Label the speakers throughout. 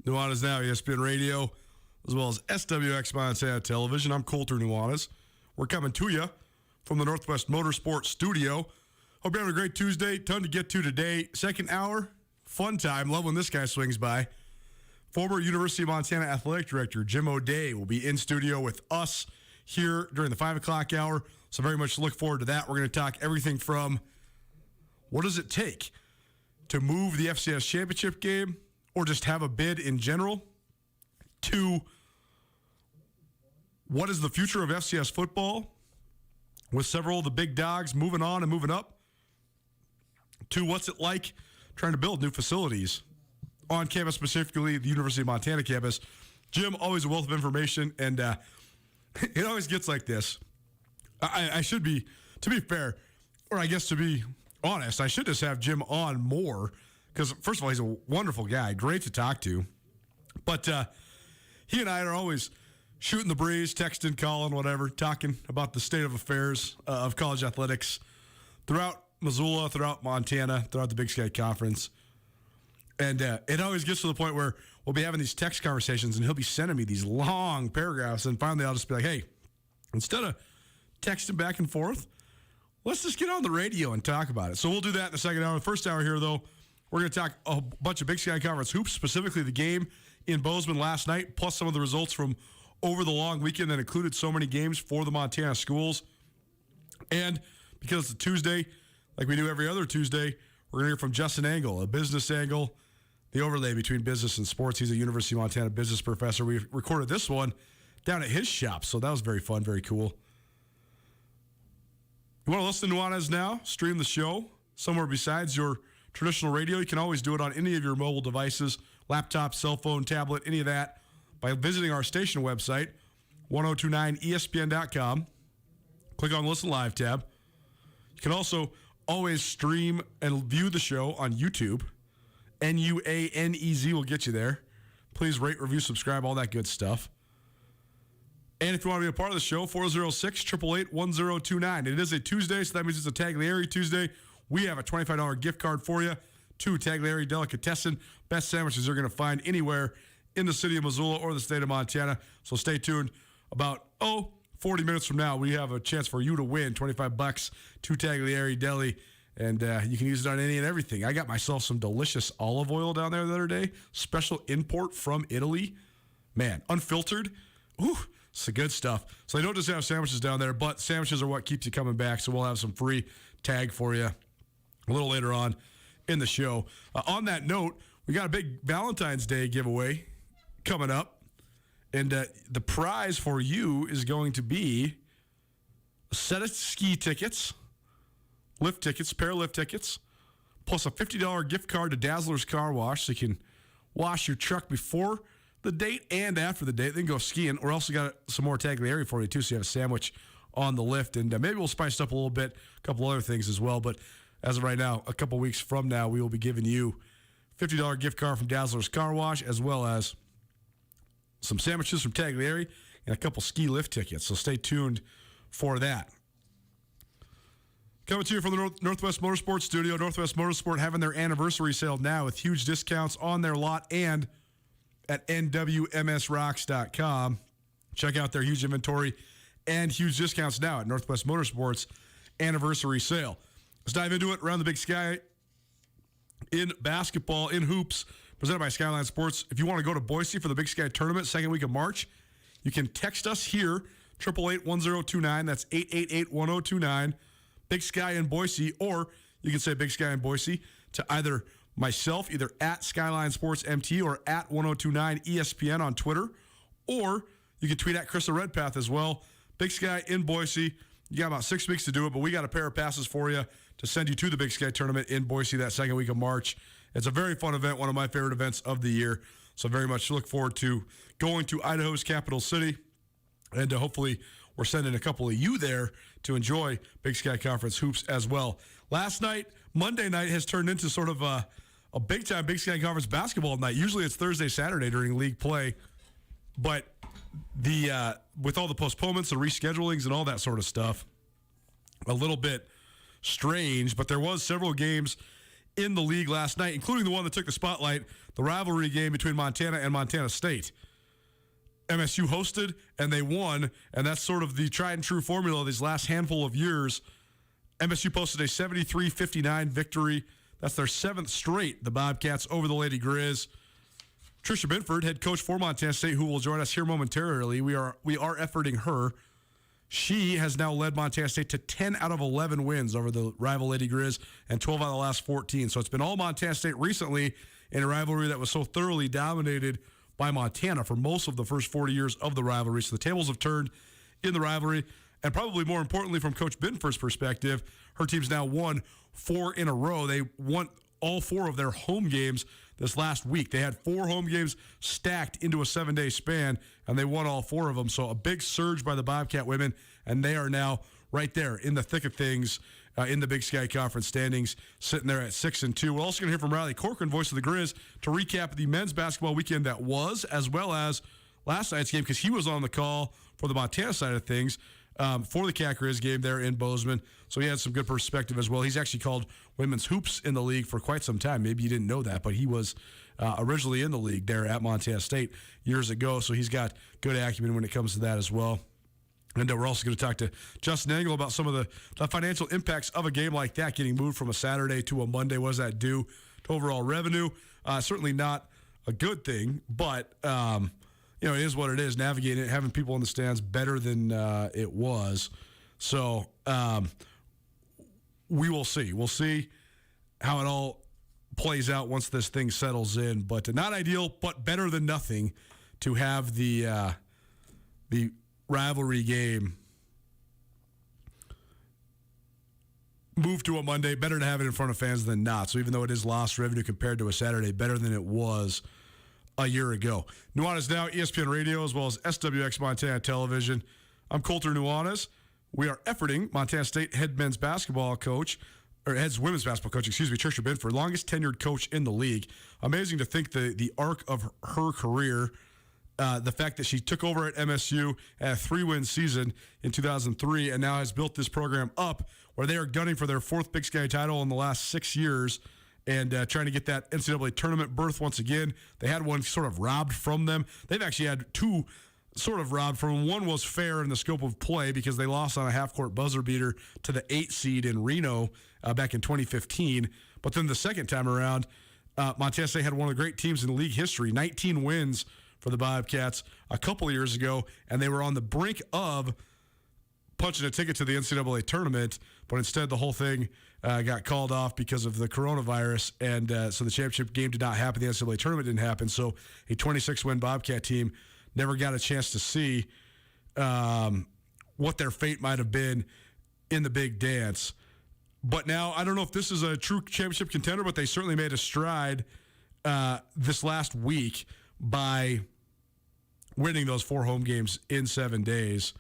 Speaker 1: Nuanez now, ESPN Radio, as well as SWX Montana Television. I'm Colter Nuanez. We're coming to you from the Northwest Motorsports Studio. Hope you're having a great Tuesday. Ton to get to today. Second hour, fun time. Love when this guy swings by. Former University of Montana Athletic Director Jim O'Day will be in studio with us here during the 5 o'clock hour. So very much look forward to that. We're going to talk everything from what does it take to move the FCS championship game or just have a bid in general, to what is the future of FCS football with several of the big dogs moving on and moving up, to what's it like trying to build new facilities on campus, specifically the University of Montana campus. Jim, always a wealth of information, and it always gets like this. I should be, to be fair, or I guess to be honest, I should just have Jim on more because, first of all, he's a wonderful guy, great to talk to. But he and I are always shooting the breeze, texting, calling, whatever, talking about the state of affairs of college athletics throughout Missoula, throughout Montana, throughout the Big Sky Conference. And it always gets to the point where we'll be having these text conversations, and he'll be sending me these long paragraphs. And finally, I'll just be like, hey, instead of texting back and forth, let's just get on the radio and talk about it. So we'll do that in the second hour. The first hour here, though, we're going to talk a bunch of Big Sky Conference hoops, specifically the game in Bozeman last night, plus some of the results from over the long weekend that included so many games for the Montana schools. And because it's a Tuesday, like we do every other Tuesday, we're going to hear from Justin Angle, a business angle, the overlay between business and sports. He's a University of Montana business professor. We recorded this one down at his shop, so that was very fun, very cool. You want to listen to Nuanez now? Stream the show somewhere besides your traditional radio. You can always do it on any of your mobile devices, laptop, cell phone, tablet, any of that, by visiting our station website, 1029ESPN.com. Click on the Listen Live tab. You can also always stream and view the show on YouTube. Nuanez will get you there. Please rate, review, subscribe, all that good stuff. And if you want to be a part of the show, 406-888-1029. It is a Tuesday, so that means it's a Taglieri Tuesday. We have a $25 gift card for you to Taglieri Delicatessen. Best sandwiches you're going to find anywhere in the city of Missoula or the state of Montana. So stay tuned. About, 40 minutes from now, we have a chance for you to win $25 to Taglieri Deli. And you can use it on any and everything. I got myself some delicious olive oil down there the other day. Special import from Italy. Man, unfiltered. Ooh, it's the good stuff. So they don't just have sandwiches down there, but sandwiches are what keeps you coming back. So we'll have some free tag for you a little later on in the show. On that note, we got a big Valentine's Day giveaway coming up. And the prize for you is going to be a set of ski tickets, lift tickets, pair of lift tickets, plus a $50 gift card to Dazzler's Car Wash so you can wash your truck before the date and after the date, then go skiing. We're also got some more Taglieri for you, too, so you have a sandwich on the lift. And maybe we'll spice it up a little bit, a couple other things as well. But as of right now, a couple weeks from now, we will be giving you $50 gift card from Dazzler's Car Wash, as well as some sandwiches from Taglieri and a couple ski lift tickets. So stay tuned for that. Coming to you from the Northwest Motorsports Studio. Northwest Motorsport having their anniversary sale now with huge discounts on their lot and at nwmsrocks.com. Check out their huge inventory and huge discounts now at Northwest Motorsports anniversary sale. Let's dive into it around the Big Sky in basketball, in hoops, presented by Skyline Sports. If you want to go to Boise for the Big Sky Tournament, second week of March, you can text us here, 888-1029. That's 888-1029. Big Sky in Boise, or you can say Big Sky in Boise to either myself, either at Skyline Sports MT or at 1029 ESPN on Twitter, or you can tweet at Krista Redpath as well. Big Sky in Boise. You got about 6 weeks to do it, but we got a pair of passes for you to send you to the Big Sky Tournament in Boise that second week of March. It's a very fun event, one of my favorite events of the year. So very much look forward to going to Idaho's capital city, and hopefully we're sending a couple of you there to enjoy Big Sky Conference hoops as well. Last night, Monday night, has turned into sort of a big-time Big Sky Conference basketball night. Usually it's Thursday, Saturday during league play, but with all the postponements and reschedulings and all that sort of stuff, a little bit strange. But there was several games in the league last night, including the one that took the spotlight, the rivalry game between Montana and Montana State. MSU hosted, and they won, and that's sort of the tried and true formula of these last handful of years. MSU posted a 73-59 victory. That's their 7th straight, the Bobcats over the Lady Grizz. Tricia Binford, head coach for Montana State, who will join us here momentarily. We are efforting her. She has now led Montana State to 10 out of 11 wins over the rival Lady Grizz and 12 out of the last 14. So it's been all Montana State recently in a rivalry that was so thoroughly dominated by Montana for most of the first 40 years of the rivalry. So the tables have turned in the rivalry. And probably more importantly, from Coach Binford's perspective, her team's now won 4 in a row. They won all 4 of their home games this last week. They had 4 home games stacked into a 7-day span, and they won all 4 of them. So a big surge by the Bobcat women, and they are now right there in the thick of things in the Big Sky Conference standings, sitting there at 6-2. We're also going to hear from Riley Corcoran, voice of the Grizz, to recap the men's basketball weekend that was, as well as last night's game, because he was on the call for the Montana side of things for the Cat Grizz game there in Bozeman. So he had some good perspective as well. He's actually called women's hoops in the league for quite some time. Maybe you didn't know that, but he was originally in the league there at Montana State years ago. So he's got good acumen when it comes to that as well. And we're also going to talk to Justin Engel about some of the financial impacts of a game like that, getting moved from a Saturday to a Monday. What does that do to overall revenue? Certainly not a good thing, but it is what it is. Navigating it, having people in the stands better than it was. So we will see. We'll see how it all plays out once this thing settles in. But not ideal, but better than nothing to have the rivalry game move to a Monday. Better to have it in front of fans than not. So even though it is lost revenue compared to a Saturday, better than it was a year ago. Nuanez now, ESPN Radio, as well as SWX Montana Television. I'm Colter Nuanez. We are efforting Montana State head women's basketball coach, Tricia Binford, longest tenured coach in the league. Amazing to think the arc of her career, the fact that she took over at MSU at a 3-win season in 2003 and now has built this program up where they are gunning for their 4th Big Sky title in the last 6 years and trying to get that NCAA tournament berth once again. They had one sort of robbed from them. They've actually had 2 sort of robbed from them. One was fair in the scope of play because they lost on a half-court buzzer beater to the 8 seed in Reno back in 2015. But then the second time around, Montana State had one of the great teams in league history, 19 wins for the Bobcats a couple of years ago, and they were on the brink of punching a ticket to the NCAA tournament, but instead the whole thing got called off because of the coronavirus, and so the championship game did not happen. The NCAA tournament didn't happen, so a 26-win Bobcat team never got a chance to see what their fate might have been in the big dance. But now, I don't know if this is a true championship contender, but they certainly made a stride this last week by winning those 4 home games in 7 days,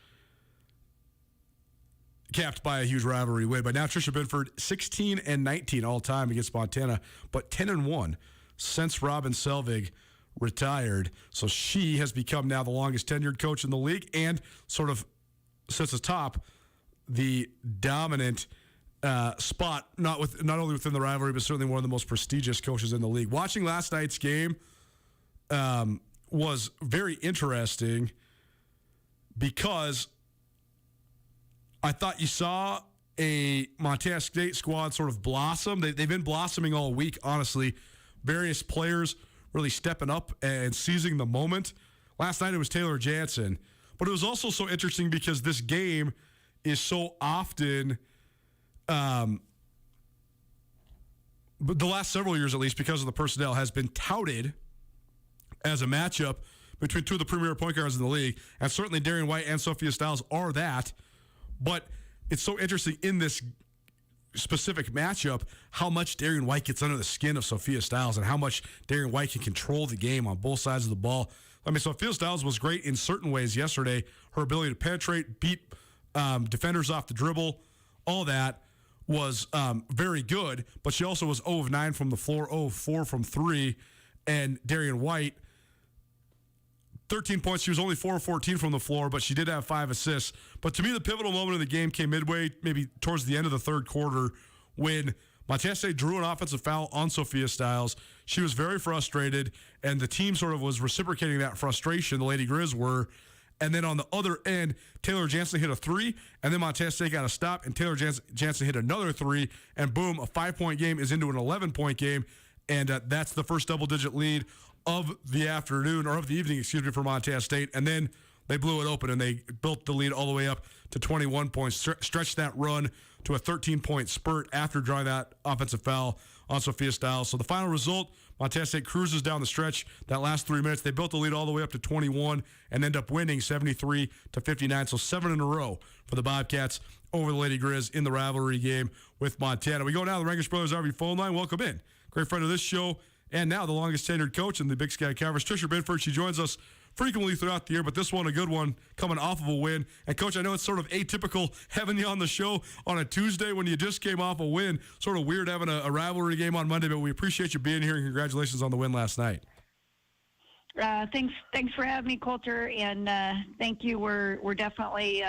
Speaker 1: capped by a huge rivalry win. But now Tricia Binford, 16-19 all-time against Montana, but 10-1 since Robin Selvig retired. So she has become now the longest tenured coach in the league and sort of sits atop the dominant spot, not only within the rivalry, but certainly one of the most prestigious coaches in the league. Watching last night's game was very interesting because I thought you saw a Montana State squad sort of blossom. They've been blossoming all week, honestly. Various players really stepping up and seizing the moment. Last night it was Taylor Jansen. But it was also so interesting because this game is so often, but the last several years at least, because of the personnel, has been touted as a matchup between 2 of the premier point guards in the league. And certainly Darian White and Sophia Stiles are that. But it's so interesting in this specific matchup how much Darian White gets under the skin of Sophia Stiles and how much Darian White can control the game on both sides of the ball. I mean, Sophia Stiles was great in certain ways yesterday. Her ability to penetrate, beat defenders off the dribble, all that was very good. But she also was 0 of 9 from the floor, 0 of 4 from 3. And Darian White, 13 points. She was only 4 of 14 from the floor, but she did have 5 assists. But to me, the pivotal moment of the game came midway, maybe towards the end of the third quarter, when Montana State drew an offensive foul on Sophia Stiles. She was very frustrated, and the team sort of was reciprocating that frustration, the Lady Grizz were. And then on the other end, Taylor Jansen hit a three, and then Montana State got a stop, and Taylor Jansen hit another three, and boom, a 5-point game is into an 11-point game, and that's the first double-digit lead of the afternoon, or of the evening, for Montana State. And then they blew it open, and they built the lead all the way up to 21 points, stretched that run to a 13-point spurt after drawing that offensive foul on Sophia Stiles. So the final result, Montana State cruises down the stretch. That last 3 minutes, they built the lead all the way up to 21 and end up winning 73-59. So 7 in a row for the Bobcats over the Lady Grizz in the rivalry game with Montana. We go now to the Rankish Brothers RV phone line. Welcome in. Great friend of this show, and now the longest tenured coach in the Big Sky Conference, Trisha Binford. She joins us frequently throughout the year, but this one a good one coming off of a win. And, Coach, I know it's sort of atypical having you on the show on a Tuesday when you just came off a win. Sort of weird having a rivalry game on Monday, but we appreciate you being here, and congratulations on the win last night.
Speaker 2: Thanks for having me, Coulter, and thank you. We're definitely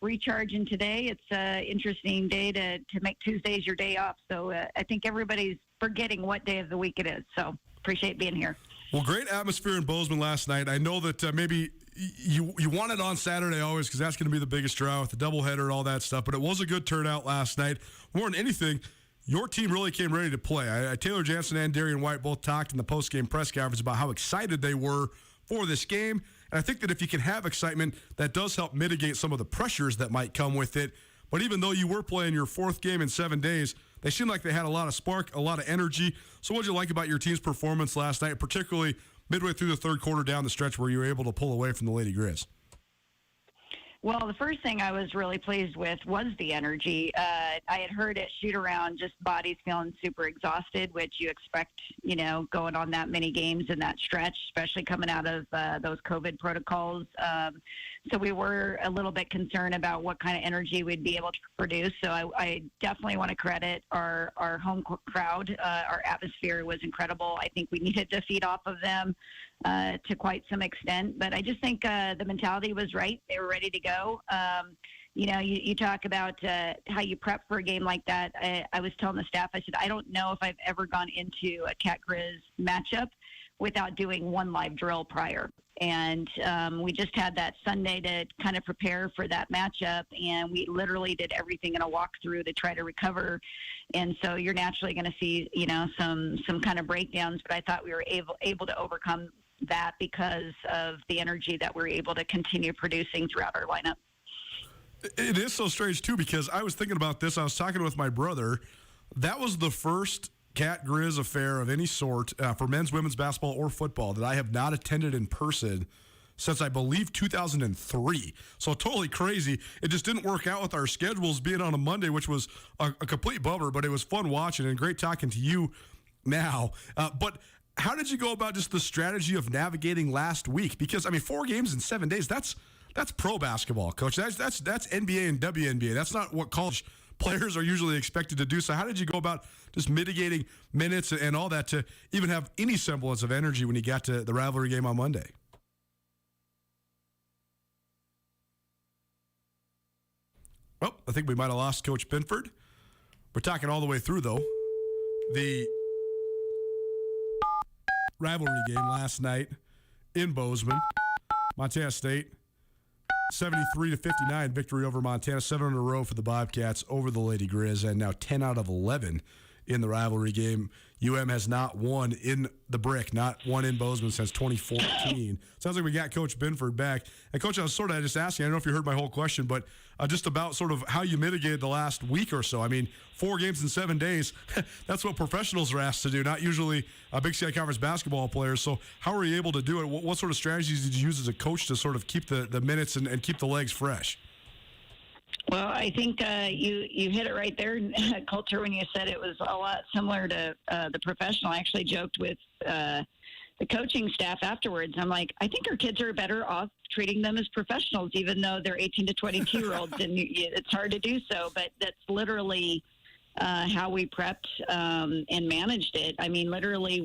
Speaker 2: recharging today. It's an interesting day to make Tuesdays your day off, so I think everybody's forgetting what day of the week it is, so appreciate being here.
Speaker 1: Well, great atmosphere in Bozeman last night. I know that maybe you want it on Saturday always because that's going to be the biggest draw with the doubleheader and all that stuff, but it was a good turnout last night. More than anything, your team really came ready to play. Taylor Jansen and Darian White both talked in the post-game press conference about how excited they were for this game, and I think that if you can have excitement, that does help mitigate some of the pressures that might come with it. But even though you were playing your fourth game in 7 days, they seemed like they had a lot of spark, a lot of energy. So what did you like about your team's performance last night, particularly midway through the third quarter down the stretch where you were able to pull away from the Lady Grizz?
Speaker 2: Well, the first thing I was really pleased with was the energy. I had heard at shoot-around just bodies feeling super exhausted, which you expect, going on that many games in that stretch, especially coming out of those COVID protocols. So we were a little bit concerned about what kind of energy we'd be able to produce. So I definitely want to credit our home crowd. Our atmosphere was incredible. I think we needed to feed off of them to quite some extent. But I just think the mentality was right. They were ready to go. You talk about how you prep for a game like that. I was telling the staff, I said, I don't know if I've ever gone into a Cat Grizz matchup without doing one live drill prior. And we just had that Sunday to kind of prepare for that matchup, and we literally did everything in a walkthrough to try to recover. And so you're naturally going to see, some kind of breakdowns, but I thought we were able to overcome that because of the energy that we're able to continue producing throughout our lineup.
Speaker 1: It is so strange, too, because I was thinking about this. I was talking with my brother. That was the first Cat Grizz affair of any sort for men's, women's basketball, or football that I have not attended in person since, I believe, 2003. So totally crazy. It just didn't work out with our schedules being on a Monday, which was a complete bummer, but it was fun watching and great talking to you now. But how did you go about just the strategy of navigating last week? Because, 4 games in 7 days, that's pro basketball, Coach. That's NBA and WNBA. That's not what college players are usually expected to do. So how did you go about just mitigating minutes and all that to even have any semblance of energy when you got to the rivalry game on Monday? Well, I think we might have lost Coach Binford. We're talking all the way through, though. The rivalry game last night in Bozeman. Montana State, 73-59 victory over Montana. 7 in a row for the Bobcats over the Lady Grizz, and now 10 out of 11 in the rivalry game. UM has not won in the Brick, not won in Bozeman since 2014. Sounds like we got Coach Binford back. And, Coach, I was sort of just asking, I don't know if you heard my whole question, but just about sort of how you mitigated the last week or so. 4 games in 7 days, that's what professionals are asked to do, not usually Big Sky Conference basketball players. So how were you able to do it? What sort of strategies did you use as a coach to sort of keep the minutes and keep the legs fresh?
Speaker 2: Well, I think you hit it right there, Coulter, when you said it was a lot similar to the professional. I actually joked with the coaching staff afterwards. I'm like, I think our kids are better off treating them as professionals, even though they're 18 to 22-year-olds, and it's hard to do so. But that's literally how we prepped and managed it. Literally,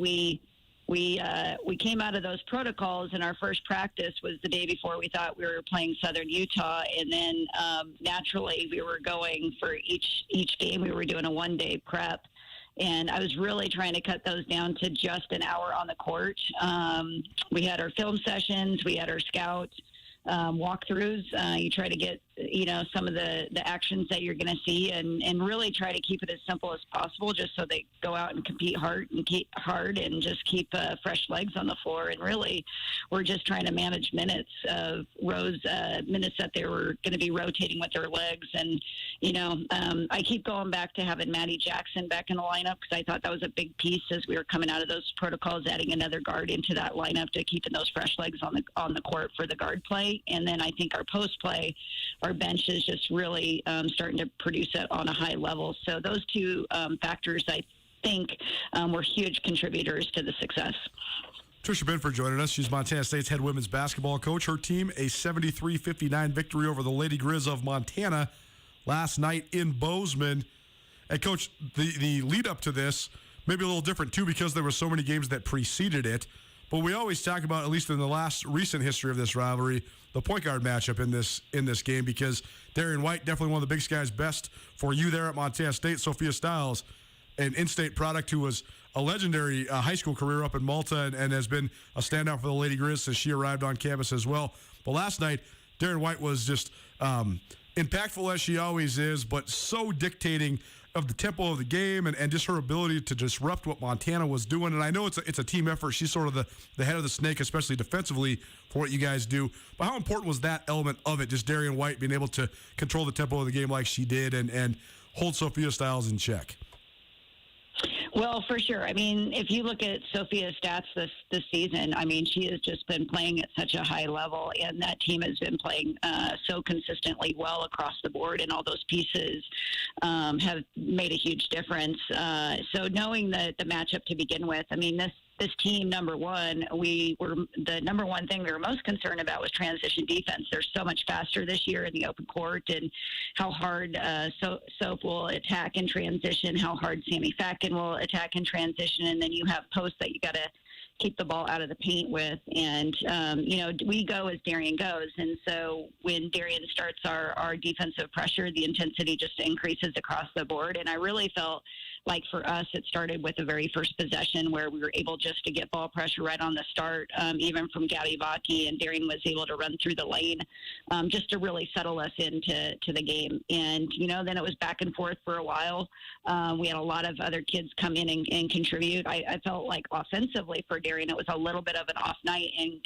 Speaker 2: we came out of those protocols, and our first practice was the day before we thought we were playing Southern Utah, and then naturally we were going for each game. We were doing a 1-day prep. And I was really trying to cut those down to just an hour on the court. We had our film sessions, we had our scout walkthroughs. You try to get, some of the actions that you're going to see and really try to keep it as simple as possible just so they go out and compete hard and just keep fresh legs on the floor. And really, we're just trying to manage minutes of minutes that they were going to be rotating with their legs. And, I keep going back to having Maddie Jackson back in the lineup because I thought that was a big piece as we were coming out of those protocols, adding another guard into that lineup to keeping those fresh legs on the court for the guard play. And then I think our post play, our bench is just really starting to produce it on a high level. So those two factors, I think, were huge contributors to the success.
Speaker 1: Tricia Binford joining us. She's Montana State's head women's basketball coach. Her team, a 73-59 victory over the Lady Grizz of Montana last night in Bozeman. And, Coach, the lead up to this, maybe a little different, too, because there were so many games that preceded it. But we always talk about, at least in the last recent history of this rivalry, the point guard matchup in this game, because Darian White, definitely one of the Big Sky's best for you there at Montana State. Sophia Stiles, an in-state product who was a legendary high school career up in Malta and has been a standout for the Lady Grizz since she arrived on campus as well. But last night, Darian White was just impactful as she always is, but so dictating of the tempo of the game and just her ability to disrupt what Montana was doing. And I know it's a team effort. She's sort of the head of the snake, especially defensively, for what you guys do. But how important was that element of it, just Darian White being able to control the tempo of the game like she did and hold Sophia Stiles in check?
Speaker 2: Well, for sure. I mean, if you look at Sophia's stats this season, I mean, she has just been playing at such a high level, and that team has been playing so consistently well across the board, and all those pieces have made a huge difference. So knowing the matchup to begin with, I mean, this team, number one, the number one thing we were most concerned about was transition defense. They're so much faster this year in the open court, and how hard Soap will attack in transition, how hard Sammy Fatkin will attack in transition, and then you have posts that you got to keep the ball out of the paint with. And, we go as Darian goes. And so when Darian starts our defensive pressure, the intensity just increases across the board. And I really felt like for us, it started with the very first possession where we were able just to get ball pressure right on the start, even from Gabby Vaki, and Darian was able to run through the lane just to really settle us into the game. And, then it was back and forth for a while. We had a lot of other kids come in and contribute. I felt like offensively for Darian, it was a little bit of an off night and,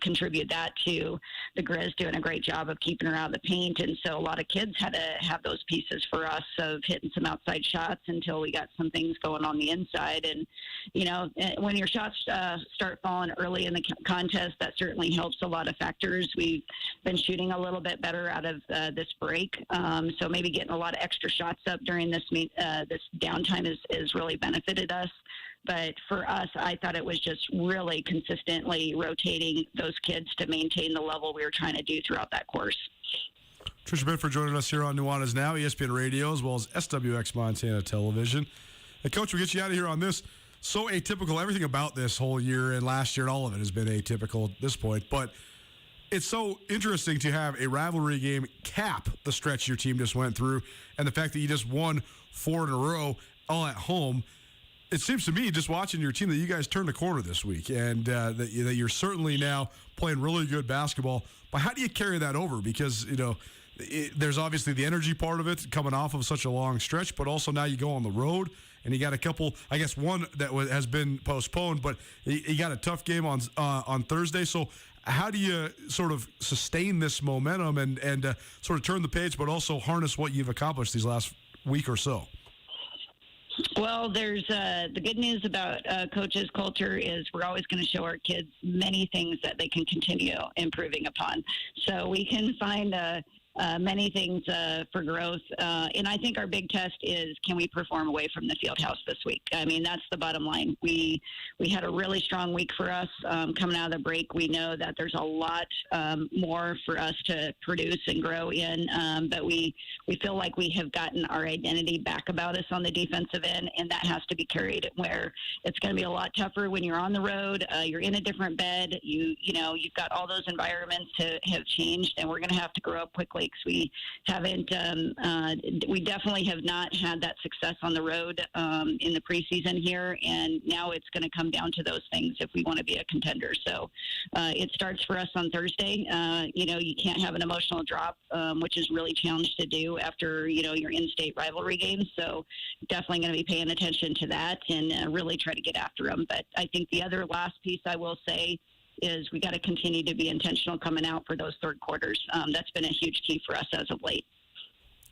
Speaker 2: contribute that to the Grizz doing a great job of keeping her out of the paint. And so a lot of kids had to have those pieces for us of hitting some outside shots until we got some things going on the inside. And, when your shots start falling early in the contest, that certainly helps a lot of factors. We've been shooting a little bit better out of this break. So maybe getting a lot of extra shots up during this downtime has really benefited us. But for us, I thought it was just really consistently rotating those kids to maintain the level we were trying to do throughout that course.
Speaker 1: Tricia Binford joining us here on Nuanez Now, ESPN Radio, as well as SWX Montana Television. And, Coach, we'll get you out of here on this. So atypical. Everything about this whole year and last year and all of it has been atypical at this point. But it's so interesting to have a rivalry game cap the stretch your team just went through, and the fact that you just won 4 in a row all at home. It seems to me, just watching your team, that you guys turned the corner this week, and that you're certainly now playing really good basketball. But how do you carry that over? Because, there's obviously the energy part of it coming off of such a long stretch, but also now you go on the road, and you got a couple, I guess one that has been postponed, but you got a tough game on Thursday. So how do you sort of sustain this momentum and sort of turn the page, but also harness what you've accomplished these last week or so?
Speaker 2: Well, there's the good news about Coach's culture is we're always going to show our kids many things that they can continue improving upon. So we can find many things for growth. And I think our big test is, can we perform away from the field house this week? I mean, that's the bottom line. We had a really strong week for us coming out of the break. We know that there's a lot more for us to produce and grow in, but we feel like we have gotten our identity back about us on the defensive end, and that has to be carried, where it's going to be a lot tougher when you're on the road. You're in a different bed. You've got all those environments have changed, and we're going to have to grow up quickly mistakes. We haven't. We definitely have not had that success on the road in the preseason here, and now it's going to come down to those things if we want to be a contender. So it starts for us on Thursday. You can't have an emotional drop, which is really challenged to do after your in-state rivalry games. So definitely going to be paying attention to that and really try to get after them. But I think the other last piece I will say is we got to continue to be intentional coming out for those third quarters. That's been a huge key for us as of late.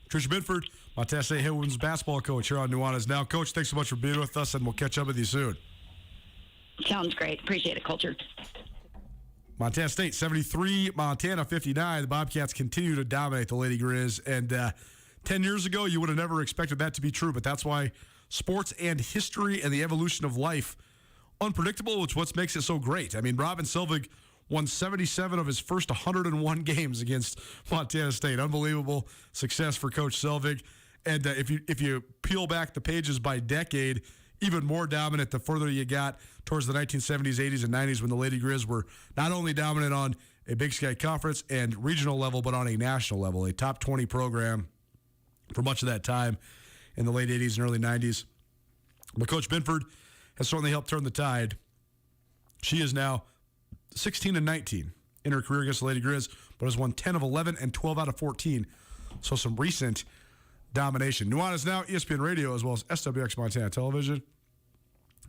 Speaker 1: Tricia Binford, Montana State women's basketball coach here on Nuanez Now. Coach, thanks so much for being with us, and we'll catch up with you soon.
Speaker 2: Sounds great. Appreciate it, Culture.
Speaker 1: Montana State 73, Montana 59. The Bobcats continue to dominate the Lady Grizz, and 10 years ago you would have never expected that to be true, but that's why sports and history and the evolution of life unpredictable, which what makes it so great. I mean, Robin Selvig won 77 of his first 101 games against Montana State. Unbelievable success for Coach Selvig. And if you peel back the pages by decade, even more dominant the further you got towards the 1970s, 80s, and 90s when the Lady Grizz were not only dominant on a Big Sky Conference and regional level, but on a national level, a top 20 program for much of that time in the late 80s and early 90s. But Coach Binford has certainly helped turn the tide. She is now 16-19 in her career against the Lady Grizz, but has won 10 of 11 and 12 out of 14. So some recent domination. Nuanez Now, ESPN Radio, as well as SWX Montana Television.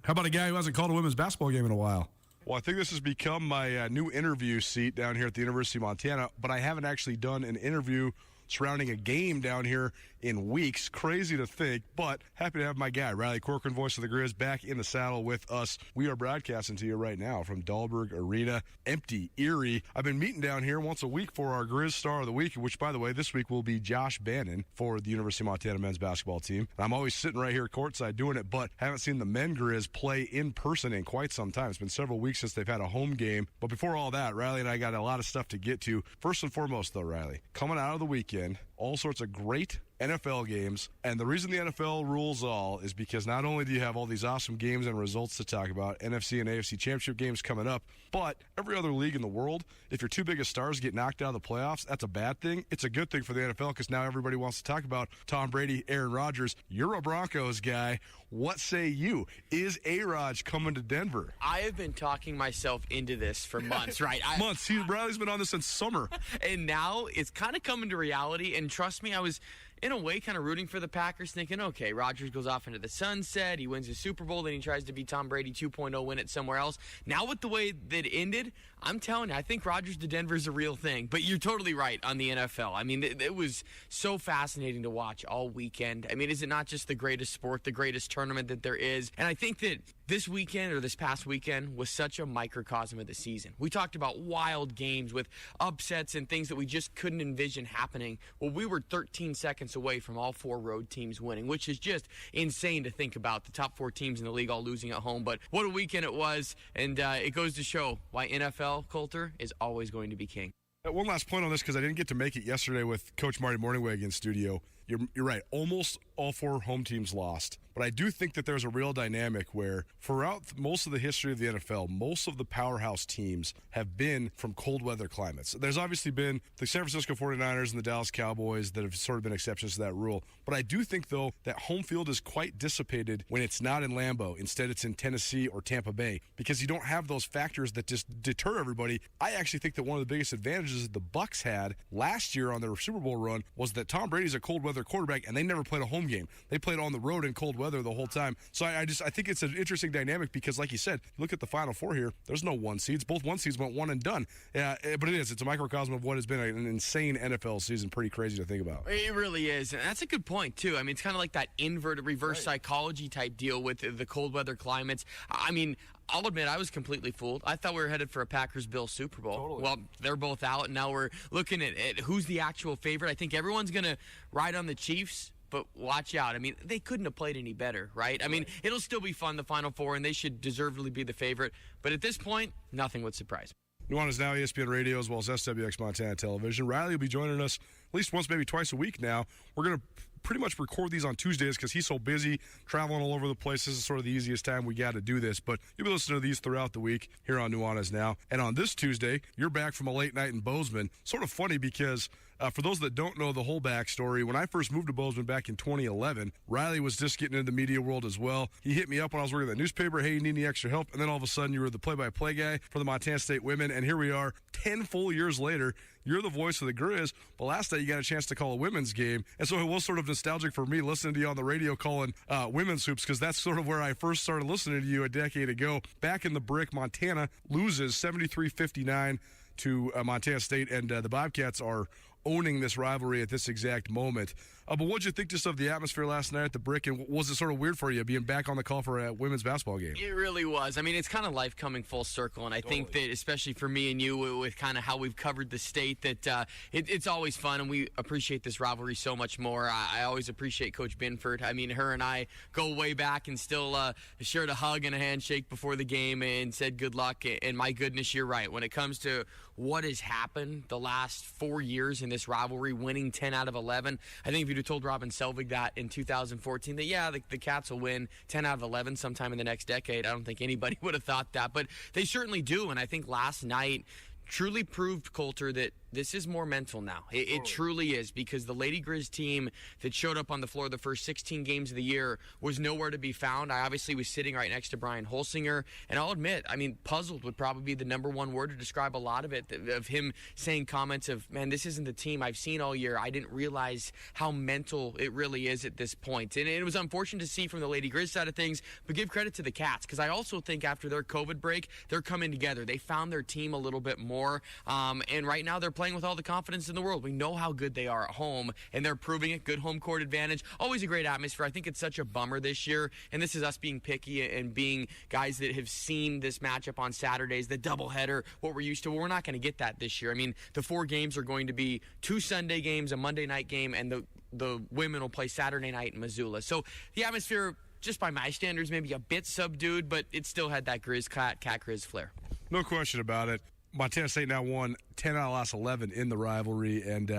Speaker 1: How about a guy who hasn't called a women's basketball game in a while? Well, I think this has become my new interview seat down here at the University of Montana, but I haven't actually done an interview surrounding a game down here in weeks. Crazy to think, but happy to have my guy, Riley Corcoran, voice of the Grizz, back in the saddle with us. We are broadcasting to you right now from Dahlberg Arena, empty, eerie. I've been meeting down here once a week for our Grizz Star of the Week, which, by the way, this week will be Josh Bannon for the University of Montana men's basketball team. I'm always sitting right here courtside doing it, but haven't seen the men Grizz play in person in quite some time. It's been several weeks since they've had a home game. But before all that, Riley and I got a lot of stuff to get to. First and foremost, though, Riley, coming out of the weekend, all sorts of great NFL games, and the reason the NFL rules all is because not only do you have all these awesome games and results to talk about, NFC and AFC championship games coming up, but every other league in the world, if your two biggest stars get knocked out of the playoffs, that's a bad thing. It's a good thing for the NFL because now everybody wants to talk about Tom Brady, Aaron Rodgers. You're a Broncos guy. What say you? Is A-Rod coming to Denver?
Speaker 3: I have been talking myself into this for months, right?
Speaker 1: Months. Riley's been on this since summer.
Speaker 3: And now it's kind of coming to reality. And trust me, I was, in a way, kind of rooting for the Packers, thinking, okay, Rodgers goes off into the sunset, he wins the Super Bowl, then he tries to be Tom Brady 2.0, win it somewhere else. Now with the way that it ended, I'm telling you, I think Rodgers to Denver is a real thing. But you're totally right on the NFL. I mean, it was so fascinating to watch all weekend. I mean, is it not just the greatest sport, the greatest tournament that there is? And I think that this weekend, or this past weekend, was such a microcosm of the season. We talked about wild games with upsets and things that we just couldn't envision happening. Well, we were 13 seconds away from all four road teams winning, which is just insane to think about. The top four teams in the league all losing at home. But what a weekend it was, and it goes to show why NFL, Coulter, is always going to be king.
Speaker 1: One last point on this, because I didn't get to make it yesterday with Coach Marty Morningweg in studio. You're right. Almost all four home teams lost. But I do think that there's a real dynamic where throughout most of the history of the NFL, most of the powerhouse teams have been from cold weather climates. There's obviously been the San Francisco 49ers and the Dallas Cowboys that have sort of been exceptions to that rule. But I do think, though, that home field is quite dissipated when it's not in Lambeau. Instead, it's in Tennessee or Tampa Bay because you don't have those factors that just deter everybody. I actually think that one of the biggest advantages that the Bucs had last year on their Super Bowl run was that Tom Brady's a cold weather quarterback, and they never played a home game. They played on the road in cold weather the whole time. So I think it's an interesting dynamic because, like you said, look at the Final Four here. There's no one seeds. Both one seeds went one and done. But it's a microcosm of what has been an insane NFL season. Pretty crazy to think about.
Speaker 3: It really is. And that's a good point, too. I mean, it's kind of like that inverted reverse psychology type deal with the cold weather climates. I mean, I'll admit I was completely fooled. I thought we were headed for a Packers-Bills Super Bowl.
Speaker 1: Totally.
Speaker 3: Well, they're both out, and now we're looking at who's the actual favorite. I think everyone's going to ride on the Chiefs, but watch out. I mean, they couldn't have played any better, right? I mean, it'll still be fun, the Final Four, and they should deservedly be the favorite. But at this point, nothing would surprise me.
Speaker 1: Nuanez Now, ESPN Radio, as well as SWX Montana Television. Riley will be joining us at least once, maybe twice a week now. We're going to pretty much record these on Tuesdays because he's so busy traveling all over the place. This is sort of the easiest time we got to do this. But you'll be listening to these throughout the week here on Nuanez Now. And on this Tuesday, you're back from a late night in Bozeman. Sort of funny because For those that don't know the whole backstory, when I first moved to Bozeman back in 2011, Riley was just getting into the media world as well. He hit me up when I was working at the newspaper, hey, you need any extra help? And then all of a sudden, you were the play-by-play guy for the Montana State women, and here we are 10 full years later. You're the voice of the Grizz, but last night you got a chance to call a women's game, and so it was sort of nostalgic for me listening to you on the radio calling women's hoops, because that's sort of where I first started listening to you a decade ago. Back in the brick, Montana loses 73-59 to Montana State, and the Bobcats are owning this rivalry at this exact moment. But what'd you think just of the atmosphere last night at the brick, and was it sort of weird for you being back on the call for a women's basketball game?
Speaker 3: It really was. I mean, it's kind of life coming full circle, and I think that especially for me and you with kind of how we've covered the state, that it's always fun, and we appreciate this rivalry so much more. I always appreciate Coach Binford. I mean, her and I go way back and still shared a hug and a handshake before the game and said good luck, and my goodness, you're right. When it comes to what has happened the last 4 years in this rivalry, winning 10 out of 11, I think if you'd have told Robin Selvig that in 2014, that, yeah, the Cats will win 10 out of 11 sometime in the next decade, I don't think anybody would have thought that. But they certainly do, and I think last night truly proved, Coulter, that this is more mental now. It truly is, because the Lady Grizz team that showed up on the floor the first 16 games of the year was nowhere to be found. I obviously was sitting right next to Brian Holsinger, and I'll admit, I mean, puzzled would probably be the number one word to describe a lot of it, of him saying comments of, man, this isn't the team I've seen all year. I didn't realize how mental it really is at this point. And it was unfortunate to see from the Lady Grizz side of things, but give credit to the Cats, because I also think after their COVID break, they're coming together. They found their team a little bit more, and right now they're playing with all the confidence in the world. We know how good they are at home, and they're proving it. Good home court advantage. Always a great atmosphere. I think it's such a bummer this year, and this is us being picky and being guys that have seen this matchup on Saturdays, the doubleheader, what we're used to. Well, we're not going to get that this year. I mean, the 4 games are going to be 2 Sunday games, a Monday night game, and the women will play Saturday night in Missoula. So the atmosphere, just by my standards, maybe a bit subdued, but it still had that Cat Grizz flair.
Speaker 1: No question about it. Montana State now won 10 out of the last 11 in the rivalry, and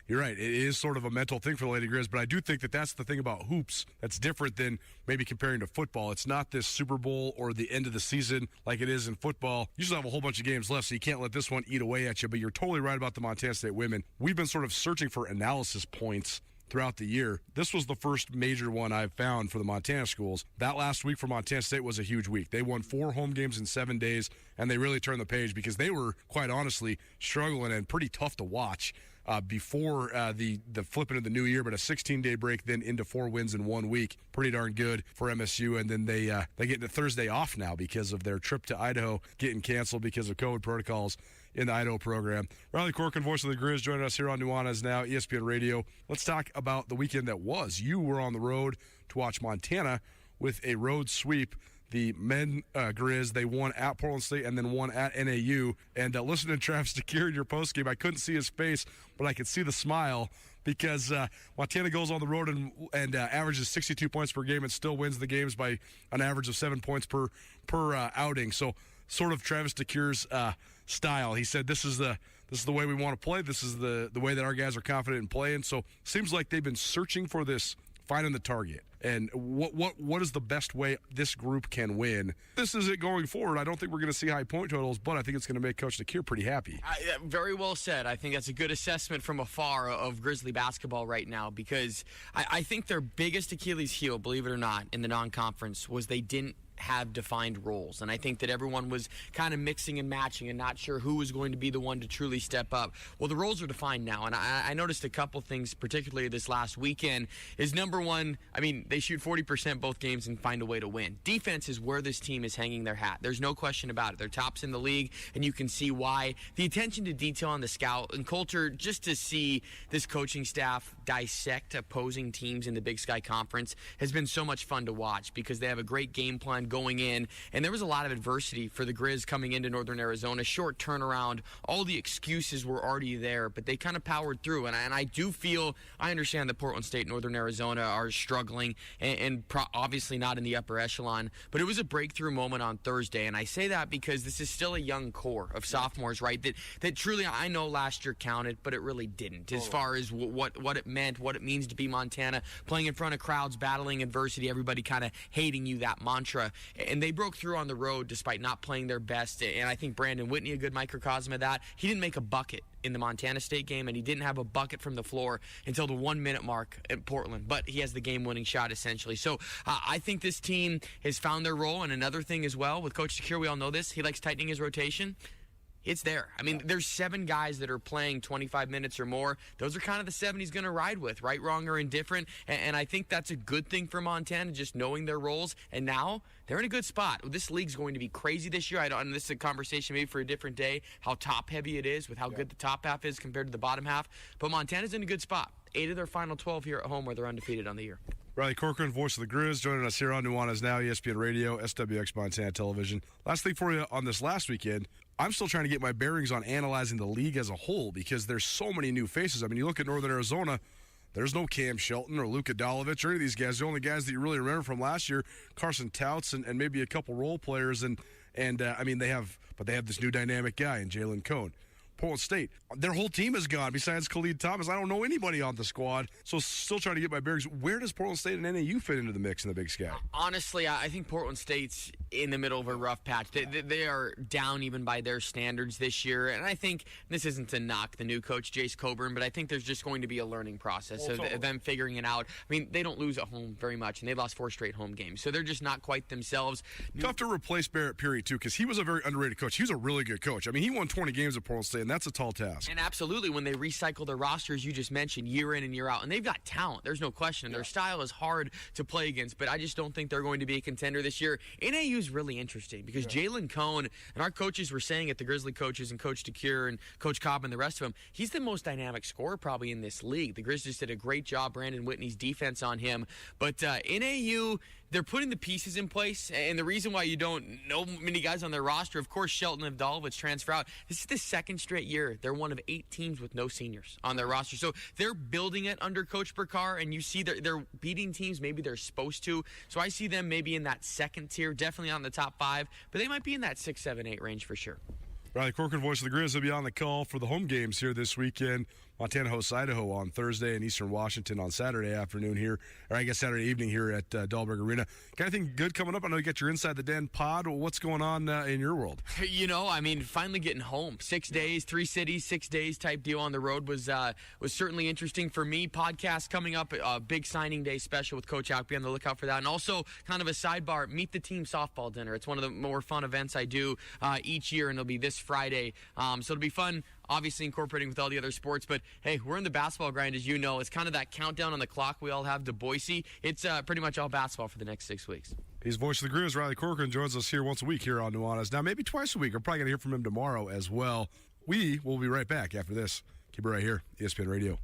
Speaker 1: you're right, it is sort of a mental thing for the Lady Grizz, but I do think that that's the thing about hoops that's different than maybe comparing to football. It's not this Super Bowl or the end of the season like it is in football. You still have a whole bunch of games left, so you can't let this one eat away at you, but you're totally right about the Montana State women. We've been sort of searching for analysis points throughout the year. This was the first major one I've found for the Montana schools. That last week for Montana State was a huge week. They won 4 home games in 7 days, and they really turned the page because they were, quite honestly, struggling and pretty tough to watch before the flip into the new year, but a 16-day break then into 4 wins in 1 week. Pretty darn good for MSU, and then they get into Thursday off now because of their trip to Idaho getting canceled because of COVID protocols in the Idaho program. Riley Corcoran, voice of the Grizz, joining us here on Nuanez now, ESPN Radio. Let's talk about the weekend that was. You were on the road to watch Montana with a road sweep. The men Grizz, they won at Portland State and then won at NAU. And listening to Travis DeCuire in your postgame, I couldn't see his face, but I could see the smile because Montana goes on the road and averages 62 points per game and still wins the games by an average of 7 points per outing. So sort of Travis DeCuire's style. He said, this is the way we want to play. This is the way that our guys are confident in playing. So seems like they've been searching for this, finding the target. And what is the best way this group can win? This is it going forward. I don't think we're going to see high point totals, but I think it's going to make Coach DeCuire pretty happy.
Speaker 3: Very well said. I think that's a good assessment from afar of Grizzly basketball right now, because I think their biggest Achilles heel, believe it or not, in the non-conference was they didn't have defined roles, and I think that everyone was kind of mixing and matching and not sure who was going to be the one to truly step up. Well, the roles are defined now, and I noticed a couple things, particularly this last weekend, is number one, I mean, they shoot 40% both games and find a way to win. Defense is where this team is hanging their hat. There's no question about it. They're tops in the league, and you can see why. The attention to detail on the scout and culture, just to see this coaching staff dissect opposing teams in the Big Sky Conference has been so much fun to watch, because they have a great game plan going in, and there was a lot of adversity for the Grizz coming into Northern Arizona. Short turnaround, all the excuses were already there, but they kind of powered through, and I do feel, I understand that Portland State and Northern Arizona are struggling and obviously not in the upper echelon, but it was a breakthrough moment on Thursday, and I say that because this is still a young core of sophomores, right, that truly, I know last year counted, but it really didn't, as far as what it meant, what it means to be Montana, playing in front of crowds, battling adversity, everybody kind of hating you, that mantra. and they broke through on the road despite not playing their best. And I think Brandon Whitney, a good microcosm of that. He didn't make a bucket in the Montana State game, and he didn't have a bucket from the floor until the 1 minute mark at Portland, but he has the game-winning shot essentially. So I think this team has found their role. And another thing as well, with Coach Shakir, we all know this, he likes tightening his rotation. It's there. I mean, there's 7 guys that are playing 25 minutes or more. Those are kind of the 7 he's going to ride with, right, wrong, or indifferent. And I think that's a good thing for Montana, just knowing their roles. And now they're in a good spot. This league's going to be crazy this year. And this is a conversation maybe for a different day, how top-heavy it is with how good the top half is compared to the bottom half. But Montana's in a good spot. 8 of their final 12 here at home where they're undefeated on the year.
Speaker 1: Riley Corcoran, voice of the Grizz, joining us here on Nuanez Now, ESPN Radio, SWX Montana Television. Last thing for you on this last weekend, I'm still trying to get my bearings on analyzing the league as a whole because there's so many new faces. I mean, you look at Northern Arizona, there's no Cam Shelton or Luka Dolovich or any of these guys. The only guys that you really remember from last year, Carson Touts and maybe a couple role players. I mean, they have this new dynamic guy in Jalen Cone. Portland State, their whole team is gone besides Khalid Thomas. I don't know anybody on the squad, so still trying to get my bearings. Where does Portland State and NAU fit into the mix in the Big Sky?
Speaker 3: Honestly, I think Portland State's in the middle of a rough patch. They are down even by their standards this year, and I think this isn't to knock the new coach, Jace Coburn, but I think there's just going to be a learning process of them figuring it out. I mean, they don't lose at home very much, and they lost 4 straight home games, so they're just not quite themselves.
Speaker 1: Tough to replace Barrett Peary, too, because he was a very underrated coach. He was a really good coach. I mean, he won 20 games at Portland State, and that's a tall task.
Speaker 3: And absolutely, when they recycle their rosters, you just mentioned, year in and year out, and they've got talent. There's no question. Their style is hard to play against, but I just don't think they're going to be a contender this year. NAU is really interesting because Jalen Cone, and our coaches were saying it, the Grizzly coaches and Coach DeCure and Coach Cobb and the rest of them, he's the most dynamic scorer probably in this league. The Grizzlies did a great job, Brandon Whitney's defense on him. But NAU, they're putting the pieces in place, and the reason why you don't know many guys on their roster, of course, Shelton and Avdalovich transfer out. This is the 2nd straight year. They're one of 8 teams with no seniors on their roster. So they're building it under Coach Burkar, and you see they're beating teams maybe they're supposed to. So I see them maybe in that 2nd tier, definitely on the top 5, but they might be in that 6, 7, 8 range for sure.
Speaker 1: Riley Corcoran, voice of the Grizz, will be on the call for the home games here this weekend. Montana hosts Idaho on Thursday and Eastern Washington on Saturday afternoon here, or I guess Saturday evening here at Dahlberg Arena. Got anything good coming up? I know you got your Inside the Den pod. What's going on in your world?
Speaker 3: You know, I mean, finally getting home. 6 days, 3 cities, 6 days type deal on the road was certainly interesting for me. Podcast coming up, a big signing day special with Coach Alk. Be on the lookout for that. And also kind of a sidebar, meet the team softball dinner. It's one of the more fun events I do each year, and it'll be this Friday. So it'll be fun. Obviously incorporating with all the other sports, but hey, we're in the basketball grind, as you know. It's kind of that countdown on the clock we all have to Boise. It's pretty much all basketball for the next 6 weeks.
Speaker 1: He's voice of the Grizz. Riley Corcoran joins us here once a week here on Nuanez. Now, maybe twice a week. We're probably going to hear from him tomorrow as well. We will be right back after this. Keep it right here, ESPN Radio.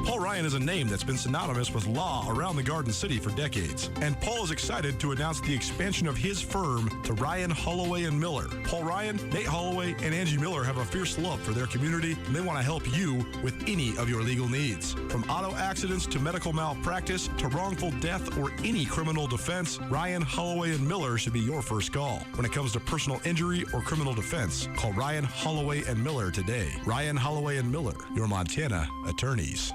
Speaker 1: Paul Ryan is a name that's been synonymous with law around the Garden City for decades. And Paul is excited to announce the expansion of his firm to Ryan, Holloway, and Miller. Paul Ryan, Nate Holloway, and Angie Miller have a fierce love for their community, and they want to help you with any of your legal needs. From auto accidents to medical malpractice to wrongful death or any criminal defense, Ryan, Holloway, and Miller should be your first call. When it comes to personal injury or criminal defense, call Ryan, Holloway, and Miller today. Ryan, Holloway, and Miller, your Montana attorneys.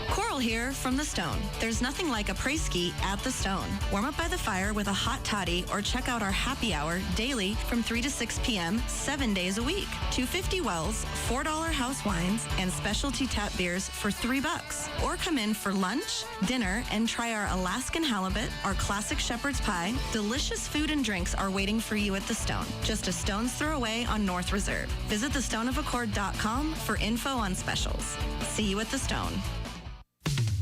Speaker 4: Coral here from The Stone. There's nothing like a pre-ski at The Stone. Warm up by the fire with a hot toddy or check out our happy hour daily from 3 to 6 p.m., 7 days a week. $2.50 Wells, $4 house wines, and specialty tap beers for $3. Or come in for lunch, dinner, and try our Alaskan halibut, our classic shepherd's pie. Delicious food and drinks are waiting for you at The Stone, just a stone's throw away on North Reserve. Visit thestoneofaccord.com for info on specials. See you at The Stone.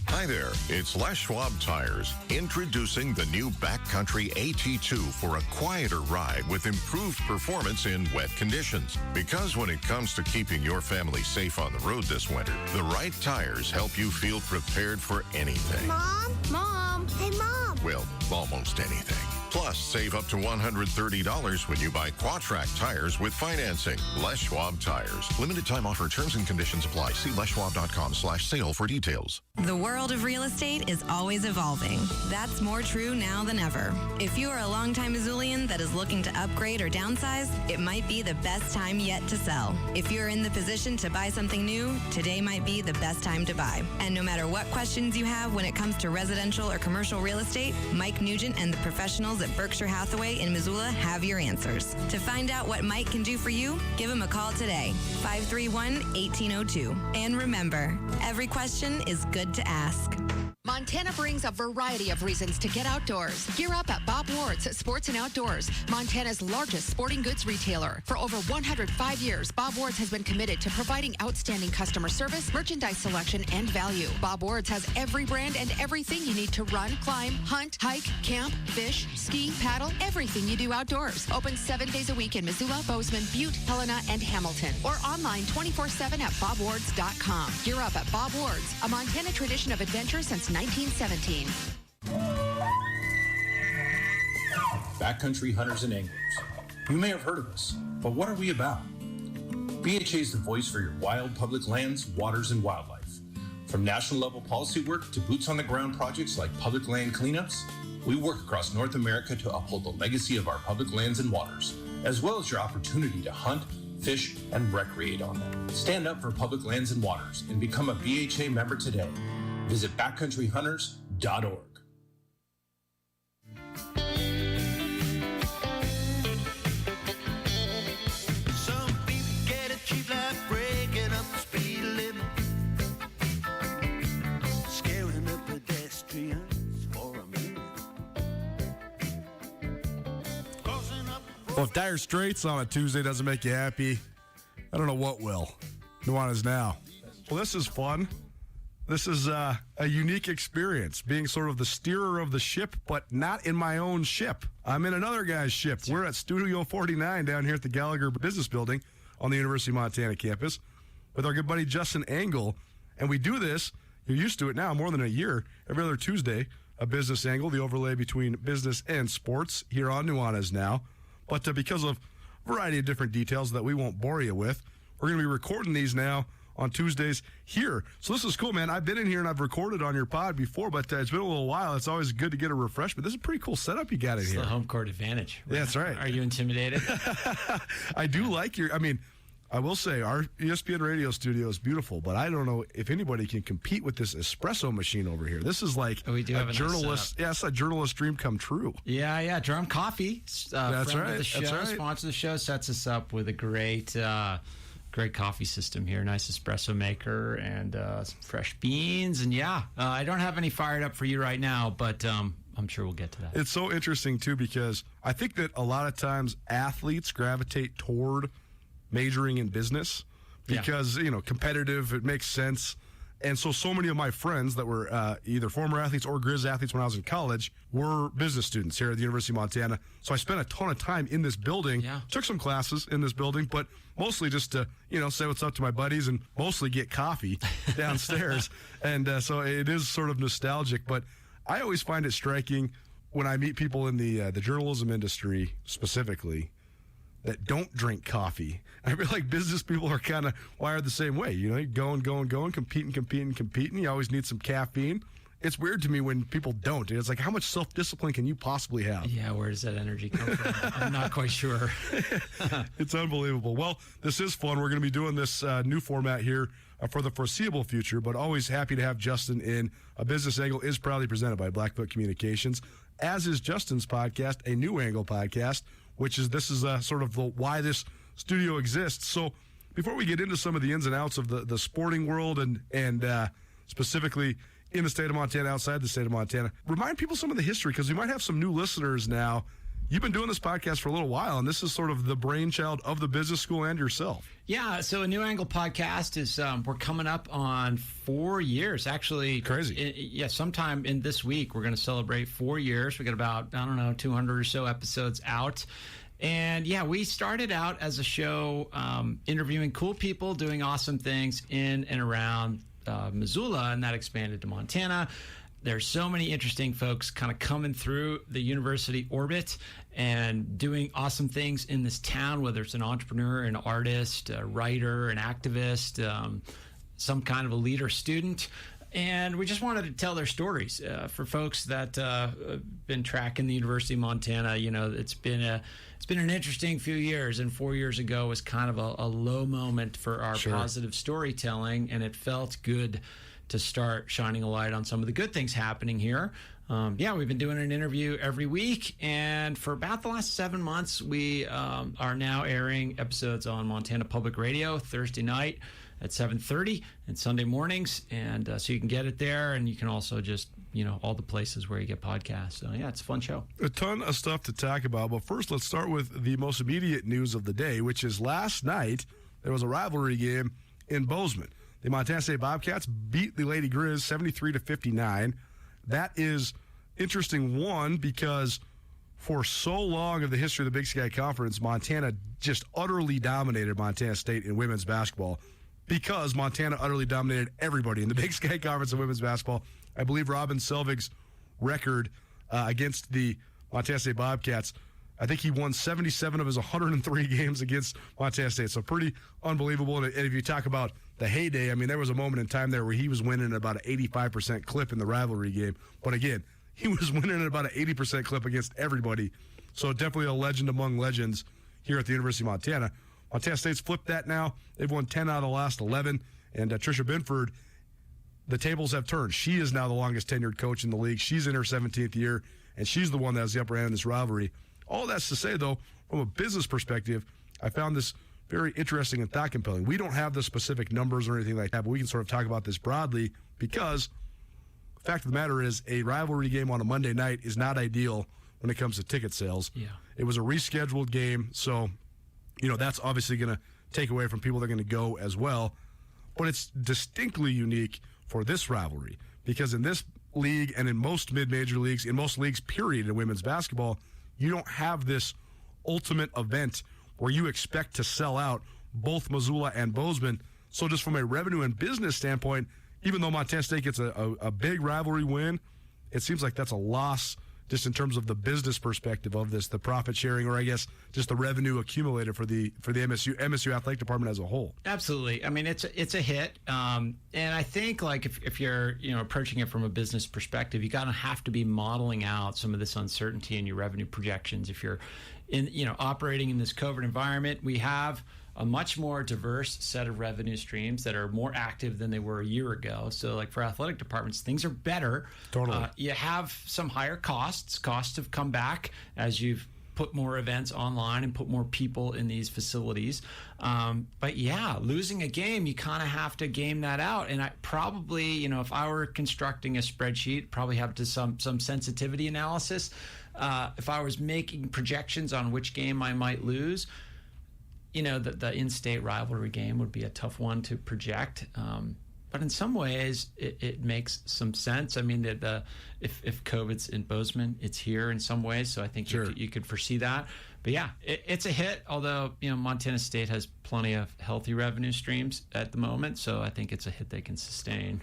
Speaker 5: Hi there, it's Les Schwab Tires, introducing the new Backcountry AT2 for a quieter ride with improved performance in wet conditions. Because when it comes to keeping your family safe on the road this winter, the right tires help you feel prepared for anything.
Speaker 6: Mom? Mom? Hey, Mom.
Speaker 5: Well, almost anything. Plus, save up to $130 when you buy Quatrack tires with financing. Les Schwab Tires. Limited time offer. Terms and conditions apply. See leschwab.com/sale for details.
Speaker 4: The world of real estate is always evolving. That's more true now than ever. If you are a longtime Missoulian that is looking to upgrade or downsize, it might be the best time yet to sell. If you're in the position to buy something new, today might be the best time to buy. And no matter what questions you have when it comes to residential or commercial real estate, Mike Nugent and the professionals at Berkshire Hathaway in Missoula have your answers. To find out what Mike can do for you, give him a call today, 531-1802. And remember, every question is good to ask.
Speaker 6: Montana brings a variety of reasons to get outdoors. Gear up at Bob Ward's Sports and Outdoors, Montana's largest sporting goods retailer. For over 105 years, Bob Ward's has been committed to providing outstanding customer service, merchandise selection, and value. Bob Ward's has every brand and everything you need to run, climb, hunt, hike, camp, fish, ski, paddle, everything you do outdoors. Open 7 days a week in Missoula, Bozeman, Butte, Helena, and Hamilton. Or online 24/7 at bobwards.com. Gear up at Bob Ward's, a Montana tradition of adventure since 1917.
Speaker 7: Backcountry hunters and anglers. You may have heard of us, but what are we about? BHA is the voice for your wild public lands, waters, and wildlife. From national level policy work to boots on the ground projects like public land cleanups, we work across North America to uphold the legacy of our public lands and waters, as well as your opportunity to hunt, fish, and recreate on them. Stand up for public lands and waters and become a BHA member today. Visit backcountryhunters.org.
Speaker 8: Some people get a cheap life breaking up the speed limit, scaring the pedestrians for a minute.
Speaker 1: Well, if Dire Straits on a Tuesday doesn't make you happy, I don't know what will. Nuanez now. Well, this is fun. This is a unique experience, being sort of the steerer of the ship, but not in my own ship. I'm in another guy's ship. We're at Studio 49 down here at the Gallagher Business Building on the University of Montana campus with our good buddy Justin Angle. And we do this, you're used to it now, more than a year, every other Tuesday, a business angle, the overlay between business and sports here on Nuanez now. But because of a variety of different details that we won't bore you with, we're going to be recording these now on Tuesdays here. So this is cool, man. I've been in here and I've recorded on your pod before, but it's been a little while. It's always good to get a refreshment. This is a pretty cool setup you got in here.
Speaker 9: It's the home court advantage.
Speaker 1: Yeah, that's right.
Speaker 9: Are you intimidated?
Speaker 1: I do like I will say our ESPN radio studio is beautiful, but I don't know if anybody can compete with this espresso machine over here. This is like
Speaker 9: we do have a
Speaker 1: journalist. It's a journalist dream come true.
Speaker 9: Yeah. Drum Coffee.
Speaker 1: That's right.
Speaker 9: Of the show,
Speaker 1: That's right.
Speaker 9: Sponsor of the show, sets us up with a great coffee system here. Nice espresso maker and some fresh beans. And I don't have any fired up for you right now, but I'm sure we'll get to that.
Speaker 1: It's so interesting too because I think that a lot of times athletes gravitate toward majoring in business because, competitive, it makes sense. And so many of my friends that were either former athletes or Grizz athletes when I was in college were business students here at the University of Montana. So I spent a ton of time in this building, took some classes in this building, but mostly just to, say what's up to my buddies and mostly get coffee downstairs. And so it is sort of nostalgic, but I always find it striking when I meet people in the journalism industry specifically that don't drink coffee. I feel like business people are kind of wired the same way. Going, competing. You always need some caffeine. It's weird to me when people don't. It's like, how much self-discipline can you possibly have?
Speaker 9: Yeah, where does that energy come from? I'm not quite sure.
Speaker 1: It's unbelievable. Well, this is fun. We're going to be doing this new format here for the foreseeable future, but always happy to have Justin in. A Business Angle is proudly presented by Blackfoot Communications, as is Justin's podcast, a New Angle podcast, this is sort of why this studio exists. So before we get into some of the ins and outs of the sporting world and specifically in the state of Montana, outside the state of Montana, remind people some of the history because we might have some new listeners now. You've been doing this podcast for a little while, and this is sort of the brainchild of the business school and yourself.
Speaker 9: Yeah, so a New Angle podcast is, we're coming up on 4 years, actually.
Speaker 1: Crazy.
Speaker 9: Sometime in this week, we're going to celebrate 4 years. We got about, 200 or so episodes out. And we started out as a show interviewing cool people doing awesome things in and around Missoula, and that expanded to Montana. There's so many interesting folks kind of coming through the university orbit and doing awesome things in this town, whether it's an entrepreneur, an artist, a writer, an activist, some kind of a leader student. And we just wanted to tell their stories for folks that have been tracking the University of Montana. You know, it's been an interesting few years, and 4 years ago was kind of a low moment for our positive storytelling, and it felt good to start shining a light on some of the good things happening here. We've been doing an interview every week, and for about the last 7 months, we are now airing episodes on Montana Public Radio Thursday night at 7:30 and Sunday mornings, and so you can get it there, and you can also just, all the places where you get podcasts. So, yeah, it's a fun show.
Speaker 1: A ton of stuff to talk about, but first let's start with the most immediate news of the day, which is last night there was a rivalry game in Bozeman. The Montana State Bobcats beat the Lady Grizz 73-59. That is interesting, one, because for so long of the history of the Big Sky Conference, Montana just utterly dominated Montana State in women's basketball, because Montana utterly dominated everybody in the Big Sky Conference in women's basketball. I believe Robin Selvig's record against the Montana State Bobcats, I think he won 77 of his 103 games against Montana State. So pretty unbelievable. And if you talk about the heyday, I mean, there was a moment in time there where he was winning at about an 85% clip in the rivalry game. But again, he was winning at about an 80% clip against everybody. So definitely a legend among legends here at the University of Montana. Montana State's flipped that now. They've won 10 out of the last 11. And Tricia Binford, the tables have turned. She is now the longest tenured coach in the league. She's in her 17th year, and she's the one that has the upper hand in this rivalry. All that's to say, though, from a business perspective, I found this very interesting and thought-compelling. We don't have the specific numbers or anything like that, but we can sort of talk about this broadly, because the fact of the matter is a rivalry game on a Monday night is not ideal when it comes to ticket sales.
Speaker 9: Yeah.
Speaker 1: It was a rescheduled game, so that's obviously going to take away from people that are going to go as well. But it's distinctly unique for this rivalry, because in this league and in most mid-major leagues, in most leagues, period, in women's basketball, you don't have this ultimate event where you expect to sell out both Missoula and Bozeman. So just from a revenue and business standpoint, even though Montana State gets a big rivalry win, it seems like that's a loss just in terms of the business perspective of this, the profit sharing, or I guess just the revenue accumulated for the MSU athletic department as a whole.
Speaker 9: Absolutely. I mean, it's a hit, and I think like if you're approaching it from a business perspective, you gotta have to be modeling out some of this uncertainty in your revenue projections. If you're operating in this COVID environment, we have a much more diverse set of revenue streams that are more active than they were a year ago. So like for athletic departments, things are better.
Speaker 1: Totally.
Speaker 9: You have some higher costs. Costs have come back as you've put more events online and put more people in these facilities. But yeah, losing a game, you kind of have to game that out. And I probably, if I were constructing a spreadsheet, probably have to some sensitivity analysis. If I was making projections on which game I might lose, the in-state rivalry game would be a tough one to project. But in some ways, it makes some sense. I mean, if COVID's in Bozeman, it's here in some ways. So I think you could foresee that. But yeah, it's a hit, although, Montana State has plenty of healthy revenue streams at the moment. So I think it's a hit they can sustain.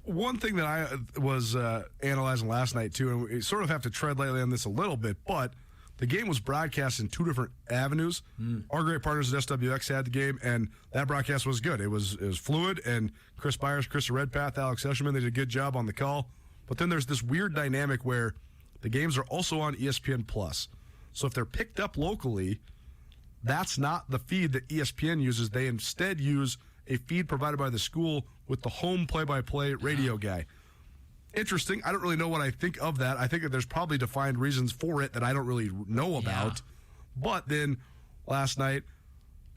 Speaker 1: One thing that I was analyzing last night, too, and we sort of have to tread lightly on this a little bit, but the game was broadcast in two different avenues. Our great partners at SWX had the game, and that broadcast was good. It was fluid, and Chris Byers, Krista Redpath, Alex Escherman, they did a good job on the call. But then there's this weird dynamic where the games are also on ESPN+. So if they're picked up locally, that's not the feed that ESPN uses. They instead use a feed provided by the school with the home play-by-play radio guy. Interesting. I don't really know what I think of that. I think that there's probably defined reasons for it that I don't really know about. Yeah. But then last night,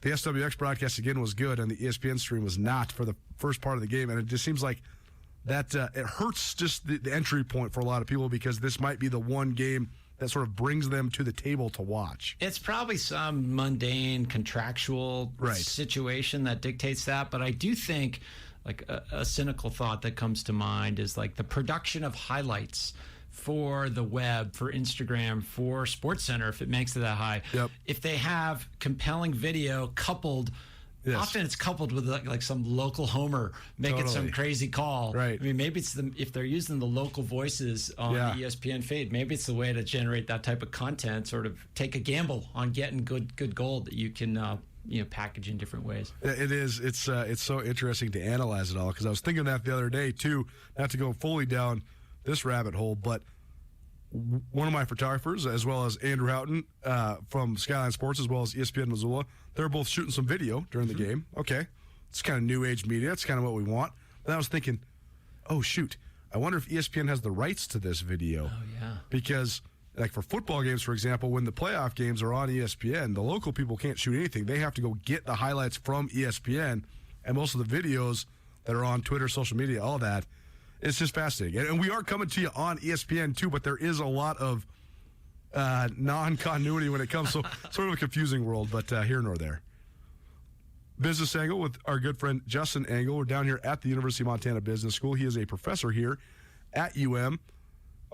Speaker 1: the SWX broadcast again was good, and the ESPN stream was not for the first part of the game. And it just seems like that it hurts just the entry point for a lot of people, because this might be the one game that sort of brings them to the table to watch.
Speaker 9: It's probably some mundane contractual situation that dictates that. But I do think like a cynical thought that comes to mind is like the production of highlights for the web, for Instagram, for SportsCenter, if it makes it that high.
Speaker 1: Yep.
Speaker 9: If they have compelling video coupled
Speaker 1: Yes.
Speaker 9: Often it's coupled with like some local homer making some crazy call.
Speaker 1: Right.
Speaker 9: I mean, maybe it's if they're using the local voices on the ESPN feed, maybe it's the way to generate that type of content. Sort of take a gamble on getting good gold that you can package in different ways.
Speaker 1: It is. It's so interesting to analyze it all, because I was thinking that the other day too. Not to go fully down this rabbit hole, but one of my photographers, as well as Andrew Houghton from Skyline Sports, as well as ESPN Missoula, they're both shooting some video during the game. Okay, it's kind of new age media. It's kind of what we want. And I was thinking, oh shoot, I wonder if ESPN has the rights to this video.
Speaker 9: Oh yeah,
Speaker 1: because like for football games, for example, when the playoff games are on ESPN, the local people can't shoot anything. They have to go get the highlights from ESPN, and most of the videos that are on Twitter, social media, all that. It's just fascinating. And we are coming to you on ESPN too, but there is a lot of non-continuity when it comes. So sort of a confusing world, but here nor there. Business Angle with our good friend Justin Angle. We're down here at the University of Montana Business School. He is a professor here at UM.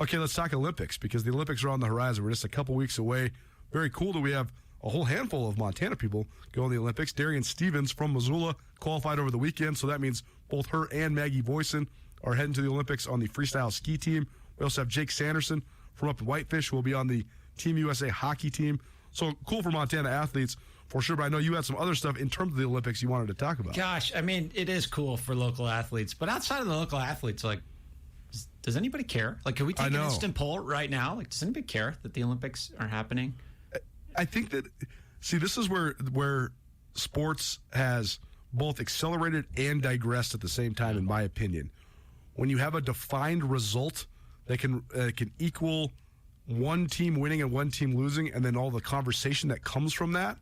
Speaker 1: Okay, let's talk Olympics, because the Olympics are on the horizon. We're just a couple weeks away. Very cool that we have a whole handful of Montana people going to the Olympics. Darian Stevens from Missoula qualified over the weekend, so that means both her and Maggie Voisin are heading to the Olympics on the freestyle ski team. We also have Jake Sanderson from up in Whitefish, who will be on the Team USA hockey team. So cool for Montana athletes for sure. But I know you had some other stuff in terms of the Olympics you wanted to talk about.
Speaker 9: Gosh, I mean, it is cool for local athletes. But outside of the local athletes, like, does anybody care? Like, can we take an instant poll right now? Like, does anybody care that the Olympics are happening?
Speaker 1: I think that, see, this is where sports has both accelerated and digressed at the same time, in my opinion. When you have a defined result that can equal one team winning and one team losing, and then all the conversation that comes from that,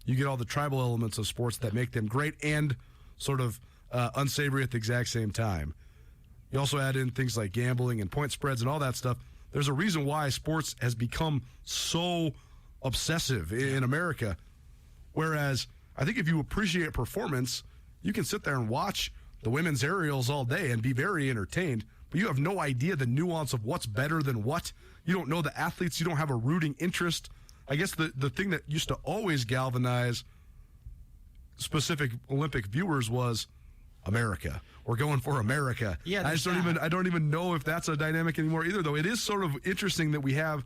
Speaker 1: you get all the tribal elements of sports that make them great and sort of unsavory at the exact same time. You also add in things like gambling and point spreads and all that stuff. There's a reason why sports has become so obsessive in America, whereas I think if you appreciate performance, you can sit there and watch the women's aerials all day and be very entertained, but you have no idea the nuance of what's better than what. You don't know the athletes. You don't have a rooting interest. I guess the thing that used to always galvanize specific Olympic viewers was America. We're going for America.
Speaker 9: Yeah,
Speaker 1: I don't even know if that's a dynamic anymore either, though. It is sort of interesting that we have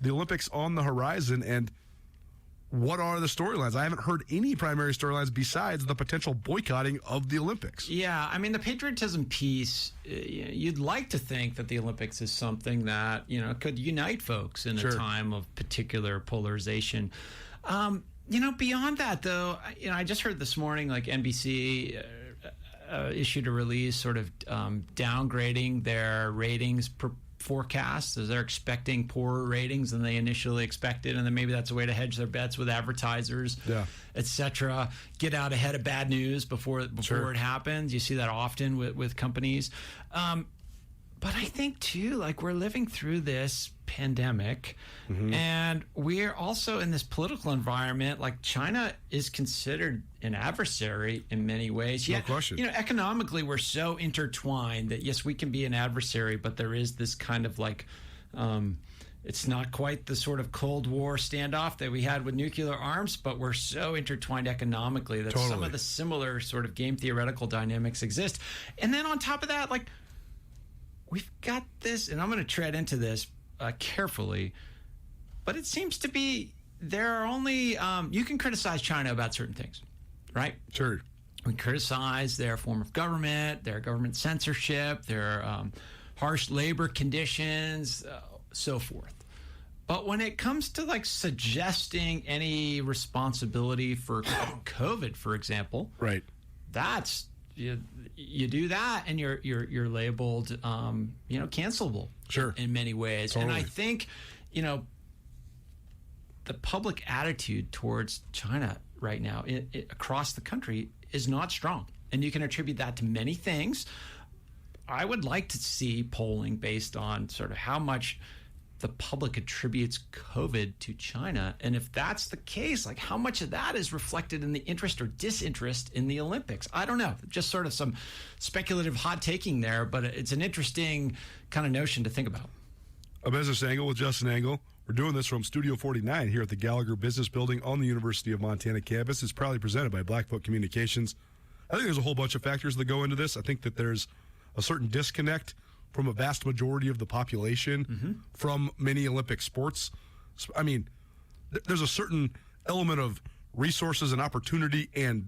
Speaker 1: the Olympics on the horizon, and what are the storylines? I haven't heard any primary storylines besides the potential boycotting of the Olympics.
Speaker 9: Yeah, I mean, the patriotism piece, you'd like to think that the Olympics is something that, could unite folks in a time of particular polarization. Beyond that, though, I just heard this morning, like NBC issued a release sort of downgrading their ratings forecasts, as they're expecting poorer ratings than they initially expected, and then maybe that's a way to hedge their bets with advertisers, etc. Get out ahead of bad news before it happens. You see that often with companies. But I think too, like, we're living through this pandemic, and we're also in this political environment. Like, China is considered an adversary in many ways.
Speaker 1: No question.
Speaker 9: Economically, we're so intertwined that yes, we can be an adversary, but there is this kind of like, it's not quite the sort of Cold War standoff that we had with nuclear arms, but we're so intertwined economically that some of the similar sort of game theoretical dynamics exist. And then on top of that, like, we've got this, and I'm going to tread into this carefully, but it seems to be there are only, you can criticize China about certain things, right?
Speaker 1: Sure.
Speaker 9: We criticize their form of government, their government censorship, their harsh labor conditions, so forth. But when it comes to like suggesting any responsibility for COVID, for example,
Speaker 1: right?
Speaker 9: That's you do that, and you're labeled, cancelable.
Speaker 1: Sure.
Speaker 9: In many ways,
Speaker 1: Totally.
Speaker 9: and I think, the public attitude towards China right now, across the country, is not strong, and you can attribute that to many things. I would like to see polling based on sort of how much the public attributes COVID to China. And if that's the case, like, how much of that is reflected in the interest or disinterest in the Olympics? I don't know. Just sort of some speculative hot taking there, but it's an interesting kind of notion to think about.
Speaker 1: A Business Angle with Justin Angle. We're doing this from Studio 49 here at the Gallagher Business Building on the University of Montana campus. It's proudly presented by Blackfoot Communications. I think there's a whole bunch of factors that go into this. I think that there's a certain disconnect from a vast majority of the population from many Olympic sports. I mean, there's a certain element of resources and opportunity and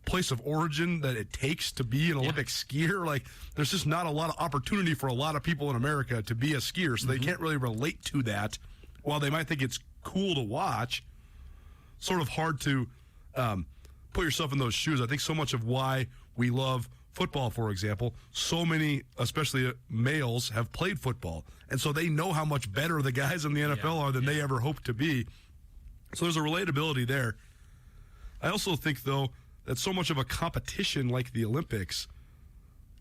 Speaker 1: place of origin that it takes to be an Olympic skier. Like, there's just not a lot of opportunity for a lot of people in America to be a skier, so they can't really relate to that. While they might think it's cool to watch, sort of hard to put yourself in those shoes. I think so much of why we love football, for example, so many, especially males, have played football, and so they know how much better the guys in the NFL are than they ever hoped to be. So there's a relatability there. I also think, though, that so much of a competition like the Olympics,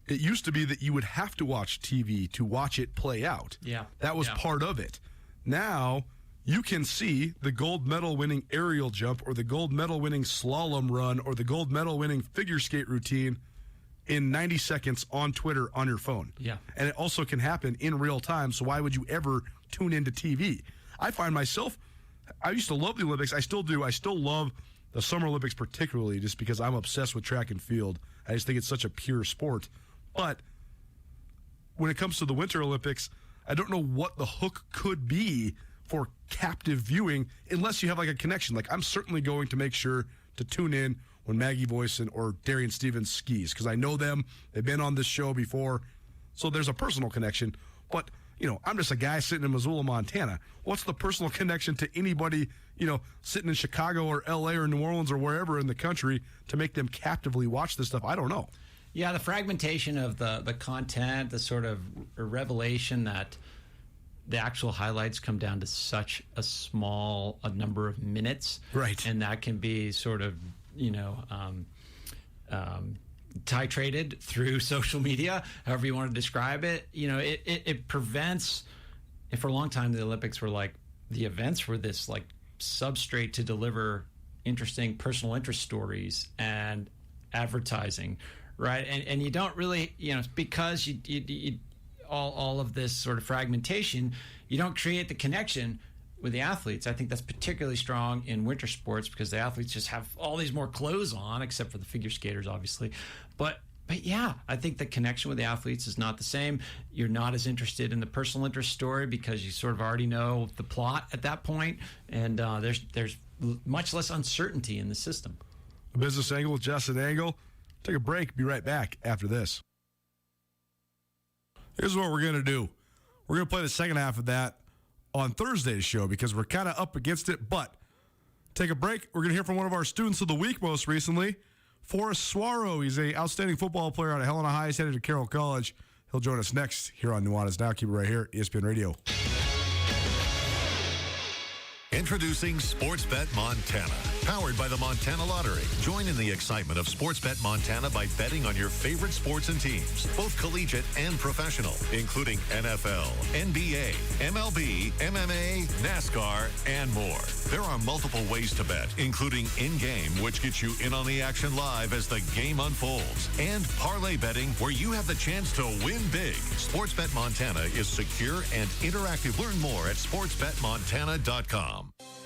Speaker 1: it used to be that you would have to watch TV to watch it play out.
Speaker 9: Yeah.
Speaker 1: That was part of it. Now, you can see the gold medal winning aerial jump or the gold medal winning slalom run or the gold medal winning figure skate routine in 90 seconds on Twitter on your phone.
Speaker 9: Yeah.
Speaker 1: And it also can happen in real time, so why would you ever tune into TV? I find myself, I used to love the Olympics. I still do. I still love the Summer Olympics particularly, just because I'm obsessed with track and field. I just think it's such a pure sport. But when it comes to the Winter Olympics, I don't know what the hook could be for captive viewing unless you have like a connection. Like, I'm certainly going to make sure to tune in when Maggie Voisin or Darian Stevens skis, because I know them. They've been on this show before. So there's a personal connection. But, you know, I'm just a guy sitting in Missoula, Montana. What's the personal connection to anybody, you know, sitting in Chicago or L.A. or New Orleans or wherever in the country to make them captively watch this stuff? I don't know.
Speaker 9: Yeah, the fragmentation of the content, the sort of revelation that the actual highlights come down to such a number of minutes.
Speaker 1: Right.
Speaker 9: And that can be sort of, you know, titrated through social media, however you want to describe it. You know, it prevents, and for a long time, the Olympics were like, the events were this like substrate to deliver interesting personal interest stories and advertising, right? And you don't really, you know, because you all of this sort of fragmentation, you don't create the connection with the athletes. I think that's particularly strong in winter sports because the athletes just have all these more clothes on, except for the figure skaters, obviously. But yeah, I think the connection with the athletes is not the same. You're not as interested in the personal interest story because you sort of already know the plot at that point, and there's much less uncertainty in the system.
Speaker 1: A Business Angle with Justin Angle. Take a break. Be right back after this. Here's what we're going to do. We're going to play the second half of that on Thursday's show because we're kind of up against it, but take a break. We're going to hear from one of our students of the week most recently, Forrest Swaro. He's an outstanding football player out of Helena High. He's headed to Carroll College. He'll join us next here on Nuanez Now. Keep it right here, ESPN Radio.
Speaker 5: Introducing Sportsbet Montana, powered by the Montana Lottery. Join in the excitement of Sportsbet Montana by betting on your favorite sports and teams, both collegiate and professional, including NFL, NBA, MLB, MMA, NASCAR, and more. There are multiple ways to bet, including in-game, which gets you in on the action live as the game unfolds, and parlay betting, where you have the chance to win big. Sportsbet Montana is secure and interactive. Learn more at sportsbetmontana.com.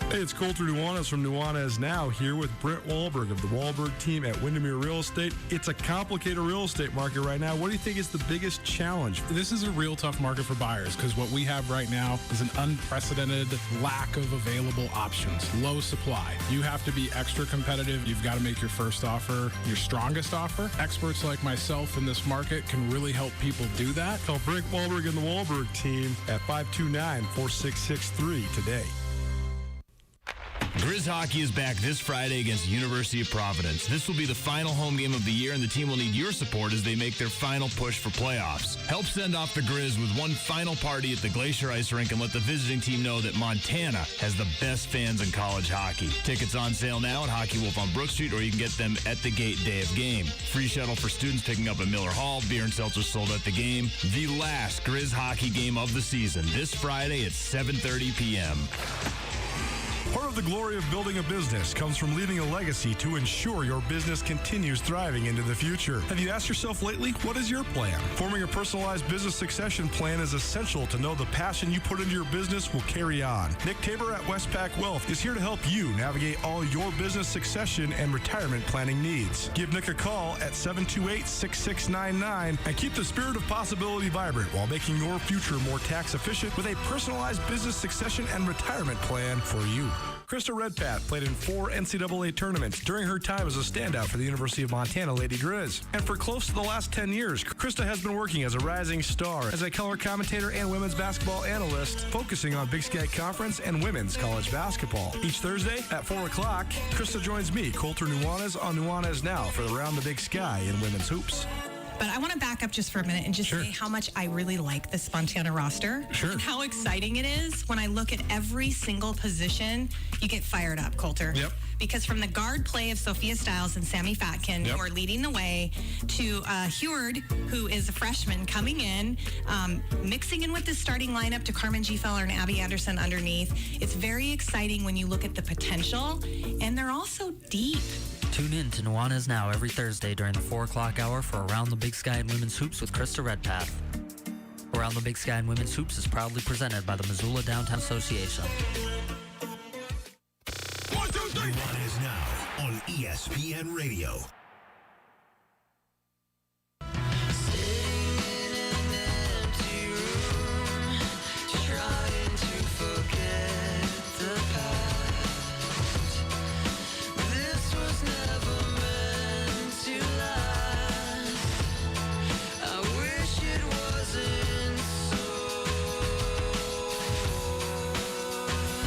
Speaker 1: Hey, it's Colter Nuanez from Nuanez Now here with Brent Wahlberg of the Wahlberg team at Windermere Real Estate. It's a complicated real estate market right now. What do you think is the biggest challenge?
Speaker 10: This is a real tough market for buyers because what we have right now is an unprecedented lack of available options, low supply. You have to be extra competitive. You've got to make your first offer your strongest offer. Experts like myself in this market can really help people do that.
Speaker 1: Call Brent Wahlberg and the Wahlberg team at 529-4663 today.
Speaker 11: Grizz hockey is back this Friday against University of Providence. This will be the final home game of the year, and the team will need your support as they make their final push for playoffs. Help send off the Grizz with one final party at the Glacier Ice Rink and let the visiting team know that Montana has the best fans in college hockey. Tickets on sale now at Hockey Wolf on Brook Street, or you can get them at the gate day of game. Free shuttle for students picking up at Miller Hall. Beer and seltzer sold at the game. The last Grizz hockey game of the season this Friday at 7:30 p.m.
Speaker 1: Part of the glory of building a business comes from leaving a legacy to ensure your business continues thriving into the future. Have you asked yourself lately, what is your plan? Forming a personalized business succession plan is essential to know the passion you put into your business will carry on. Nick Tabor at Westpac Wealth is here to help you navigate all your business succession and retirement planning needs. Give Nick a call at 728-6699 and keep the spirit of possibility vibrant while making your future more tax efficient with a personalized business succession and retirement plan for you. Krista Redpath played in 4 NCAA tournaments during her time as a standout for the University of Montana Lady Grizz. And for close to the last 10 years, Krista has been working as a rising star, as a color commentator and women's basketball analyst, focusing on Big Sky Conference and women's college basketball. Each Thursday at 4 o'clock, Krista joins me, Colter Nuanez, on Nuanez Now for Around the Big Sky in women's hoops.
Speaker 12: But I want to back up just for a minute and just say how much I really like this Montana roster. And how exciting it is when I look at every single position. You get fired up, Colter.
Speaker 1: Yep.
Speaker 12: Because from the guard play of Sophia Stiles and Sammy Fatkin, who are leading the way, to Heward, who is a freshman coming in, mixing in with the starting lineup, to Carmen G. Feller and Abby Anderson underneath. It's very exciting when you look at the potential, and they're also deep.
Speaker 13: Tune in to Nuanez Now every Thursday during the 4 o'clock hour for Around the Big Sky and Women's Hoops with Krista Redpath. Around the Big Sky and Women's Hoops is proudly presented by the Missoula Downtown Association.
Speaker 14: Nuanez Now on ESPN Radio.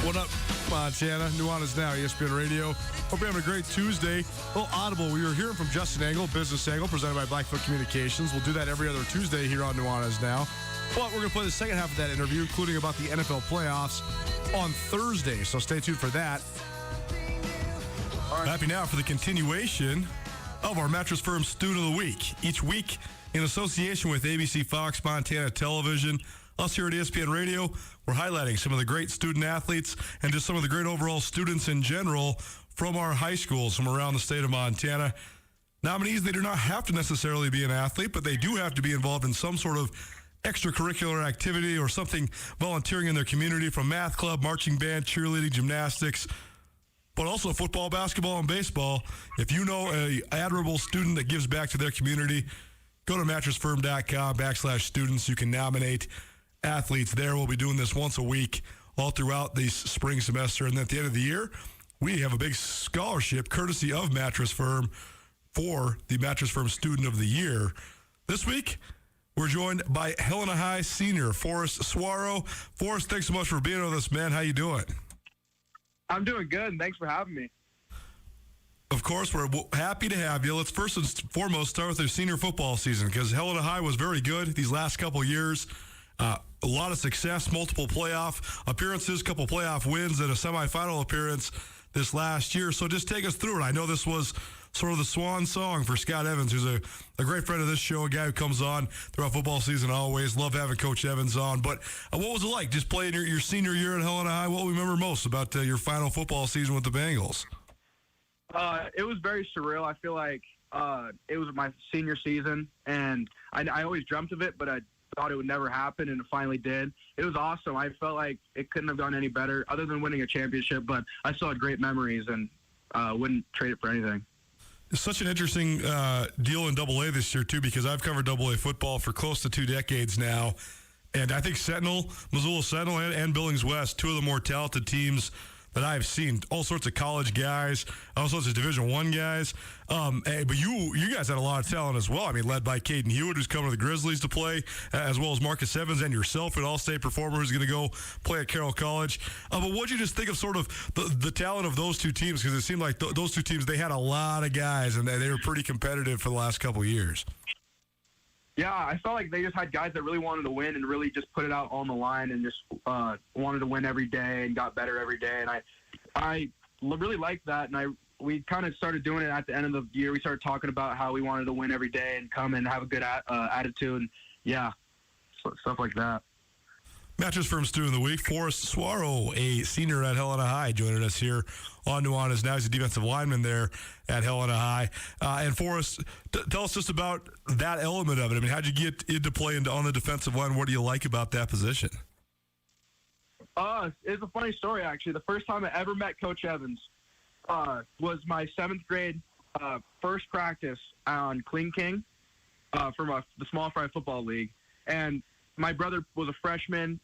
Speaker 1: What up, Montana? Nuanez Now, ESPN Radio. Hope you're having a great Tuesday. A little audible. We were hearing from Justin Angle, Business Angle, presented by Blackfoot Communications. We'll do that every other Tuesday here on Nuanez Now. But we're going to play the second half of that interview, including about the NFL playoffs on Thursday. So stay tuned for that. Happy now for the continuation of our Mattress Firm Student of the Week. Each week, in association with ABC Fox Montana Television, us here at ESPN Radio, we're highlighting some of the great student athletes and just some of the great overall students in general from our high schools from around the state of Montana. Nominees, they do not have to necessarily be an athlete, but they do have to be involved in some sort of extracurricular activity or something, volunteering in their community, from math club, marching band, cheerleading, gymnastics, but also football, basketball, and baseball. If you know an admirable student that gives back to their community, go to mattressfirm.com/students. You can nominate athletes there. We'll be doing this once a week all throughout the spring semester. And at the end of the year, we have a big scholarship courtesy of Mattress Firm for the Mattress Firm Student of the Year. This week, we're joined by Helena High senior Forrest Suaro. Forrest, thanks so much for being with us, man. How you doing?
Speaker 15: I'm doing good, and thanks for having me.
Speaker 1: Of course, we're happy to have you. Let's first and foremost start with their senior football season, because Helena High was very good these last couple years. A lot of success, multiple playoff appearances, couple playoff wins, and a semifinal appearance this last year. So just take us through it. I know this was sort of the swan song for Scott Evans, who's a great friend of this show, a guy who comes on throughout football season always. Love having Coach Evans on. But what was it like just playing your senior year at Helena High? What do you remember most about your final football season with the Bengals?
Speaker 15: It was very surreal. I feel like it was my senior season, and I always dreamt of it, but I thought it would never happen, and it finally did. It was awesome. I felt like it couldn't have gone any better other than winning a championship, but I still had great memories and wouldn't trade it for anything.
Speaker 1: It's such an interesting deal in AA this year, too, because I've covered AA football for close to 2 decades now, and I think Missoula Sentinel and Billings West, two of the more talented teams that I've seen. All sorts of college guys, all sorts of Division I guys. But you guys had a lot of talent as well. I mean, led by Caden Hewitt, who's coming to the Grizzlies to play, as well as Marcus Evans and yourself, an all-state performer who's going to go play at Carroll College. But what did you just think of sort of the talent of those two teams? Because it seemed like those two teams, they had a lot of guys, and they were pretty competitive for the last couple of years.
Speaker 15: Yeah, I felt like they just had guys that really wanted to win and really just put it out on the line and just wanted to win every day and got better every day. And I really liked that. And we kind of started doing it at the end of the year. We started talking about how we wanted to win every day and come and have a good attitude. And, yeah, stuff like that.
Speaker 1: Mattress Firm Student of the Week, Forrest Swaro, a senior at Helena High, joining us here on Nuanez. Now he's a defensive lineman there at Helena High. And Forrest, tell us just about that element of it. I mean, how'd you get into playing on the defensive line? What do you like about that position?
Speaker 15: It's a funny story, actually. The first time I ever met Coach Evans was my 7th grade first practice on Clean King from the Small Fry Football League. And my brother was a freshman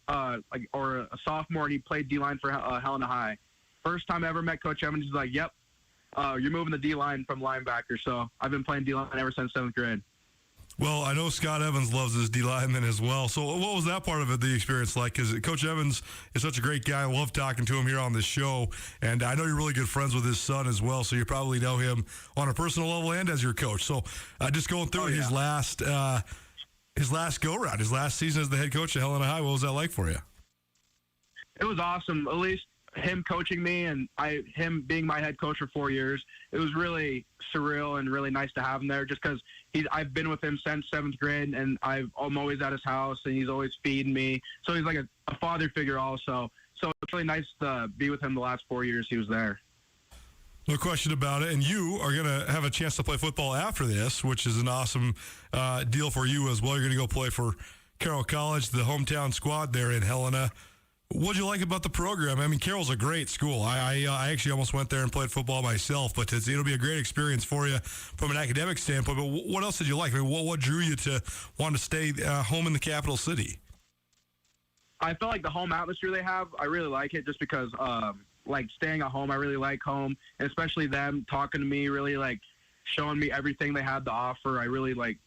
Speaker 15: or a sophomore, and he played D-line for Helena High. First time I ever met Coach Evans, he's like, yep, you're moving the D-line from linebacker. So I've been playing D-line ever since 7th grade.
Speaker 1: Well, I know Scott Evans loves his D-lineman as well. So what was that part of it, the experience like? Because Coach Evans is such a great guy. I love talking to him here on this show. And I know you're really good friends with his son as well, so you probably know him on a personal level and as your coach. So just going through his last go-round, his last season as the head coach at Helena High, what was that like for you?
Speaker 15: It was awesome. At least him coaching me and him being my head coach for 4 years, it was really surreal and really nice to have him there just because I've been with him since 7th grade, and I'm always at his house, and he's always feeding me. So he's like a father figure also. So it's really nice to be with him the last 4 years he was there.
Speaker 1: No question about it. And you are going to have a chance to play football after this, which is an awesome deal for you as well. You're going to go play for Carroll College, the hometown squad there in Helena. What'd you like about the program? I mean, Carroll's a great school. I actually almost went there and played football myself, but it'll be a great experience for you from an academic standpoint. But what else did you like? I mean, what drew you to want to stay home in the capital city?
Speaker 15: I felt like the home atmosphere they have, I really like it just because like staying at home, I really like home, and especially them talking to me, really like showing me everything they had to offer. I really liked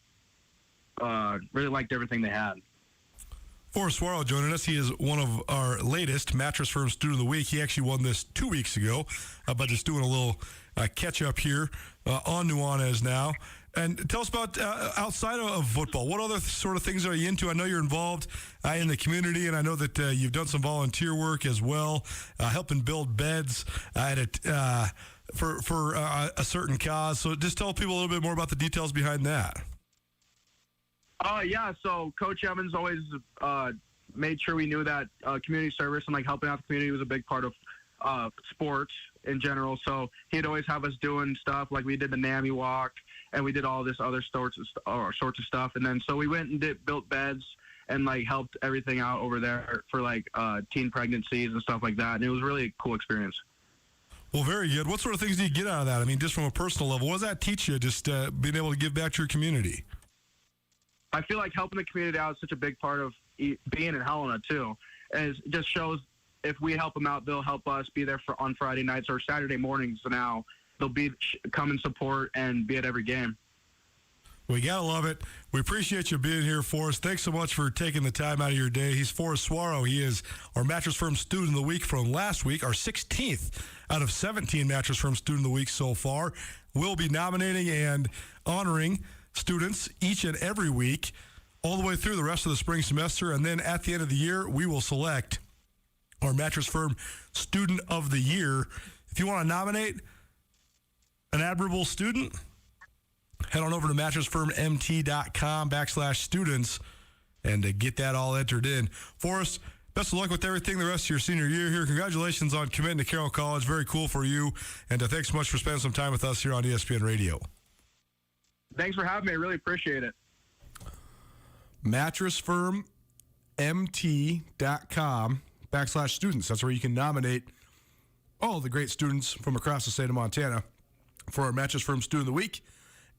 Speaker 15: everything they had.
Speaker 1: Forrest Swaro joining us. He is one of our latest Mattress Firm Student of the Week. He actually won this 2 weeks ago, but just doing a little catch-up here on Nuanez now. And tell us about outside of football. What other sort of things are you into? I know you're involved in the community, and I know that you've done some volunteer work as well, helping build beds for a certain cause. So just tell people a little bit more about the details behind that.
Speaker 15: Yeah, so Coach Evans always made sure we knew that community service and like helping out the community was a big part of sports in general. So he'd always have us doing stuff like we did the NAMI walk, and we did all this other sorts of stuff. And then so we went and built beds and like helped everything out over there for like teen pregnancies and stuff like that. And it was really a cool experience.
Speaker 1: Well, very good. What sort of things do you get out of that? I mean, just from a personal level, what does that teach you, just being able to give back to your community?
Speaker 15: I feel like helping the community out is such a big part of being in Helena, too. And it just shows if we help them out, they'll help us be there on Friday nights or Saturday mornings now. They'll come and support and be at every game.
Speaker 1: We got to love it. We appreciate you being here for us. Thanks so much for taking the time out of your day. He's Forrest Swaro. He is our Mattress Firm Student of the Week from last week, our 16th out of 17 Mattress Firm Student of the Week so far. We'll be nominating and honoring students each and every week all the way through the rest of the spring semester, and then at the end of the year we will select our Mattress Firm Student of the Year. If you want to nominate an admirable student, head on over to mattressfirmmt.com/students and get that all entered in. Forrest, best of luck with everything the rest of your senior year here. Congratulations on committing to Carroll College. Very cool for you, and thanks so much for spending some time with us here on ESPN Radio.
Speaker 15: Thanks for having me. I really appreciate it.
Speaker 1: mattressfirmmt.com/students. That's where you can nominate all the great students from across the state of Montana for our Mattress Firm Student of the Week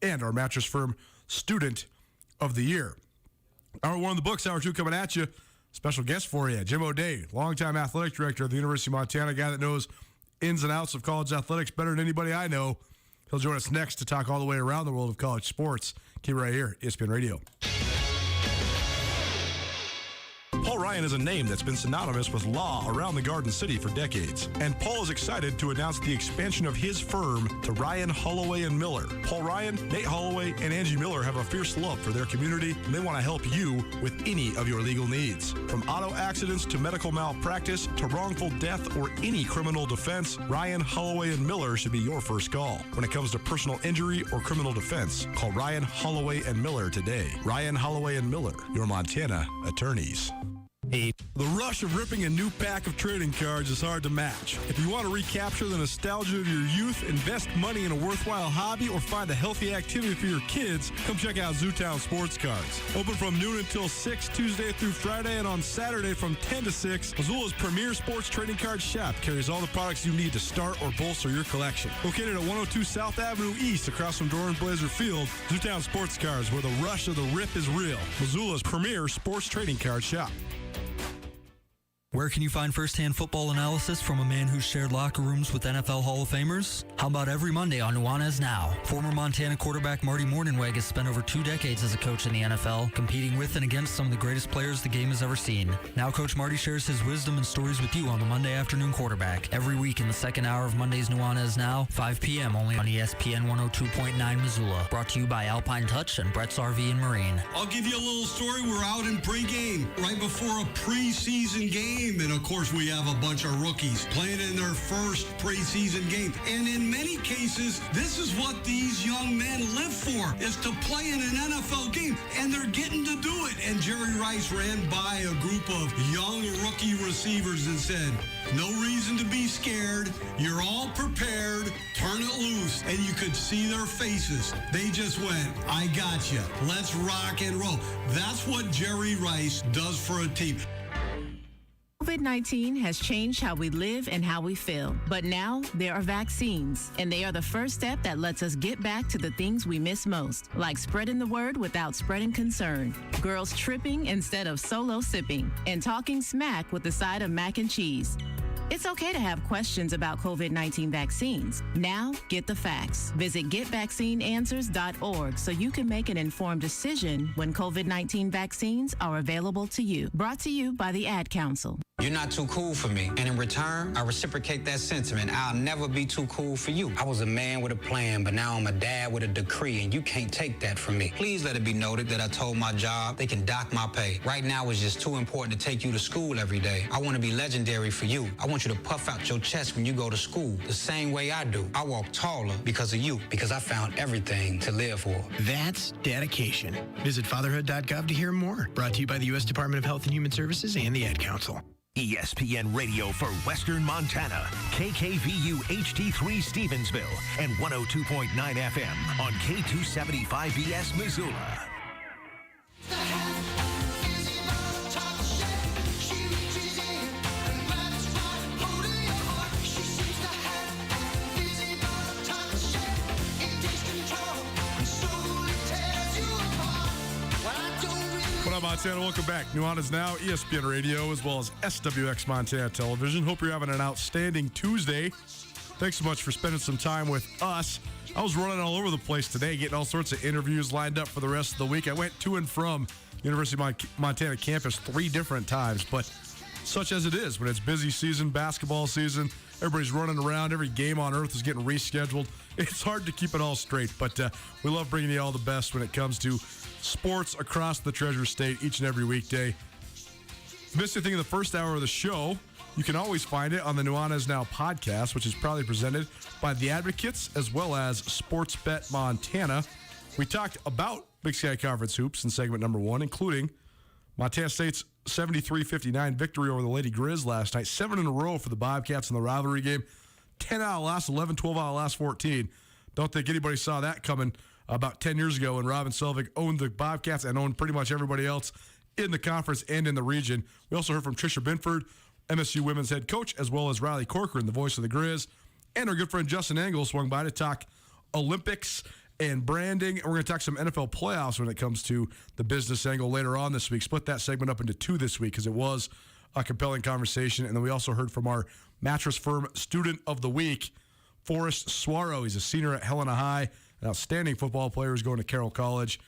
Speaker 1: and our Mattress Firm Student of the Year. Hour one of the books, hour two coming at you. Special guest for you, Jim O'Day, longtime athletic director of the University of Montana, guy that knows ins and outs of college athletics better than anybody I know. He'll join us next to talk all the way around the world of college sports. Keep it right here, ESPN Radio. Paul Ryan is a name that's been synonymous with law around the Garden City for decades. And Paul is excited to announce the expansion of his firm to Ryan, Holloway, and Miller. Paul Ryan, Nate Holloway, and Angie Miller have a fierce love for their community, and they want to help you with any of your legal needs. From auto accidents to medical malpractice to wrongful death or any criminal defense, Ryan, Holloway, and Miller should be your first call. When it comes to personal injury or criminal defense, call Ryan, Holloway, and Miller today. Ryan, Holloway, and Miller, your Montana attorneys. The rush of ripping a new pack of trading cards is hard to match. If you want to recapture the nostalgia of your youth, invest money in a worthwhile hobby, or find a healthy activity for your kids, come check out Zootown Sports Cards. Open from noon until 6, Tuesday through Friday, and on Saturday from 10 to 6, Missoula's premier sports trading card shop carries all the products you need to start or bolster your collection. Located at 102 South Avenue East, across from Doran Blazer Field, Zootown Sports Cards, where the rush of the rip is real. Missoula's premier sports trading card shop.
Speaker 13: Where can you find first-hand football analysis from a man who's shared locker rooms with NFL Hall of Famers? How about every Monday on Nuanez Now? Former Montana quarterback Marty Mornhinweg has spent over 2 decades as a coach in the NFL, competing with and against some of the greatest players the game has ever seen. Now Coach Marty shares his wisdom and stories with you on the Monday Afternoon Quarterback, every week in the second hour of Monday's Nuanez Now, 5 p.m. only on ESPN 102.9 Missoula. Brought to you by Alpine Touch and Brett's RV and Marine.
Speaker 16: I'll give you a little story. We're out in pregame, right before a preseason game. And of course, we have a bunch of rookies playing in their first preseason game. And in many cases, this is what these young men live for, is to play in an NFL game. And they're getting to do it. And Jerry Rice ran by a group of young rookie receivers and said, no reason to be scared. You're all prepared. Turn it loose. And you could see their faces. They just went, I got you. Let's rock and roll. That's what Jerry Rice does for a team.
Speaker 17: COVID-19 has changed how we live and how we feel. But now there are vaccines, and they are the first step that lets us get back to the things we miss most, like spreading the word without spreading concern, girls tripping instead of solo sipping, and talking smack with the side of mac and cheese. It's okay to have questions about COVID-19 vaccines. Now, get the facts. Visit getvaccineanswers.org so you can make an informed decision when COVID-19 vaccines are available to you. Brought to you by the Ad Council.
Speaker 18: You're not too cool for me. And in return, I reciprocate that sentiment. I'll never be too cool for you. I was a man with a plan, but now I'm a dad with a decree, and you can't take that from me. Please let it be noted that I told my job they can dock my pay. Right now, it's just too important to take you to school every day. I want to be legendary for you. I want you to puff out your chest when you go to school, the same way I do. I walk taller because of you, because I found everything to live for.
Speaker 19: That's dedication. Visit fatherhood.gov to hear more. Brought to you by the U.S. Department of Health and Human Services and the Ad Council.
Speaker 14: ESPN Radio for Western Montana, KKVU HD3 Stevensville, and 102.9 FM on K275BS Missoula.
Speaker 1: What up, Montana? Welcome back. Nuanez Now, ESPN Radio, as well as SWX Montana Television. Hope you're having an outstanding Tuesday. Thanks so much for spending some time with us. I was running all over the place today, getting all sorts of interviews lined up for the rest of the week. I went to and from University of Montana campus 3 different times, but such as it is, when it's busy season, basketball season, everybody's running around, every game on earth is getting rescheduled. It's hard to keep it all straight, but we love bringing you all the best when it comes to sports across the Treasure State each and every weekday. If you missed anything in the first hour of the show, you can always find it on the Nuanez Now podcast, which is proudly presented by The Advocates as well as Sportsbet Montana. We talked about Big Sky Conference hoops in segment number 1, including Montana State's 73-59 victory over the Lady Grizz last night. 7 in a row for the Bobcats in the rivalry game. 10 out of the last 11, 12 out of the last 14. Don't think anybody saw that coming about 10 years ago when Robin Selvig owned the Bobcats and owned pretty much everybody else in the conference and in the region. We also heard from Tricia Binford, MSU women's head coach, as well as Riley Corcoran, the voice of the Grizz. And our good friend Justin Engel swung by to talk Olympics and branding. And we're going to talk some NFL playoffs when it comes to the business angle later on this week. Split that segment up into 2 this week because it was a compelling conversation. And then we also heard from our Mattress Firm Student of the Week, Forrest Suaro. He's a senior at Helena High, an outstanding football player who's going to Carroll College.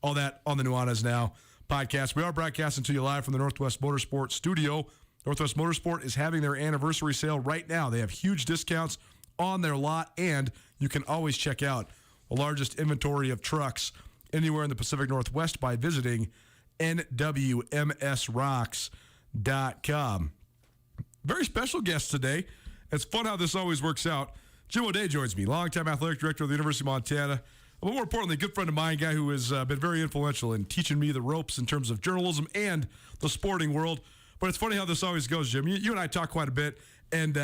Speaker 1: All that on the Nuanez Now podcast. We are broadcasting to you live from the Northwest Motorsport studio. Northwest Motorsport is having their anniversary sale right now. They have huge discounts on their lot, and you can always check out the largest inventory of trucks anywhere in the Pacific Northwest by visiting nwmsrocks.com. Very special guest today. It's fun how this always works out. Jim O'Day joins me, longtime athletic director of the University of Montana. But more importantly, a good friend of mine, a guy who has been very influential in teaching me the ropes in terms of journalism and the sporting world. But it's funny how this always goes, Jim. You and I talk quite a bit, and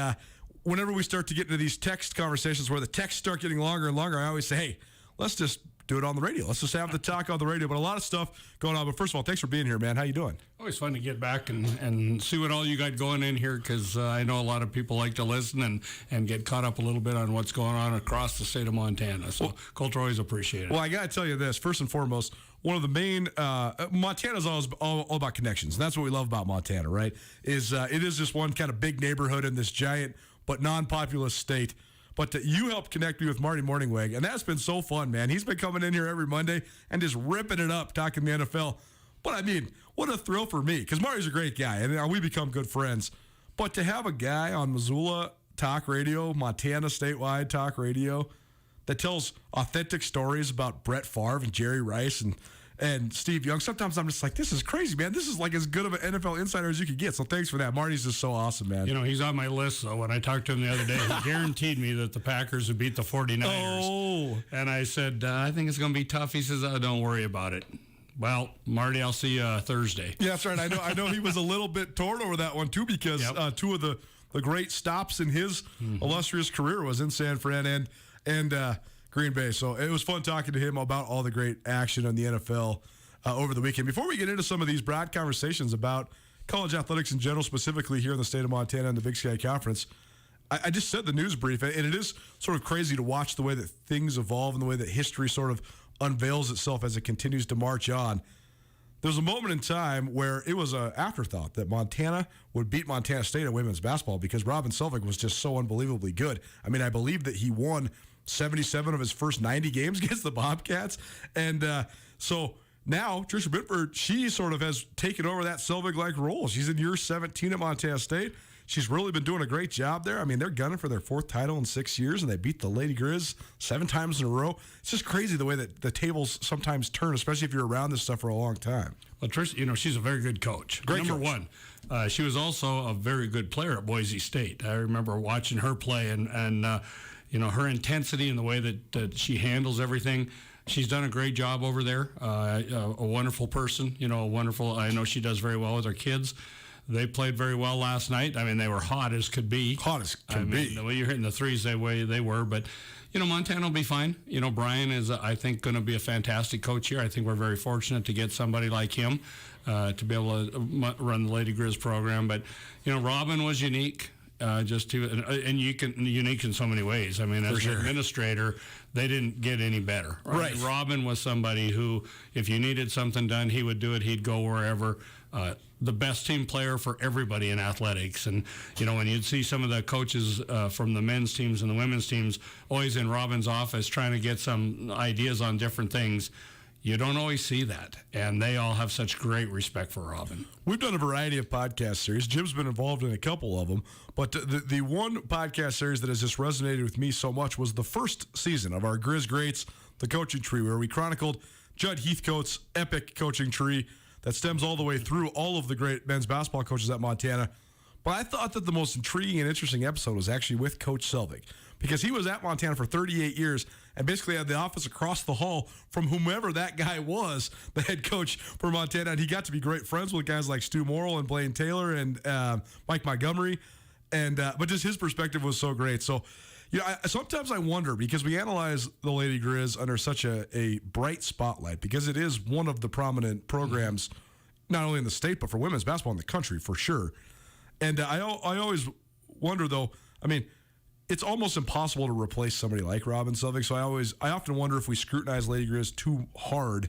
Speaker 1: whenever we start to get into these text conversations where the texts start getting longer and longer, I always say, hey, let's just do it on the radio. Let's just have the talk on the radio. But a lot of stuff going on. But first of all, thanks for being here, man. How you doing?
Speaker 20: Always fun to get back and see what all you got going in here, because I know a lot of people like to listen and get caught up a little bit on what's going on across the state of Montana. So Colter always appreciate it.
Speaker 1: Well, I got to tell you this. First and foremost, one of the main Montana's always all about connections. And that's what we love about Montana, right? It is just one kind of big neighborhood in this giant but non-populous state. But you helped connect me with Marty Morningweg, and that's been so fun, man. He's been coming in here every Monday and just ripping it up, talking the NFL. But, I mean, what a thrill for me, because Marty's a great guy, and we become good friends. But to have a guy on Missoula Talk Radio, Montana statewide talk radio, that tells authentic stories about Brett Favre and Jerry Rice and Steve Young, sometimes I'm just like, this is crazy, man. This is like as good of an NFL insider as you could get. So thanks for that. Marty's just so awesome, man.
Speaker 20: You know, he's on my list, though. When I talked to him the other day, he guaranteed me that the Packers would beat the 49ers.
Speaker 1: Oh.
Speaker 20: And I said, I think it's going to be tough. He says, don't worry about it. Well, Marty, I'll see you Thursday.
Speaker 1: Yeah, that's right. I know he was a little bit torn over that one, too, because two of the great stops in his illustrious career was in San Fran and Green Bay. So it was fun talking to him about all the great action on the NFL over the weekend. Before we get into some of these broad conversations about college athletics in general, specifically here in the state of Montana and the Big Sky Conference, I just said the news brief, and it is sort of crazy to watch the way that things evolve and the way that history sort of unveils itself as it continues to march on. There's a moment in time where it was an afterthought that Montana would beat Montana State in women's basketball because Robin Selvig was just so unbelievably good. I mean, I believe that he won 77 of his first 90 games against the Bobcats. And so now Tricia Bitford, she sort of has taken over that Selvig-like role. She's in year 17 at Montana State. She's really been doing a great job there. I mean, they're gunning for their 4th title in 6 years, and they beat the Lady Grizz 7 times in a row. It's just crazy the way that the tables sometimes turn, especially if you're around this stuff for a long time.
Speaker 20: Well, Trish, you know, she's a very good coach.
Speaker 1: Great
Speaker 20: Number
Speaker 1: coach.
Speaker 20: one, she was also a very good player at Boise State. I remember watching her play and you know, her intensity and the way that she handles everything. She's done a great job over there. A wonderful person, you know, I know she does very well with her kids. They played very well last night. I mean, they were hot as could be.
Speaker 1: Hot as can be.
Speaker 20: The way you're hitting the threes, the way they were. But, you know, Montana will be fine. You know, Brian is, I think, going to be a fantastic coach here. I think we're very fortunate to get somebody like him to be able to run the Lady Grizz program. But, you know, Robin was unique. Unique in so many ways. I mean, as an administrator, they didn't get any better. Right. Robin was somebody who, if you needed something done, he would do it. He'd go wherever. The best team player for everybody in athletics. And, you know, when you'd see some of the coaches from the men's teams and the women's teams always in Robin's office trying to get some ideas on different things, you don't always see that. And they all have such great respect for Robin.
Speaker 1: We've done a variety of podcast series. Jim's been involved in a couple of them. But the one podcast series that has just resonated with me so much was the first season of our Grizz Greats, the coaching tree, where we chronicled Judd Heathcote's epic coaching tree that stems all the way through all of the great men's basketball coaches at Montana. But I thought that the most intriguing and interesting episode was actually with Coach Selvig, because he was at Montana for 38 years and basically had the office across the hall from whomever that guy was, the head coach for Montana. And he got to be great friends with guys like Stu Morrill and Blaine Taylor and Mike Montgomery. And but just his perspective was so great. So, you know, sometimes I wonder, because we analyze the Lady Grizz under such a bright spotlight, because it is one of the prominent programs, not only in the state, but for women's basketball in the country, for sure. And I always wonder, though, I mean, it's almost impossible to replace somebody like Robin Selvig. So I often wonder if we scrutinize Lady Grizz too hard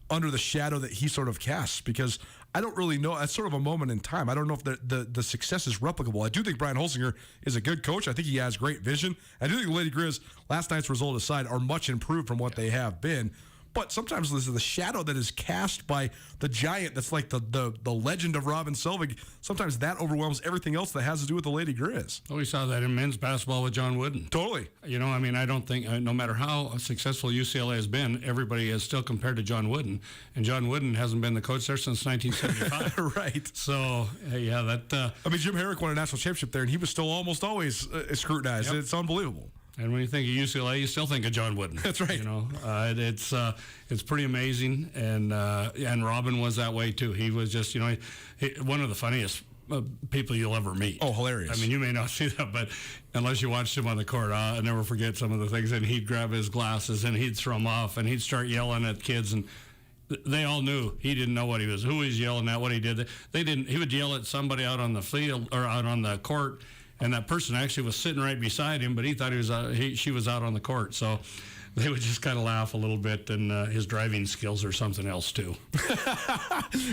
Speaker 1: under the shadow that he sort of casts, because I don't really know. That's sort of a moment in time. I don't know if the success is replicable. I do think Brian Holsinger is a good coach. I think he has great vision. I do think the Lady Grizz, last night's result aside, are much improved from what they have been. But sometimes this is the shadow that is cast by the giant that's like the legend of Robin Selvig. Sometimes that overwhelms everything else that has to do with the Lady Grizz.
Speaker 20: Oh, we saw that in men's basketball with John Wooden.
Speaker 1: Totally.
Speaker 20: You know, I mean, I don't think, no matter how successful UCLA has been, everybody is still compared to John Wooden. And John Wooden hasn't been the coach there since 1975.
Speaker 1: Right.
Speaker 20: So, yeah, that...
Speaker 1: I mean, Jim Herrick won a national championship there, and he was still almost always scrutinized. Yep. It's unbelievable.
Speaker 20: And when you think of UCLA, you still think of John Wooden.
Speaker 1: That's right.
Speaker 20: You know, it's pretty amazing, and Robin was that way too. He was just, you know, one of the funniest people you'll ever meet.
Speaker 1: Oh, hilarious!
Speaker 20: I mean, you may not see that, but unless you watched him on the court, I'll never forget some of the things. And he'd grab his glasses and he'd throw them off, and he'd start yelling at kids, and they all knew he didn't know what he was, who he was yelling at, what he did. They didn't. He would yell at somebody out on the field or out on the court. And that person actually was sitting right beside him, but he thought she was out on the court. So they would just kind of laugh a little bit, and his driving skills are something else too.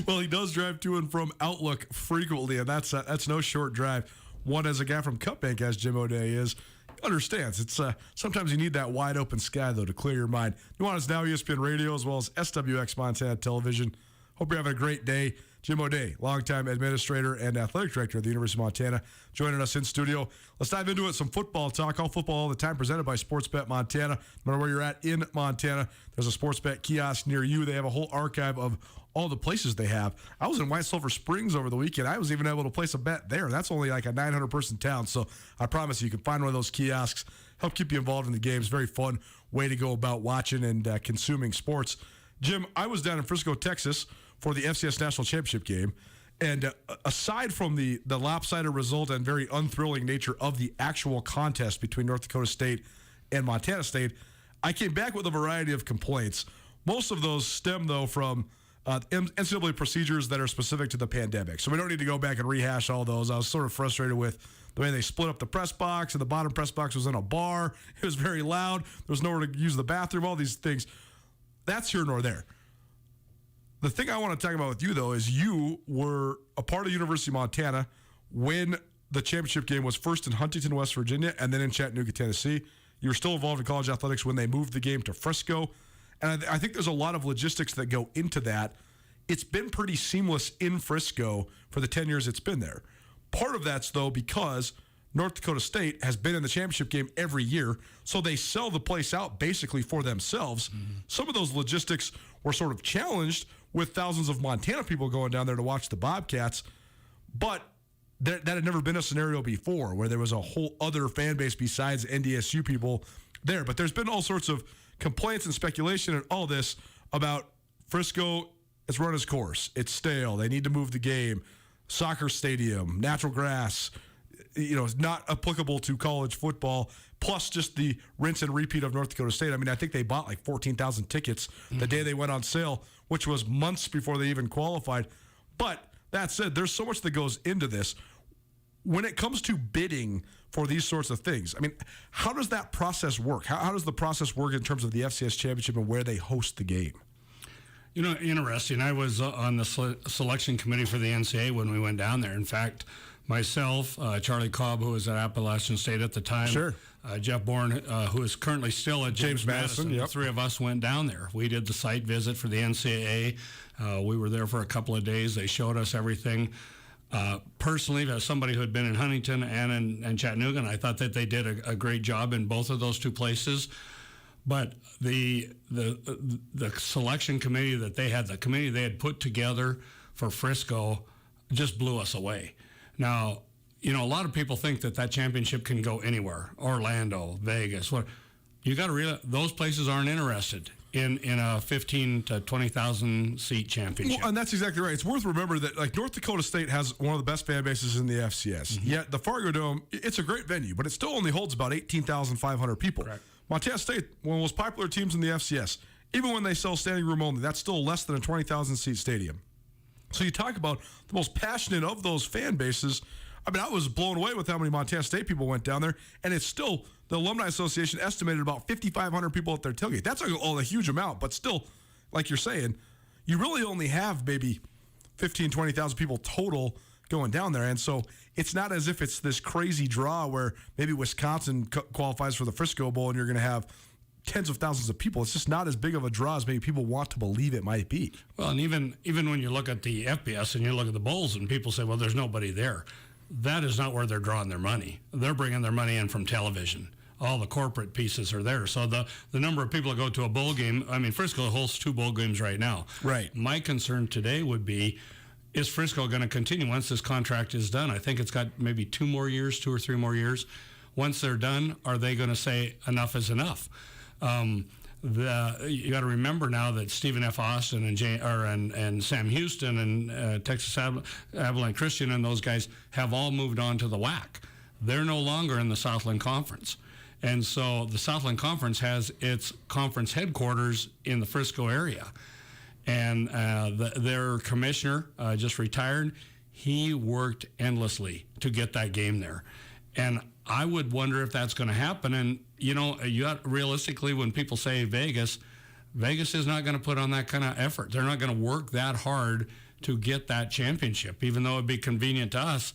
Speaker 1: Well, he does drive to and from Outlook frequently, and that's no short drive. One as a guy from Cutbank, as Jim O'Day is, understands. It's sometimes you need that wide open sky though to clear your mind. Nuanez now ESPN Radio as well as SWX Montana Television. Hope you're having a great day. Jim O'Day, longtime administrator and athletic director of the University of Montana, joining us in studio. Let's dive into it. Some football talk. All football all the time, presented by Sportsbet Montana. No matter where you're at in Montana, there's a Sportsbet kiosk near you. They have a whole archive of all the places they have. I was in White Sulphur Springs over the weekend. I was even able to place a bet there. That's only like a 900-person town. So I promise you can find one of those kiosks. Help keep you involved in the games. Very fun way to go about watching and consuming sports. Jim, I was down in Frisco, Texas, for the FCS National Championship game. And aside from the lopsided result and very unthrilling nature of the actual contest between North Dakota State and Montana State, I came back with a variety of complaints. Most of those stem, though, from NCAA procedures that are specific to the pandemic. So we don't need to go back and rehash all those. I was sort of frustrated with the way they split up the press box, and the bottom press box was in a bar. It was very loud. There was nowhere to use the bathroom, all these things. That's here nor there. The thing I want to talk about with you, though, is you were a part of the University of Montana when the championship game was first in Huntington, West Virginia, and then in Chattanooga, Tennessee. You were still involved in college athletics when they moved the game to Frisco. And I think there's a lot of logistics that go into that. It's been pretty seamless in Frisco for the 10 years it's been there. Part of that's, though, because North Dakota State has been in the championship game every year, so they sell the place out basically for themselves. Mm-hmm. Some of those logistics were sort of challenged with thousands of Montana people going down there to watch the Bobcats, but that had never been a scenario before where there was a whole other fan base besides NDSU people there. But there's been all sorts of complaints and speculation and all this about Frisco. It's run its course. It's stale. They need to move the game. Soccer stadium, natural grass, it's not applicable to college football, plus just the rinse and repeat of North Dakota State. I mean, I think they bought like 14,000 tickets the day they went on sale, which was months before they even qualified. But that said, there's so much that goes into this. When it comes to bidding for these sorts of things, I mean, how does that process work? How does the process work in terms of the FCS championship and where they host the game?
Speaker 20: Interesting. I was on the selection committee for the NCAA when we went down there. In fact, myself, Charlie Cobb, who was at Appalachian State at the time,
Speaker 1: sure.
Speaker 20: Jeff Bourne, who is currently still at James Madison.
Speaker 1: Yep.
Speaker 20: The three of us went down there. We did the site visit for the NCAA. We were there for a couple of days. They showed us everything. Personally, as somebody who had been in Huntington and in Chattanooga, and I thought that they did a great job in both of those two places. But the selection committee that they had, the committee they had put together for Frisco, just blew us away. Now, a lot of people think that championship can go anywhere, Orlando, Vegas. You got to realize those places aren't interested in a 15 to 20,000 seat championship.
Speaker 1: Well, and that's exactly right. It's worth remembering that North Dakota State has one of the best fan bases in the FCS. Mm-hmm. Yet the Fargo Dome, it's a great venue, but it still only holds about 18,500 people.
Speaker 20: Correct.
Speaker 1: Montana State, one of the most popular teams in the FCS. Even when they sell standing room only, that's still less than a 20,000 seat stadium. So you talk about the most passionate of those fan bases. I mean, I was blown away with how many Montana State people went down there, and it's still, the Alumni Association estimated about 5,500 people at their tailgate. That's a huge amount, but still, like you're saying, you really only have maybe 15, 20,000 people total going down there, and so it's not as if it's this crazy draw where maybe Wisconsin qualifies for the Frisco Bowl and you're going to have tens of thousands of people. It's just not as big of a draw as maybe people want to believe it might be.
Speaker 20: Well, and even when you look at the FBS and you look at the bowls and people say, well, there's nobody there. That is not where they're drawing their money. They're bringing their money in from television. All the corporate pieces are there. So the number of people that go to a bowl game, I mean, Frisco hosts 2 bowl games right now.
Speaker 1: Right.
Speaker 20: My concern today would be, is Frisco going to continue once this contract is done? I think it's got maybe 2 or 3 more years. once they're done, are they going to say enough is enough? You got to remember now that Stephen F. Austin and Sam Houston and Texas Abilene Christian and those guys have all moved on to the WAC. They're no longer in the Southland Conference. And so the Southland Conference has its conference headquarters in the Frisco area. And their commissioner just retired. He worked endlessly to get that game there. And I would wonder if that's going to happen. And, realistically, when people say Vegas is not going to put on that kind of effort. They're not going to work that hard to get that championship, even though it'd be convenient to us.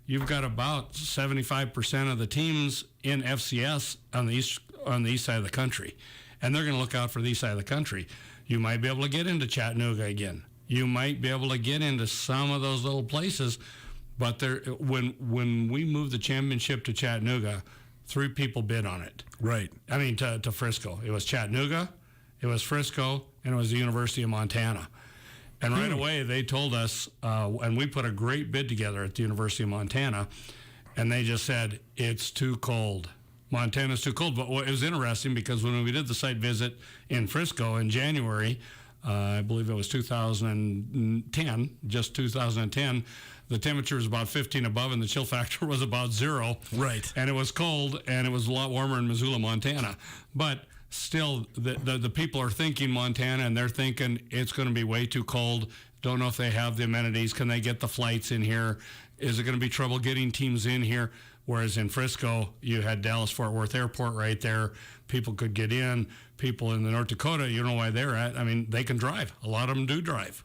Speaker 20: You've got about 75% of the teams in FCS on the east side of the country, and they're going to look out for the east side of the country. You might be able to get into Chattanooga again. You might be able to get into some of those little places, but when we moved the championship to Chattanooga, 3 people bid on it.
Speaker 1: Right.
Speaker 20: I mean, to Frisco. It was Chattanooga, it was Frisco, and it was the University of Montana. And right away, they told us, and we put a great bid together at the University of Montana, and they just said, it's too cold. Montana's too cold. But it was interesting because when we did the site visit in Frisco in January, I believe it was 2010, the temperature was about 15 above, and the chill factor was about 0.
Speaker 1: Right.
Speaker 20: And it was cold, and it was a lot warmer in Missoula, Montana. But still, the people are thinking Montana, and they're thinking it's going to be way too cold. Don't know if they have the amenities. Can they get the flights in here? Is it going to be trouble getting teams in here? Whereas in Frisco, you had Dallas-Fort Worth Airport right there. People could get in. People in the North Dakota, you know why they're at. I mean, they can drive. A lot of them do drive.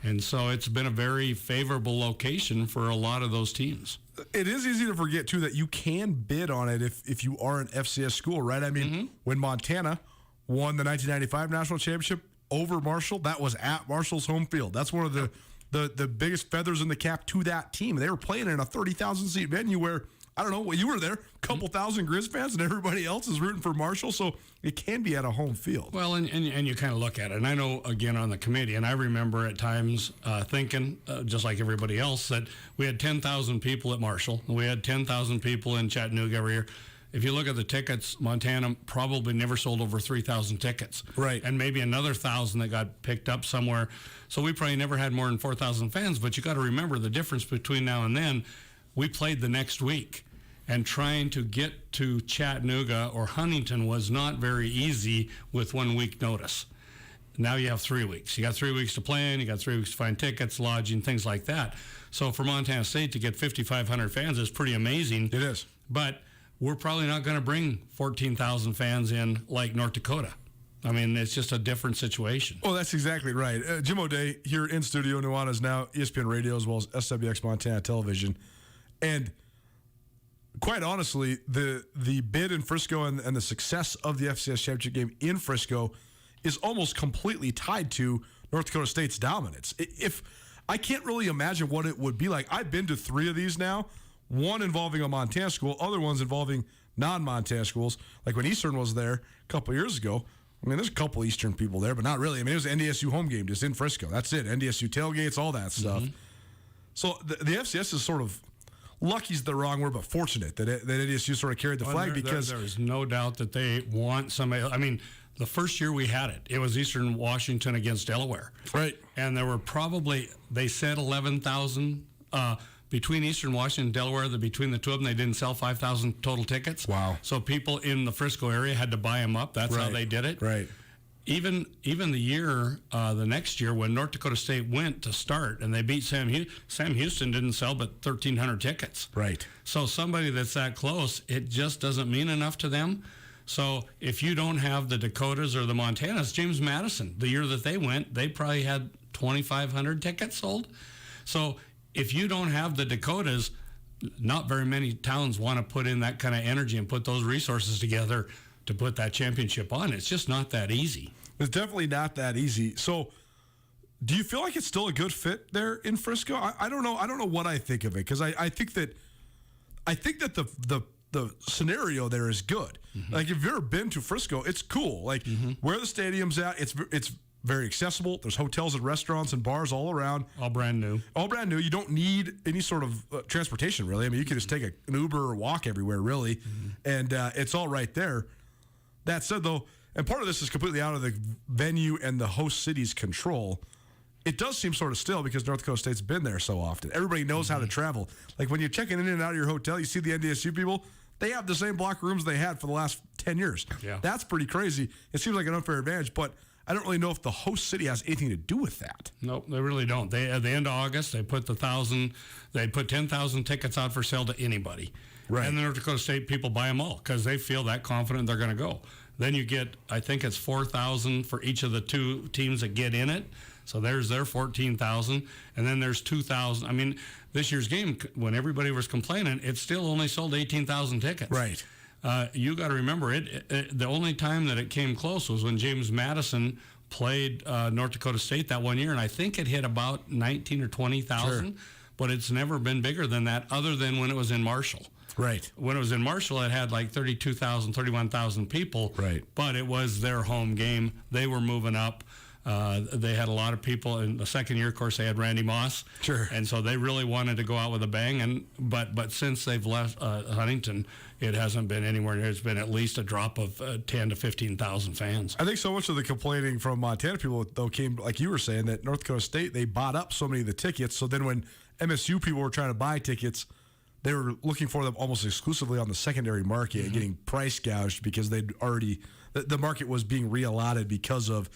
Speaker 20: And so it's been a very favorable location for a lot of those teams.
Speaker 1: It is easy to forget, too, that you can bid on it if you are an FCS school, right? I mean, when Montana won the 1995 national championship over Marshall, that was at Marshall's home field. That's one of the biggest feathers in the cap to that team. They were playing in a 30,000-seat venue where, I don't know, well, you were there, a couple thousand Grizz fans, and everybody else is rooting for Marshall, so it can be at a home field.
Speaker 20: Well, and you kind of look at it, and I know, again, on the committee, and I remember at times thinking, just like everybody else, that we had 10,000 people at Marshall, and we had 10,000 people in Chattanooga every year. If you look at the tickets, Montana probably never sold over 3,000 tickets.
Speaker 1: Right.
Speaker 20: And maybe another 1,000 that got picked up somewhere. So we probably never had more than 4,000 fans, but you got to remember the difference between now and then. We played the next week, and trying to get to Chattanooga or Huntington was not very easy with 1 week notice. Now you have 3 weeks. You got 3 weeks to plan. You got 3 weeks to find tickets, lodging, things like that. So for Montana State to get 5,500 fans is pretty amazing.
Speaker 1: It is.
Speaker 20: But we're probably not going to bring 14,000 fans in like North Dakota. I mean, it's just a different situation.
Speaker 1: Well, that's exactly right. Jim O'Day here in studio, Nuanez now, ESPN Radio, as well as SWX Montana Television. And quite honestly, the bid in Frisco and the success of the FCS championship game in Frisco is almost completely tied to North Dakota State's dominance. If I can't really imagine what it would be like. I've been to 3 of these now, one involving a Montana school, other ones involving non-Montana schools. Like when Eastern was there a couple years ago, I mean, there's a couple Eastern people there, but not really. I mean, it was an NDSU home game just in Frisco. That's it. NDSU tailgates, all that stuff. So the FCS is sort of, lucky's the wrong word, but fortunate that NDSU sort of carried the flag because
Speaker 20: there is no doubt that they want somebody. I mean, the first year we had it was Eastern Washington against Delaware.
Speaker 1: Right.
Speaker 20: And there were probably, they said 11,000 between Eastern Washington and Delaware. Between the two of them, they didn't sell 5,000 total tickets.
Speaker 1: Wow.
Speaker 20: So people in the Frisco area had to buy them up. That's how they did it.
Speaker 1: Right.
Speaker 20: Even the year, the next year when North Dakota State went to start and they beat Sam Houston didn't sell but 1,300 tickets.
Speaker 1: Right.
Speaker 20: So somebody that's that close, it just doesn't mean enough to them. So if you don't have the Dakotas or the Montanas, James Madison, the year that they went, they probably had 2,500 tickets sold. So if you don't have the Dakotas, not very many towns want to put in that kind of energy and put those resources together to put that championship on. It's just not that easy.
Speaker 1: It's definitely not that easy. So do you feel like it's still a good fit there in Frisco? I don't know. I don't know what I think of it, because I think that the scenario there is good. Like if you've ever been to Frisco, it's cool. Like where the stadium's at, it's very accessible. There's hotels and restaurants and bars all around.
Speaker 20: All brand new.
Speaker 1: All brand new. You don't need any sort of transportation, really. I mean, you can just take an Uber or walk everywhere, really, and it's all right there. That said, though, and part of this is completely out of the venue and the host city's control. It does seem sort of still because North Dakota State's been there so often. Everybody knows how to travel. Like when you're checking in and out of your hotel, you see the NDSU people, they have the same block rooms they had for the last 10 years.
Speaker 20: Yeah.
Speaker 1: That's pretty crazy. It seems like an unfair advantage, but I don't really know if the host city has anything to do with that.
Speaker 20: Nope, they really don't. They at the end of August, they put 10,000 tickets out for sale to anybody.
Speaker 1: Right.
Speaker 20: And the North Dakota State people buy them all because they feel that confident they're going to go. Then you get, I think it's 4,000 for each of the two teams that get in it. So there's their 14,000, and then there's 2,000. I mean, this year's game, when everybody was complaining, it still only sold 18,000 tickets.
Speaker 1: Right.
Speaker 20: You got to remember, the only time that it came close was when James Madison played North Dakota State that one year, and I think it hit about 19 or 20,000.
Speaker 1: Sure.
Speaker 20: But it's never been bigger than that, other than when it was in Marshall.
Speaker 1: Right.
Speaker 20: When it was in Marshall, it had like 32,000, 31,000 people.
Speaker 1: Right.
Speaker 20: But it was their home game. They were moving up. They had a lot of people. In the second year, of course, they had Randy Moss.
Speaker 1: Sure.
Speaker 20: And so they really wanted to go out with a bang. But since they've left Huntington, it hasn't been anywhere near. It's been at least a drop of 10 to 15,000 fans.
Speaker 1: I think so much of the complaining from Montana people, though, came, like you were saying, that North Dakota State, they bought up so many of the tickets. So then when MSU people were trying to buy tickets, they were looking for them almost exclusively on the secondary market and getting price gouged because they'd already, the market was being reallocated because of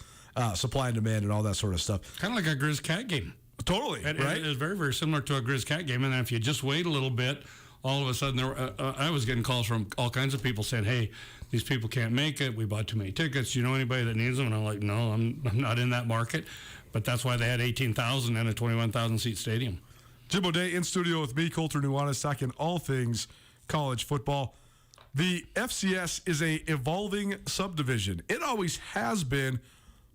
Speaker 1: supply and demand and all that sort of stuff.
Speaker 20: Kind of like a Grizz Cat game.
Speaker 1: Totally,
Speaker 20: right?
Speaker 1: Right?
Speaker 20: It is very, very similar to a Grizz Cat game. And then if you just wait a little bit, all of a sudden, I was getting calls from all kinds of people saying, hey, these people can't make it. We bought too many tickets. Do you know anybody that needs them? And I'm like, no, I'm not in that market. But that's why they had 18,000 in a 21,000-seat stadium.
Speaker 1: Jim O'Day in studio with me, Colter Nuanez, talking all things college football. The FCS is a evolving subdivision. It always has been,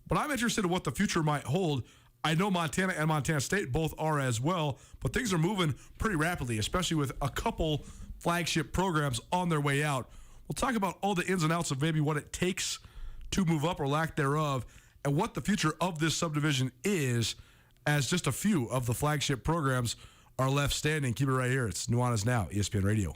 Speaker 1: but I'm interested in what the future might hold. I know Montana and Montana State both are as well, but things are moving pretty rapidly, especially with a couple flagship programs on their way out. We'll talk about all the ins and outs of maybe what it takes to move up or lack thereof, and what the future of this subdivision is, as just a few of the flagship programs are left standing. Keep it right here. It's Nuanez Now, ESPN Radio.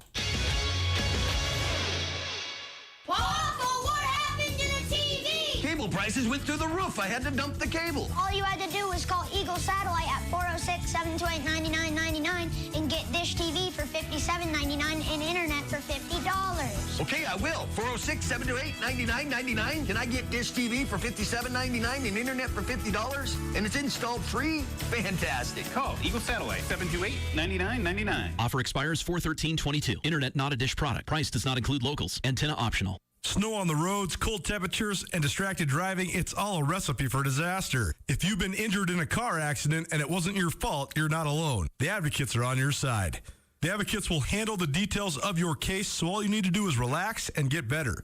Speaker 8: Cable prices went through the roof. I had to dump the cable.
Speaker 21: All you had to do was call Eagle Satellite at 406-728-9999 and get Dish TV for $57.99 and internet for $50.
Speaker 8: Okay, I will. 406-728-9999. Can I get Dish TV for $57.99 and internet for $50? And it's installed free? Fantastic.
Speaker 22: Call Eagle Satellite, 728-9999.
Speaker 23: Offer expires 4/13/22. Internet not a Dish product. Price does not include locals. Antenna optional.
Speaker 1: Snow on the roads, cold temperatures, and distracted driving, it's all a recipe for disaster. If you've been injured in a car accident and it wasn't your fault, you're not alone. The Advocates are on your side. The Advocates will handle the details of your case, so all you need to do is relax and get better.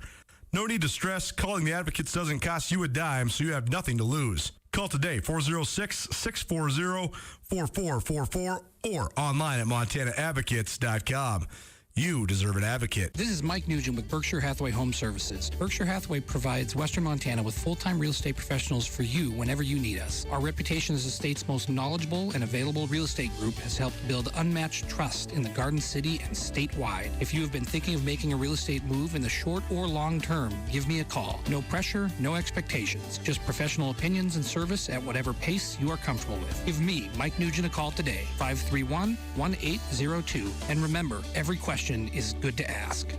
Speaker 1: No need to stress. Calling the Advocates doesn't cost you a dime, so you have nothing to lose. Call today, 406-640-4444, or online at montanaadvocates.com. You deserve an advocate.
Speaker 24: This is Mike Nugent with Berkshire Hathaway Home Services. Berkshire Hathaway provides Western Montana with full-time real estate professionals for you whenever you need us. Our reputation as the state's most knowledgeable and available real estate group has helped build unmatched trust in the Garden City and statewide. If you have been thinking of making a real estate move in the short or long term, give me a call. No pressure, no expectations. Just professional opinions and service at whatever pace you are comfortable with. Give me, Mike Nugent, a call today, 531-1802. And remember, every question is good to ask.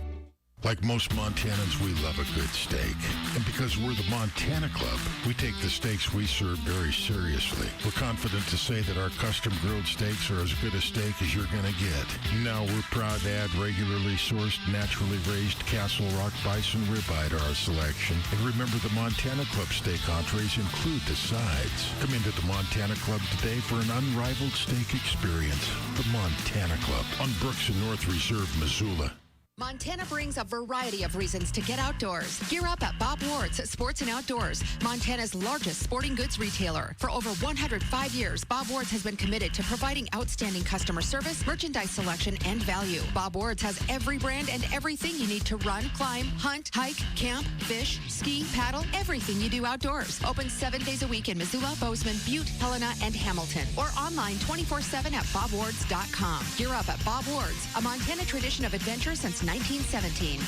Speaker 5: Like most Montanans, we love a good steak. And because we're the Montana Club, we take the steaks we serve very seriously. We're confident to say that our custom-grilled steaks are as good a steak as you're going to get. Now we're proud to add regularly sourced, naturally raised Castle Rock bison ribeye to our selection. And remember, the Montana Club steak entrees include the sides. Come into the Montana Club today for an unrivaled steak experience. The Montana Club on Brooks and North Reserve, Missoula.
Speaker 6: Montana brings a variety of reasons to get outdoors. Gear up at Bob Ward's Ward's Sports and Outdoors, Montana's largest sporting goods retailer. For over 105 years, Bob Ward's has been committed to providing outstanding customer service, merchandise selection, and value. Bob Ward's has every brand and everything you need to run, climb, hunt, hike, camp, fish, ski, paddle, everything you do outdoors. Open 7 days a week in Missoula, Bozeman, Butte, Helena, and Hamilton. Or online 24/7 at bobwards.com. Gear up at Bob Ward's, a Montana tradition of adventure since 1917.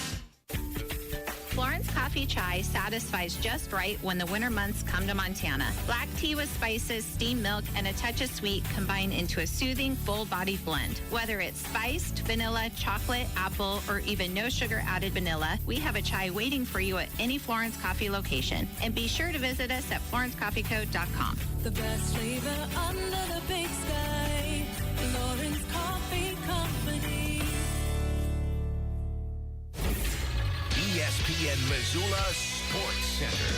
Speaker 2: Florence Coffee Chai satisfies just right when the winter months come to Montana. Black tea with spices, steamed milk, and a touch of sweet combine into a soothing, full-bodied blend. Whether it's spiced, vanilla, chocolate, apple, or even no sugar-added vanilla, we have a chai waiting for you at any Florence Coffee location. And be sure to visit us at florencecoffeeco.com.
Speaker 3: The best flavor under the big sky. Florence Coffee Company.
Speaker 14: ESPN Missoula Sports Center.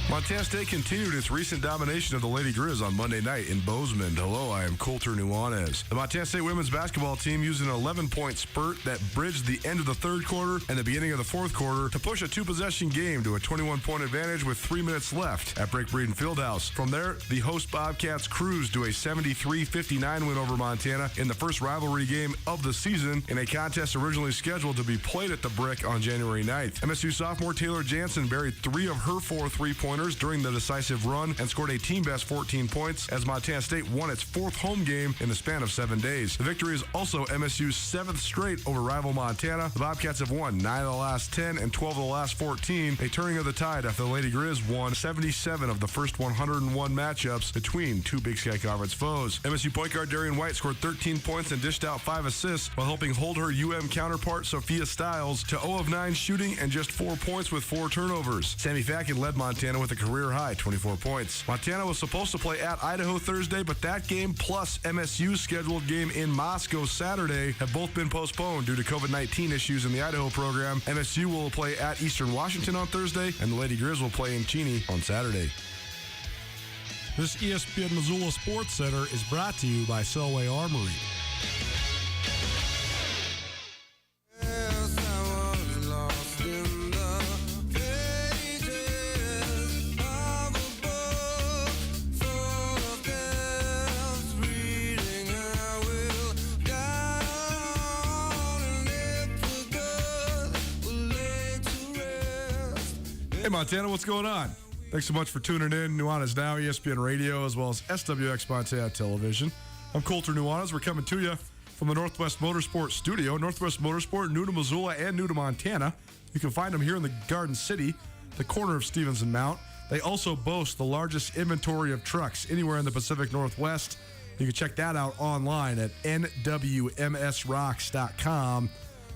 Speaker 1: Montana State continued its recent domination of the Lady Grizz on Monday night in Bozeman. Hello, I am Coulter Nuanez. The Montana State women's basketball team used an 11-point spurt that bridged the end of the third quarter and the beginning of the fourth quarter to push a two-possession game to a 21-point advantage with 3 minutes left at Break Breeden Fieldhouse. From there, the host Bobcats cruised to a 73-59 win over Montana in the first rivalry game of the season in a contest originally scheduled to be played at the Brick on January 9th. MSU sophomore Taylor Jansen buried 3 of her 4 three-pointers during the decisive run and scored a team-best 14 points as Montana State won its 4th home game in the span of 7 days. The victory is also MSU's 7th straight over rival Montana. The Bobcats have won 9 of the last 10 and 12 of the last 14, a turning of the tide after the Lady Grizz won 77 of the first 101 matchups between two Big Sky Conference foes. MSU point guard Darian White scored 13 points and dished out 5 assists while helping hold her counterpart Sophia Stiles to 0 of 9 shooting and just 4 points with 4 turnovers. Sammy Fatkin led Montana with a career-high 24 points. Montana was supposed to play at Idaho Thursday, but that game plus MSU's scheduled game in Moscow Saturday have both been postponed due to COVID-19 issues in the Idaho program. MSU will play at Eastern Washington on Thursday, and the Lady Grizz will play in Cheney on Saturday.
Speaker 4: This ESPN Missoula Sports Center is brought to you by Selway Armory.
Speaker 1: Hey, Montana, what's going on? Thanks so much for tuning in. Nuanez Now, ESPN Radio, as well as SWX Montana Television. I'm Coulter Nuanez. We're coming to you from the Northwest Motorsport Studio. Northwest Motorsport, new to Missoula and new to Montana. You can find them here in the Garden City, the corner of Stevens and Mount. They also boast the largest inventory of trucks anywhere in the Pacific Northwest. You can check that out online at nwmsrocks.com.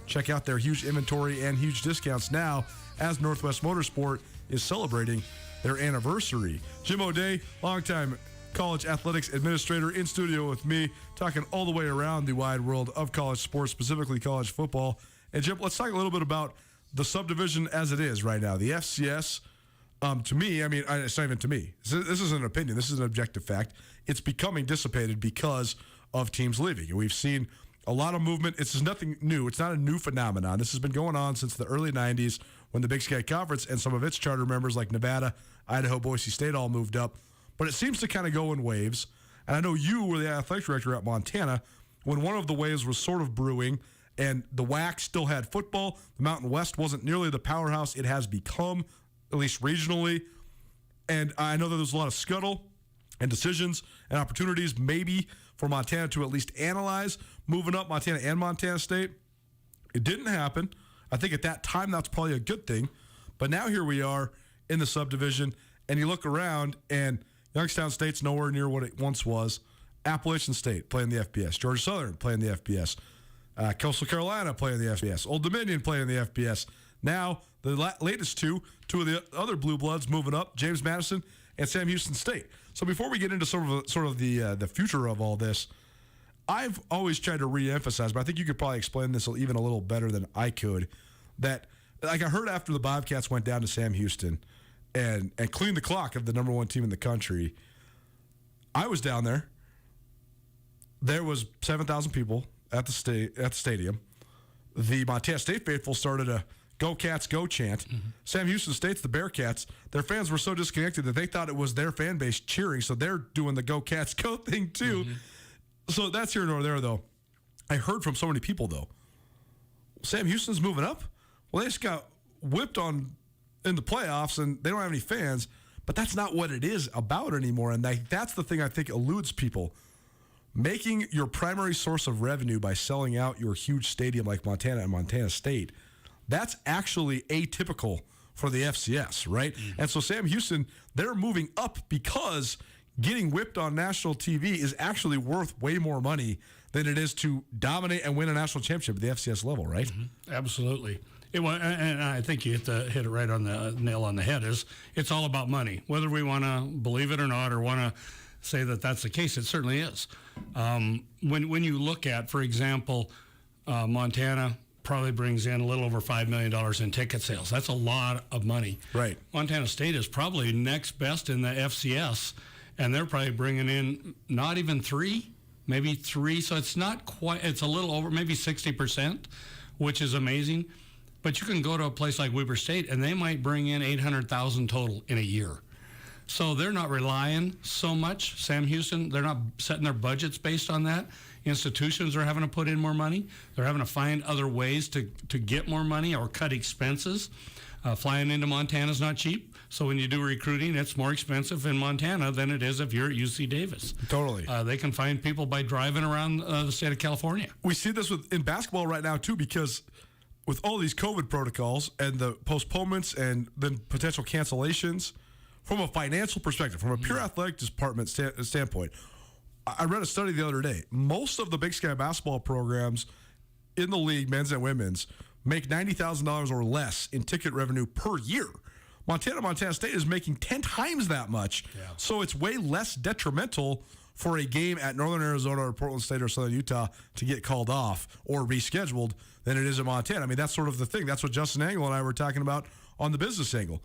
Speaker 1: Check out their huge inventory and huge discounts now as Northwest Motorsport is celebrating their anniversary. Jim O'Day, longtime college athletics administrator, in studio with me, talking all the way around the wide world of college sports, specifically college football. And Jim, let's talk a little bit about the subdivision as it is right now. The FCS, to me, I mean, it's not even to me. This isn't an opinion. This is an objective fact. It's becoming dissipated because of teams leaving. And we've seen a lot of movement. It's nothing new. It's not a new phenomenon. This has been going on since the early 90s when the Big Sky Conference and some of its charter members like Nevada, Idaho, Boise State all moved up. But it seems to kind of go in waves. And I know you were the athletic director at Montana when one of the waves was sort of brewing and the WAC still had football. The Mountain West wasn't nearly the powerhouse it has become, at least regionally. And I know that there's a lot of scuttle and decisions and opportunities maybe for Montana to at least analyze moving up Montana and Montana State. It didn't happen. I think at that time that's probably a good thing. But now here we are in the subdivision, and you look around, and Youngstown State's nowhere near what it once was. Appalachian State playing the FBS. Georgia Southern playing the FBS. Coastal Carolina playing the FBS. Old Dominion playing the FBS. Now, the latest two of the other Blue Bloods moving up, James Madison and Sam Houston State. So before we get into sort of the future of all this, I've always tried to re-emphasize, but I think you could probably explain this even a little better than I could, that like I heard after the Bobcats went down to Sam Houston and cleaned the clock of the number one team in the country, I was down there. There was 7,000 people at the stadium. The Montana State faithful started a Go Cats, Go chant. Sam Houston State's the Bearcats. Their fans were so disconnected that they thought it was their fan base cheering, so they're doing the Go Cats, Go thing too. So that's here nor there, though. I heard from so many people, though. Sam Houston's moving up? Well, they just got whipped on in the playoffs, and they don't have any fans, but that's not what it is about anymore, and that's the thing I think eludes people. Making your primary source of revenue by selling out your huge stadium like Montana and Montana State, that's actually atypical for the FCS, right? And so Sam Houston, they're moving up because getting whipped on national TV is actually worth way more money than it is to dominate and win a national championship at the FCS level, right?
Speaker 20: Absolutely. And I think you hit it right on the nail on the head. It's all about money. Whether we want to believe it or not, or want to say that that's the case, it certainly is. When you look at, for example, Montana probably brings in a little over $5 million in ticket sales. That's a lot of money.
Speaker 1: Right.
Speaker 20: Montana State is probably next best in the FCS, and they're probably bringing in not even maybe three. So it's not quite, it's a little over, maybe 60%, which is amazing. But you can go to a place like Weber State, and they might bring in $800,000 total in a year. So they're not relying so much. Sam Houston, they're not setting their budgets based on that. Institutions are having to put in more money. They're having to find other ways to get more money or cut expenses. Flying into Montana is not cheap. So when you do recruiting, it's more expensive in Montana than it is if you're at UC Davis.
Speaker 1: Totally.
Speaker 20: They can find people by driving around the state of California.
Speaker 1: We see this in basketball right now, too, because with all these COVID protocols and the postponements and then potential cancellations, from a financial perspective, from a pure athletic department standpoint, I read a study the other day. Most of the Big Sky basketball programs in the league, men's and women's, make $90,000 or less in ticket revenue per year. Montana State is making 10 times that much. Yeah. So it's way less detrimental for a game at Northern Arizona or Portland State or Southern Utah to get called off or rescheduled than it is in Montana. I mean, that's sort of the thing. That's what Justin Angle and I were talking about on the business angle.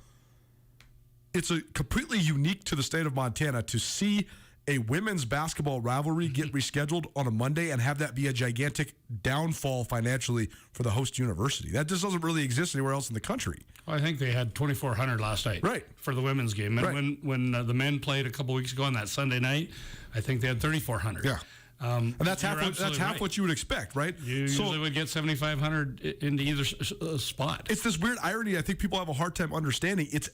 Speaker 1: It's a completely unique to the state of Montana to see a women's basketball rivalry get rescheduled on a Monday and have that be a gigantic downfall financially for the host university. That just doesn't really exist anywhere else in the country.
Speaker 20: Well, I think they had 2,400 last night,
Speaker 1: right,
Speaker 20: for the women's game. And
Speaker 1: right.
Speaker 20: when the men played a couple weeks ago on that Sunday night, I think they had 3,400.
Speaker 1: Yeah. And that's half what you would expect, right?
Speaker 20: You usually would get 7,500 into either spot.
Speaker 1: It's this weird irony I think people have a hard time understanding. It's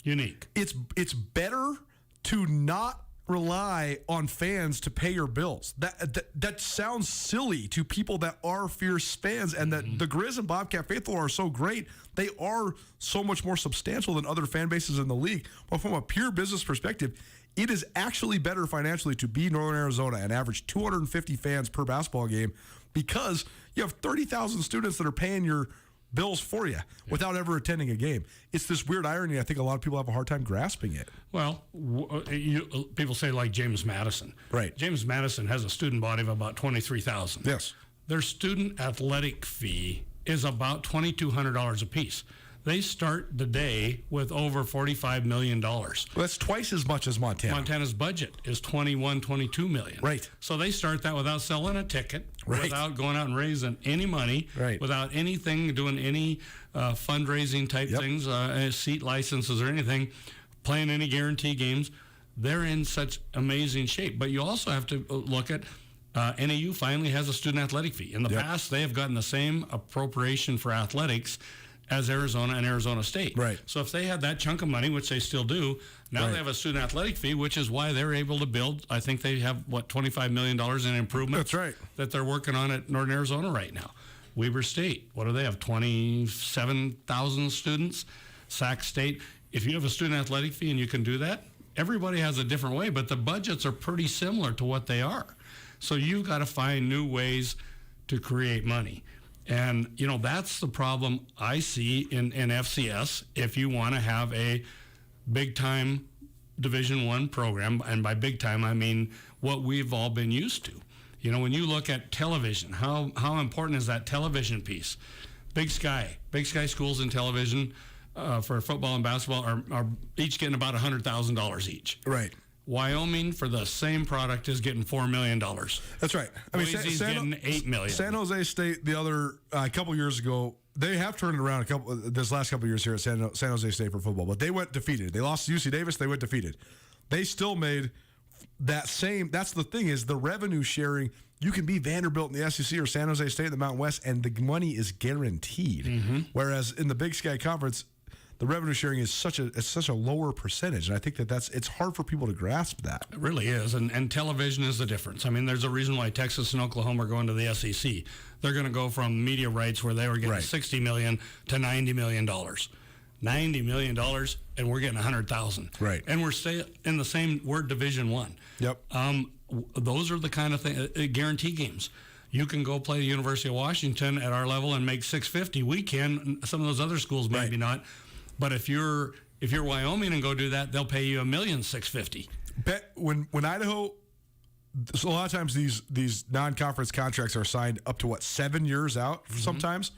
Speaker 20: unique.
Speaker 1: It's better to not rely on fans to pay your bills. That sounds silly to people that are fierce fans, and that the Grizz and Bobcat Faithful are so great. They are so much more substantial than other fan bases in the league. But from a pure business perspective, it is actually better financially to be Northern Arizona and average 250 fans per basketball game, because you have 30,000 students that are paying your bills for you without ever attending a game. It's this weird irony. I think a lot of people have a hard time grasping it.
Speaker 20: Well, people say like James Madison.
Speaker 1: Right.
Speaker 20: James Madison has a student body of about 23,000.
Speaker 1: Yes.
Speaker 20: Their student athletic fee is about $2,200 a piece. They start the day with over $45 million. Well,
Speaker 1: that's twice as much as Montana.
Speaker 20: Montana's budget is $22 million.
Speaker 1: Right.
Speaker 20: So they start that without selling a ticket,
Speaker 1: right,
Speaker 20: without going out and raising any money,
Speaker 1: right,
Speaker 20: without anything, doing any fundraising type things, seat licenses or anything, playing any guarantee games. They're in such amazing shape. But you also have to look at NAU finally has a student athletic fee. In the past, they have gotten the same appropriation for athletics as Arizona and Arizona State.
Speaker 1: Right.
Speaker 20: So if they had that chunk of money, which they still do, now they have a student athletic fee, which is why they're able to build, I think they have, $25 million in improvements.
Speaker 1: That's right.
Speaker 20: That they're working on at Northern Arizona right now. Weber State, what do they have, 27,000 students? Sac State, if you have a student athletic fee and you can do that, everybody has a different way, but the budgets are pretty similar to what they are. So you've got to find new ways to create money. And, that's the problem I see in FCS if you want to have a big-time Division I program. And by big time, I mean what we've all been used to. When you look at television, how important is that television piece? Big Sky schools in television for football and basketball are each getting about $100,000 each.
Speaker 1: Right.
Speaker 20: Wyoming, for the same product, is getting $4 million.
Speaker 1: That's right. I mean,
Speaker 20: Boise's getting $8 million.
Speaker 1: San Jose State a couple years ago they have turned it around this last couple of years here at San Jose State for football, but they went defeated. They lost to UC Davis. They went defeated. They still made that same. That's the thing is the revenue sharing. You can be Vanderbilt in the SEC or San Jose State in the Mountain West, and the money is guaranteed.
Speaker 20: Mm-hmm.
Speaker 1: Whereas in the Big Sky Conference, the revenue sharing is such a lower percentage, and I think it's hard for people to grasp that.
Speaker 20: It really is, and television is the difference. I mean, there's a reason why Texas and Oklahoma are going to the SEC. They're going to go from media rights where they were getting $60 million to $90 million. $90 million, and we're getting $100,000.
Speaker 1: Right.
Speaker 20: And we're in the same. We're Division I.
Speaker 1: Yep.
Speaker 20: Those are the kind of things. Guarantee games. You can go play the University of Washington at our level and make $650. We can. Some of those other schools maybe not. But if you're Wyoming and go do that, they'll pay you $1,650,000.
Speaker 1: Bet when Idaho. So a lot of times these non-conference contracts are signed up to 7 years out sometimes.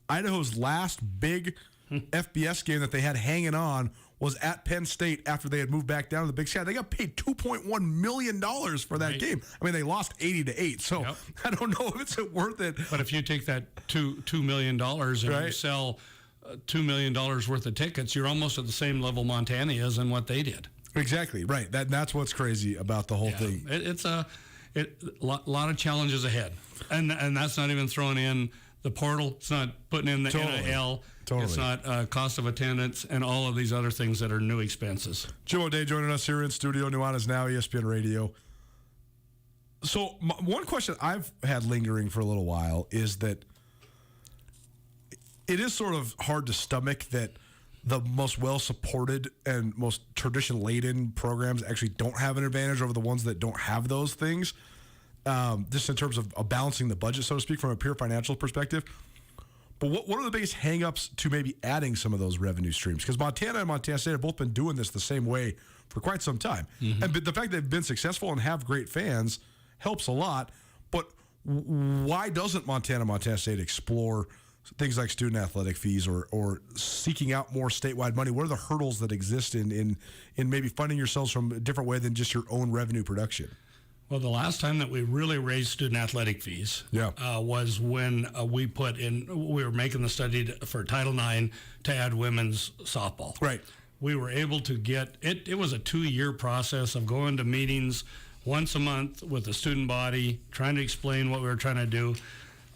Speaker 1: Idaho's last big FBS game that they had hanging on was at Penn State after they had moved back down to the Big Sky. They got paid $2.1 million for that game. I mean, they lost 80-8. So I don't know if it's worth it.
Speaker 20: But if you take that $2 million and you sell $2 million worth of tickets, you're almost at the same level Montana is and what they did.
Speaker 1: Exactly, right. That's what's crazy about the whole thing.
Speaker 20: It's a lot of challenges ahead. And that's not even throwing in the portal. It's not putting in the NIL. It's not cost of attendance and all of these other things that are new expenses.
Speaker 1: Jim O'Day joining us here in studio. Nuanez now, ESPN Radio. So one question I've had lingering for a little while is that it is sort of hard to stomach that the most well-supported and most tradition-laden programs actually don't have an advantage over the ones that don't have those things, just in terms of balancing the budget, so to speak, from a pure financial perspective. But what are the biggest hang-ups to maybe adding some of those revenue streams? Because Montana and Montana State have both been doing this the same way for quite some time. Mm-hmm. And the fact they've been successful and have great fans helps a lot. But why doesn't Montana State explore things like student athletic fees or seeking out more statewide money? What are the hurdles that exist in maybe funding yourselves from a different way than just your own revenue production?
Speaker 20: Well, the last time that we really raised student athletic fees was when we were making the study for Title IX to add women's softball.
Speaker 1: Right.
Speaker 20: We were able to get it. It was a 2-year process of going to meetings once a month with the student body, trying to explain what we were trying to do.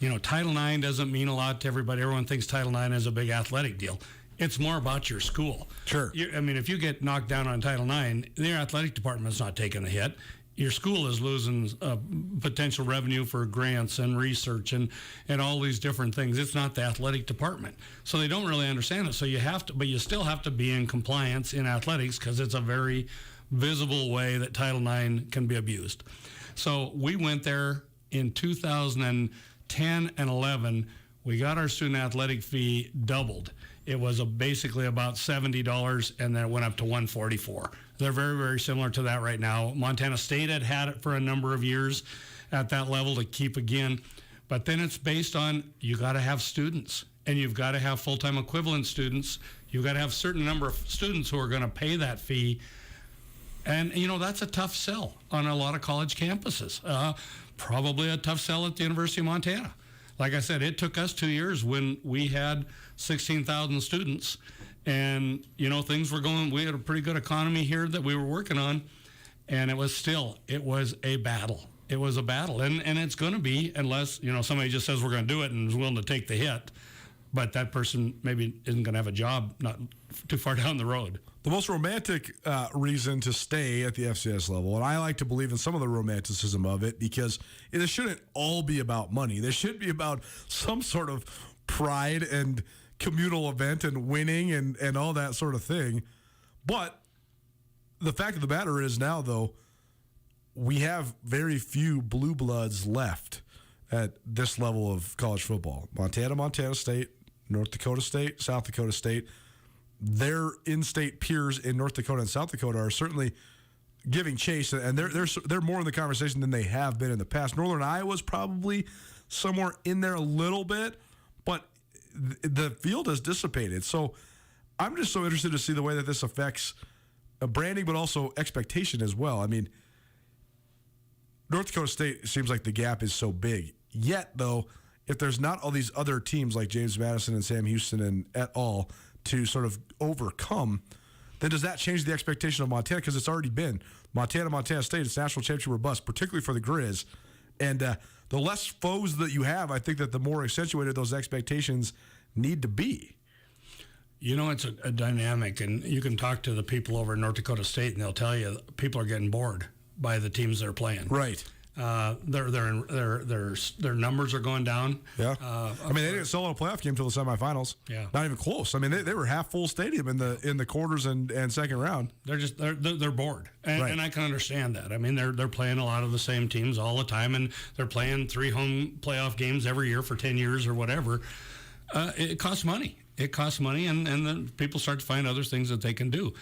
Speaker 20: You know, Title IX doesn't mean a lot to everybody. Everyone thinks Title IX is a big athletic deal. It's more about your school.
Speaker 1: Sure.
Speaker 20: I mean, if you get knocked down on Title IX, their athletic department's not taking a hit. Your school is losing potential revenue for grants and research and all these different things. It's not the athletic department. So they don't really understand it. So but you still have to be in compliance in athletics because it's a very visible way that Title IX can be abused. So we went there in 2010 and 11. We got our student athletic fee doubled. It was basically about $70, and then it went up to $144. They're very, very similar to that right now. Montana State had it for a number of years at that level to keep again. But then it's based on you got to have students, and you've got to have full-time equivalent students. You've got to have a certain number of students who are going to pay that fee. And, you know, that's a tough sell on a lot of college campuses. Probably a tough sell at the University of Montana. Like I said, it took us 2 years when we had 16,000 students and, you know, things were going, we had a pretty good economy here that we were working on, and it was a battle. It was a battle, and it's going to be unless, you know, somebody just says we're going to do it and is willing to take the hit, but that person maybe isn't going to have a job not too far down the road.
Speaker 1: The most romantic reason to stay at the FCS level, and I like to believe in some of the romanticism of it, because it shouldn't all be about money. There should be about some sort of pride and communal event and winning and all that sort of thing. But the fact of the matter is now, though, we have very few blue bloods left at this level of college football. Montana State, North Dakota State, South Dakota State. Their in-state peers in North Dakota and South Dakota are certainly giving chase, and they're more in the conversation than they have been in the past. Northern Iowa's probably somewhere in there a little bit, but the field has dissipated. So I'm just so interested to see the way that this affects branding, but also expectation as well. I mean, North Dakota State seems like the gap is so big. Yet, though, if there's not all these other teams like James Madison and Sam Houston and et al. To sort of overcome, then does that change the expectation of Montana? Because it's already been Montana State. It's national championship or bust, particularly for the Grizz. And the less foes that you have, I think that the more accentuated those expectations need to be.
Speaker 20: You know, it's a dynamic, and you can talk to the people over in North Dakota State, and they'll tell you people are getting bored by the teams they're playing.
Speaker 1: Right.
Speaker 20: Their numbers are going down.
Speaker 1: Yeah. I mean, they didn't sell out a playoff game until the semifinals.
Speaker 20: Yeah.
Speaker 1: Not even close. I mean, they were half full stadium in the quarters and second round.
Speaker 20: They're bored, and I can understand that. I mean, they're playing a lot of the same teams all the time, and they're playing 3 home playoff games every year for 10 years or whatever. It costs money. It costs money, and then people start to find other things that they can do.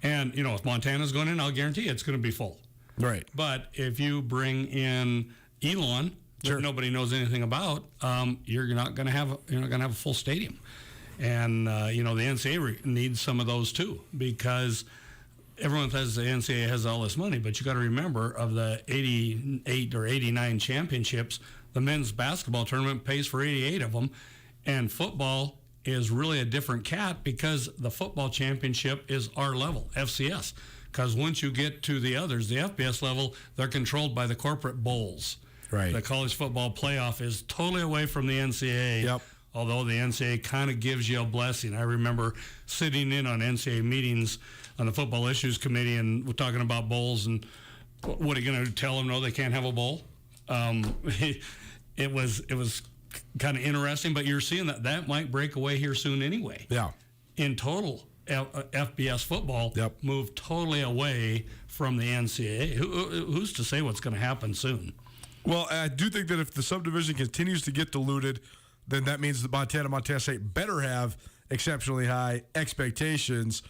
Speaker 20: And you know, if Montana's going in, I'll guarantee it's going to be full.
Speaker 1: Right.
Speaker 20: But if you bring in Elon, that nobody knows anything about, you're not going to have a full stadium. And you know, the NCAA needs some of those too, because everyone says the NCAA has all this money, but you got to remember, of the 88 or 89 championships, the men's basketball tournament pays for 88 of them, and football is really a different cat, because the football championship is our level, FCS. Because once you get to the others, the FBS level, they're controlled by the corporate bowls.
Speaker 1: Right.
Speaker 20: The college football playoff is totally away from the NCAA.
Speaker 1: Yep.
Speaker 20: Although the NCAA kind of gives you a blessing. I remember sitting in on NCAA meetings on the football issues committee, and we're talking about bowls, and what are you going to tell them? No, they can't have a bowl. It was kind of interesting, but you're seeing that might break away here soon anyway.
Speaker 1: Yeah.
Speaker 20: In total, FBS football moved totally away from the NCAA. Who's to say what's going to happen soon?
Speaker 1: Well, I do think that if the subdivision continues to get diluted, then that means that Montana State better have exceptionally high expectations.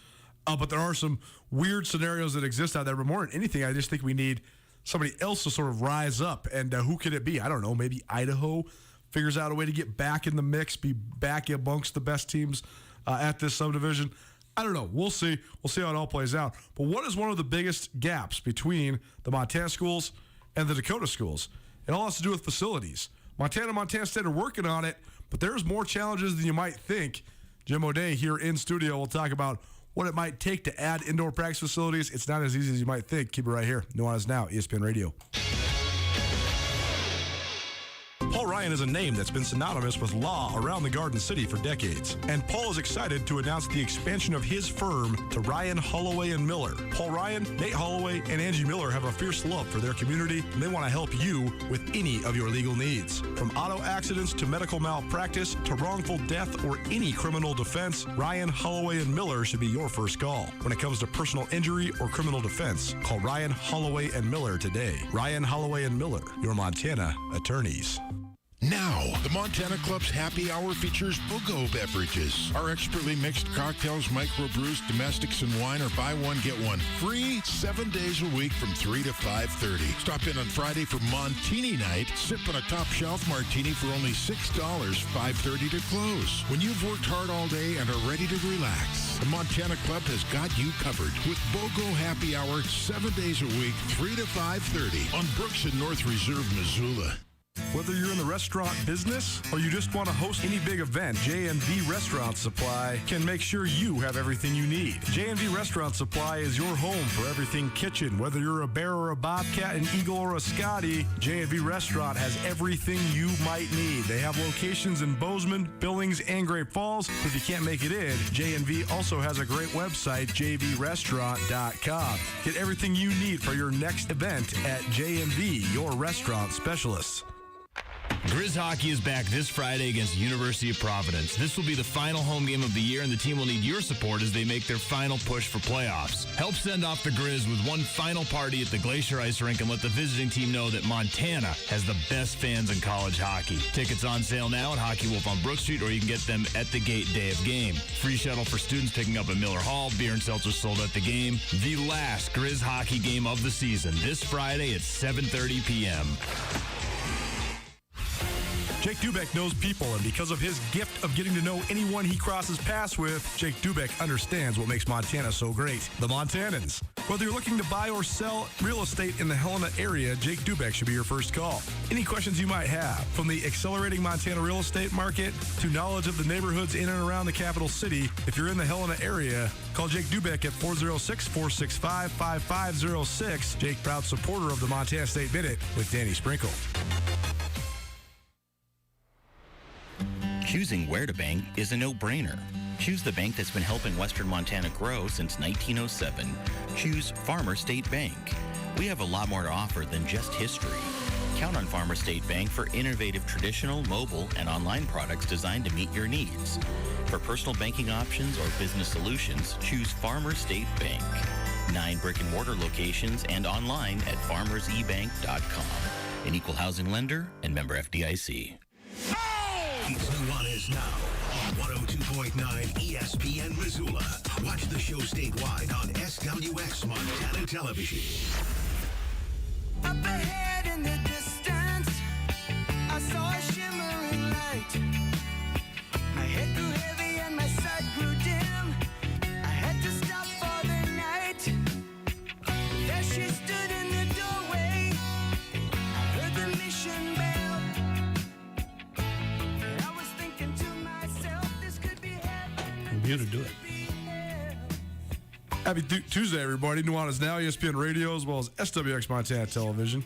Speaker 1: But there are some weird scenarios that exist out there. But more than anything, I just think we need somebody else to sort of rise up. And who could it be? I don't know. Maybe Idaho figures out a way to get back in the mix, be back amongst the best teams at this subdivision. I don't know. We'll see. We'll see how it all plays out. But what is one of the biggest gaps between the Montana schools and the Dakota schools? It all has to do with facilities. Montana State are working on it, but there's more challenges than you might think. Jim O'Day here in studio will talk about what it might take to add indoor practice facilities. It's not as easy as you might think. Keep it right here. Nuanez Now, ESPN Radio. Paul Ryan is a name that's been synonymous with law around the Garden City for decades. And Paul is excited to announce the expansion of his firm to Ryan, Holloway, and Miller. Paul Ryan, Nate Holloway, and Angie Miller have a fierce love for their community, and they want to help you with any of your legal needs. From auto accidents to medical malpractice to wrongful death or any criminal defense, Ryan, Holloway, and Miller should be your first call. When it comes to personal injury or criminal defense, call Ryan, Holloway, and Miller today. Ryan, Holloway, and Miller, your Montana attorneys.
Speaker 7: Now, the Montana Club's happy hour features BOGO beverages. Our expertly mixed cocktails, microbrews, domestics, and wine are buy one, get one free 7 days a week from 3 to 5:30. Stop in on Friday for Montini night. Sip on a top shelf martini for only $6, 5:30 to close. When you've worked hard all day and are ready to relax, the Montana Club has got you covered with BOGO happy hour 7 days a week, 3 to 5:30 on Brooks and North Reserve, Missoula.
Speaker 1: Whether you're in the restaurant business or you just want to host any big event, J&V Restaurant Supply can make sure you have everything you need. J&V Restaurant Supply is your home for everything kitchen. Whether you're a bear or a bobcat, an eagle or a Scotty, J&V Restaurant has everything you might need. They have locations in Bozeman, Billings, and Great Falls. If you can't make it in, J&V also has a great website, jvrestaurant.com. Get everything you need for your next event at J&V, your restaurant specialists.
Speaker 9: Grizz hockey is back this Friday against University of Providence. This will be the final home game of the year, and the team will need your support as they make their final push for playoffs. Help send off the Grizz with one final party at the Glacier Ice Rink and let the visiting team know that Montana has the best fans in college hockey. Tickets on sale now at Hockey Wolf on Brook Street, or you can get them at the gate day of game. Free shuttle for students picking up at Miller Hall. Beer and seltzer sold at the game. The last Grizz hockey game of the season this Friday at 7:30 p.m.
Speaker 1: Jake Dubeck knows people, and because of his gift of getting to know anyone he crosses paths with, Jake Dubeck understands what makes Montana so great. The Montanans. Whether you're looking to buy or sell real estate in the Helena area, Jake Dubeck should be your first call. Any questions you might have, from the accelerating Montana real estate market to knowledge of the neighborhoods in and around the capital city, if you're in the Helena area, call Jake Dubeck at 406-465-5506. Jake, proud supporter of the Montana State Minute with Danny Sprinkle.
Speaker 10: Choosing where to bank is a no-brainer. Choose the bank that's been helping Western Montana grow since 1907. Choose Farmer State Bank. We have a lot more to offer than just history. Count on Farmer State Bank for innovative traditional, mobile, and online products designed to meet your needs. For personal banking options or business solutions, choose Farmer State Bank. 9 brick-and-mortar locations and online at farmersebank.com. An equal housing lender and member FDIC.
Speaker 14: It's Nuanez now on 102.9 ESPN Missoula. Watch the show statewide on SWX Montana Television.
Speaker 3: Up ahead in the distance, I saw a shimmering light. My head grew heavy and my sight grew dim. I had to stop for the night. There she stood in the doorway. I heard the mission bell.
Speaker 20: You to do it.
Speaker 1: Happy Tuesday, everybody. Nuanez Now, ESPN Radio, as well as SWX Montana Television.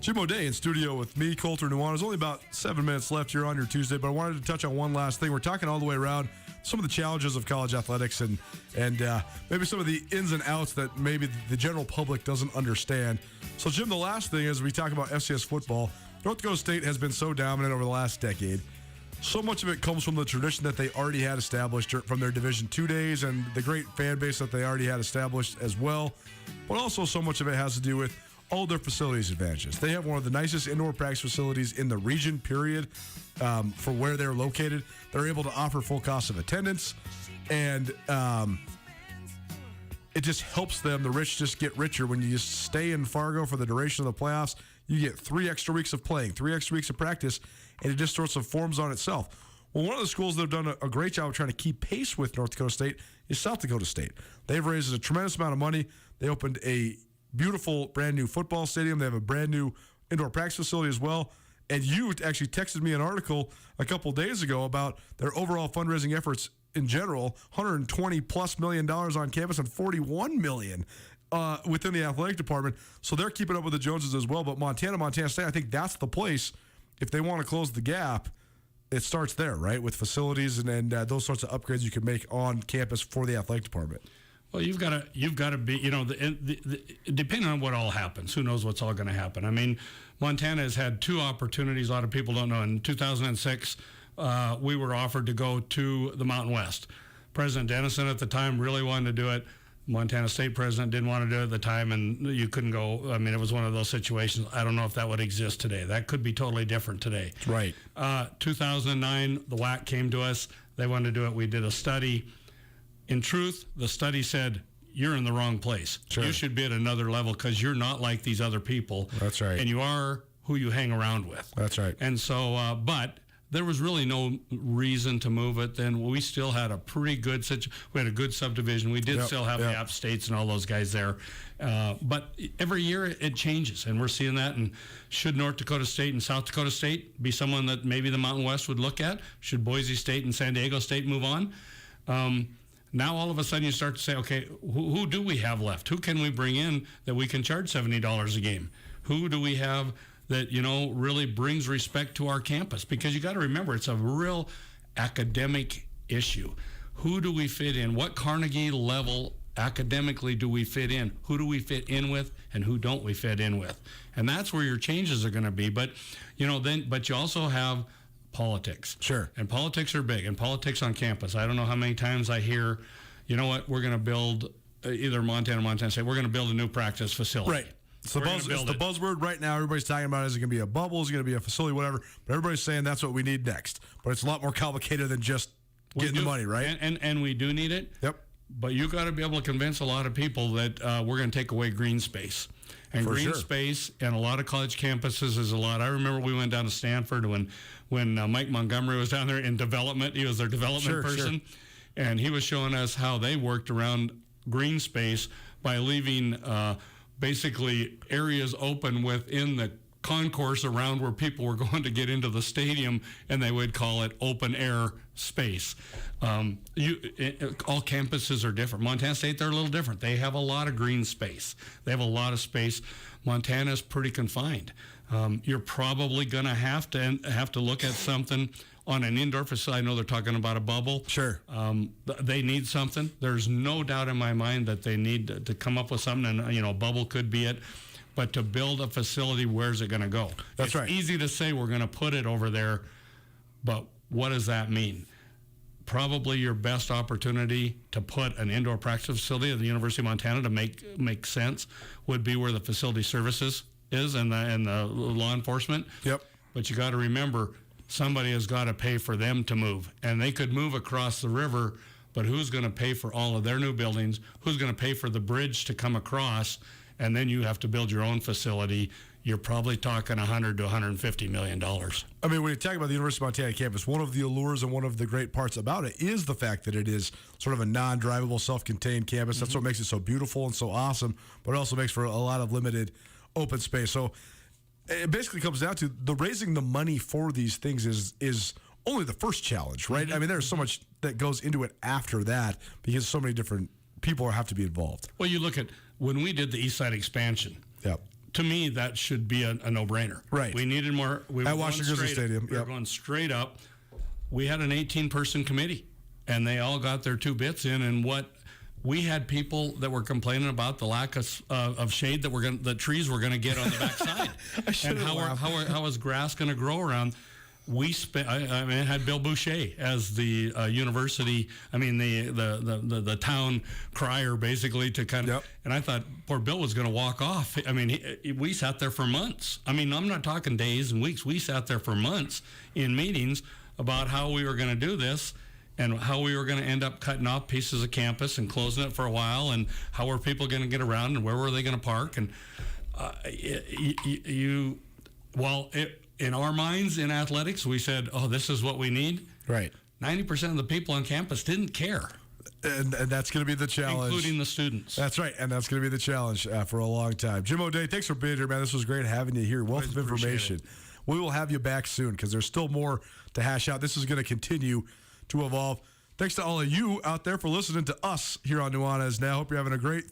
Speaker 1: Jim O'Day in studio with me, Colter Nuanez. Only about 7 minutes left here on your Tuesday, but I wanted to touch on one last thing. We're talking all the way around some of the challenges of college athletics and maybe some of the ins and outs that maybe the general public doesn't understand. So, Jim, the last thing is we talk about FCS football. North Dakota State has been so dominant over the last decade. So much of it comes from the tradition that they already had established from their Division II days and the great fan base that they already had established as well. But also so much of it has to do with all their facilities advantages. They have one of the nicest indoor practice facilities in the region, period, for where they're located. They're able to offer full cost of attendance, and it just helps them. The rich just get richer. When you just stay in Fargo for the duration of the playoffs, you get 3 extra weeks of playing, 3 extra weeks of practice, and it just sorts of forms on itself. Well, one of the schools that have done a great job of trying to keep pace with North Dakota State is South Dakota State. They've raised a tremendous amount of money. They opened a beautiful brand new football stadium. They have a brand new indoor practice facility as well. And you actually texted me an article a couple days ago about their overall fundraising efforts in general, $120+ million on campus and $41 million within the athletic department. So they're keeping up with the Joneses as well. But Montana State, I think that's the place. If they want to close the gap, it starts there, right? With facilities and those sorts of upgrades you can make on campus for the athletic department.
Speaker 20: Well, you've got to be, depending on what all happens, who knows what's all going to happen. I mean, Montana has had 2 opportunities. A lot of people don't know. In 2006, we were offered to go to the Mountain West. President Dennison at the time really wanted to do it. Montana State president didn't want to do it at the time, and you couldn't go. I mean, it was one of those situations. I don't know if that would exist today. That could be totally different today.
Speaker 1: Right.
Speaker 20: 2009, the WAC came to us. They wanted to do it. We did a study. In truth, the study said, you're in the wrong place. Sure. You should be at another level because you're not like these other people.
Speaker 1: That's right.
Speaker 20: And you are who you hang around with.
Speaker 1: That's right.
Speaker 20: And so, but there was really no reason to move it. Then we still had a pretty good we had a good subdivision. We did still have the App States and all those guys there. But every year it changes, and we're seeing that. And should North Dakota State and South Dakota State be someone that maybe the Mountain West would look at? Should Boise State and San Diego State move on? Now all of a sudden you start to say, okay, who do we have left? Who can we bring in that we can charge $70 a game? Who do we have that, really brings respect to our campus? Because you got to remember, it's a real academic issue. Who do we fit in? What Carnegie level academically do we fit in? Who do we fit in with, and who don't we fit in with? And that's where your changes are going to be. But, but you also have politics.
Speaker 1: Sure.
Speaker 20: And politics are big, and politics on campus. I don't know how many times I hear, you know what, we're going to build either Montana State, we're going to build a new practice facility.
Speaker 1: Right. It's the buzzword right now. Everybody's talking about, is it going to be a bubble? Is it going to be a facility? Whatever. But everybody's saying that's what we need next. But it's a lot more complicated than just getting the money, right?
Speaker 20: And we do need it.
Speaker 1: Yep.
Speaker 20: But you got to be able to convince a lot of people that we're going to take away green space. And
Speaker 1: For
Speaker 20: green
Speaker 1: sure.
Speaker 20: space and a lot of college campuses is a lot. I remember we went down to Stanford when Mike Montgomery was down there in development. He was their development person.
Speaker 1: Sure.
Speaker 20: And he was showing us how they worked around green space by leaving basically areas open within the concourse around where people were going to get into the stadium, and they would call it open air space. All campuses are different. Montana State, they're a little different. They have a lot of green space. They have a lot of space. Montana's pretty confined. You're probably going to have to look at something on an indoor facility. I know they're talking about a bubble.
Speaker 1: Sure.
Speaker 20: They need something. There's no doubt in my mind that they need to come up with something, and a bubble could be it. But to build a facility, where's it going to go?
Speaker 1: That's right.
Speaker 20: It's easy to say we're going to put it over there, but what does that mean? Probably your best opportunity to put an indoor practice facility at the University of Montana to make sense would be where the facility services is and the law enforcement.
Speaker 1: Yep.
Speaker 20: But you got to remember, somebody has got to pay for them to move, and they could move across the river, but who's going to pay for all of their new buildings? Who's going to pay for the bridge to come across? And then you have to build your own facility. You're probably talking $100 to $150 million.
Speaker 1: I mean, when you talk about the University of Montana campus, one of the allures and one of the great parts about it is the fact that it is sort of a non-drivable, self-contained campus. That's what makes it so beautiful and so awesome, but it also makes for a lot of limited open space. So it basically comes down to raising the money for these things is only the first challenge, right? I mean, there's so much that goes into it after that because so many different people have to be involved.
Speaker 20: Well, you look at when we did the East Side expansion.
Speaker 1: Yep.
Speaker 20: To me, that should be a no-brainer.
Speaker 1: Right.
Speaker 20: We needed more.
Speaker 1: At Washington Grizzly Stadium.
Speaker 20: We were going straight up. We had an 18-person committee, and they all got their 2 bits in. And we had people that were complaining about the lack of shade that trees were going to get on the backside, and how is grass going to grow around. I had Bill Boucher as the university. I mean the town crier basically to kind of. Yep. And I thought poor Bill was going to walk off. I mean we sat there for months. I mean I'm not talking days and weeks. We sat there for months in meetings about how we were going to do this and how we were going to end up cutting off pieces of campus and closing it for a while and how were people going to get around and where were they going to park and in our minds, in athletics, we said, oh, this is what we need.
Speaker 1: Right.
Speaker 20: 90% of the people on campus didn't care.
Speaker 1: And that's going to be the challenge.
Speaker 20: Including the students.
Speaker 1: That's right. And that's going to be the challenge for a long time. Jim O'Day, thanks for being here, man. This was great having you here. Wealth of information. We will have you back soon because there's still more to hash out. This is going to continue to evolve. Thanks to all of you out there for listening to us here on Nuanez Now. Hope you're having a great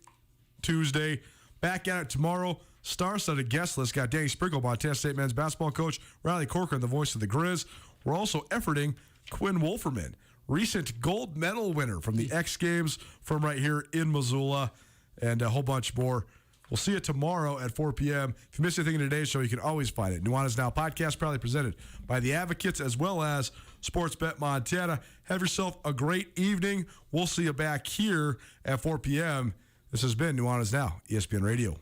Speaker 1: Tuesday. Back at it tomorrow. Star-studded guest list. Got Danny Sprinkle, Montana State men's basketball coach, Riley Corcoran, the voice of the Grizz. We're also efforting Quinn Wolferman, recent gold medal winner from the X Games from right here in Missoula, and a whole bunch more. We'll see you tomorrow at 4 p.m. If you missed anything in today's show, you can always find it. Nuanez Now podcast, proudly presented by the Advocates as well as Sportsbet Montana. Have yourself a great evening. We'll see you back here at 4 p.m. This has been Nuanez Now, ESPN Radio.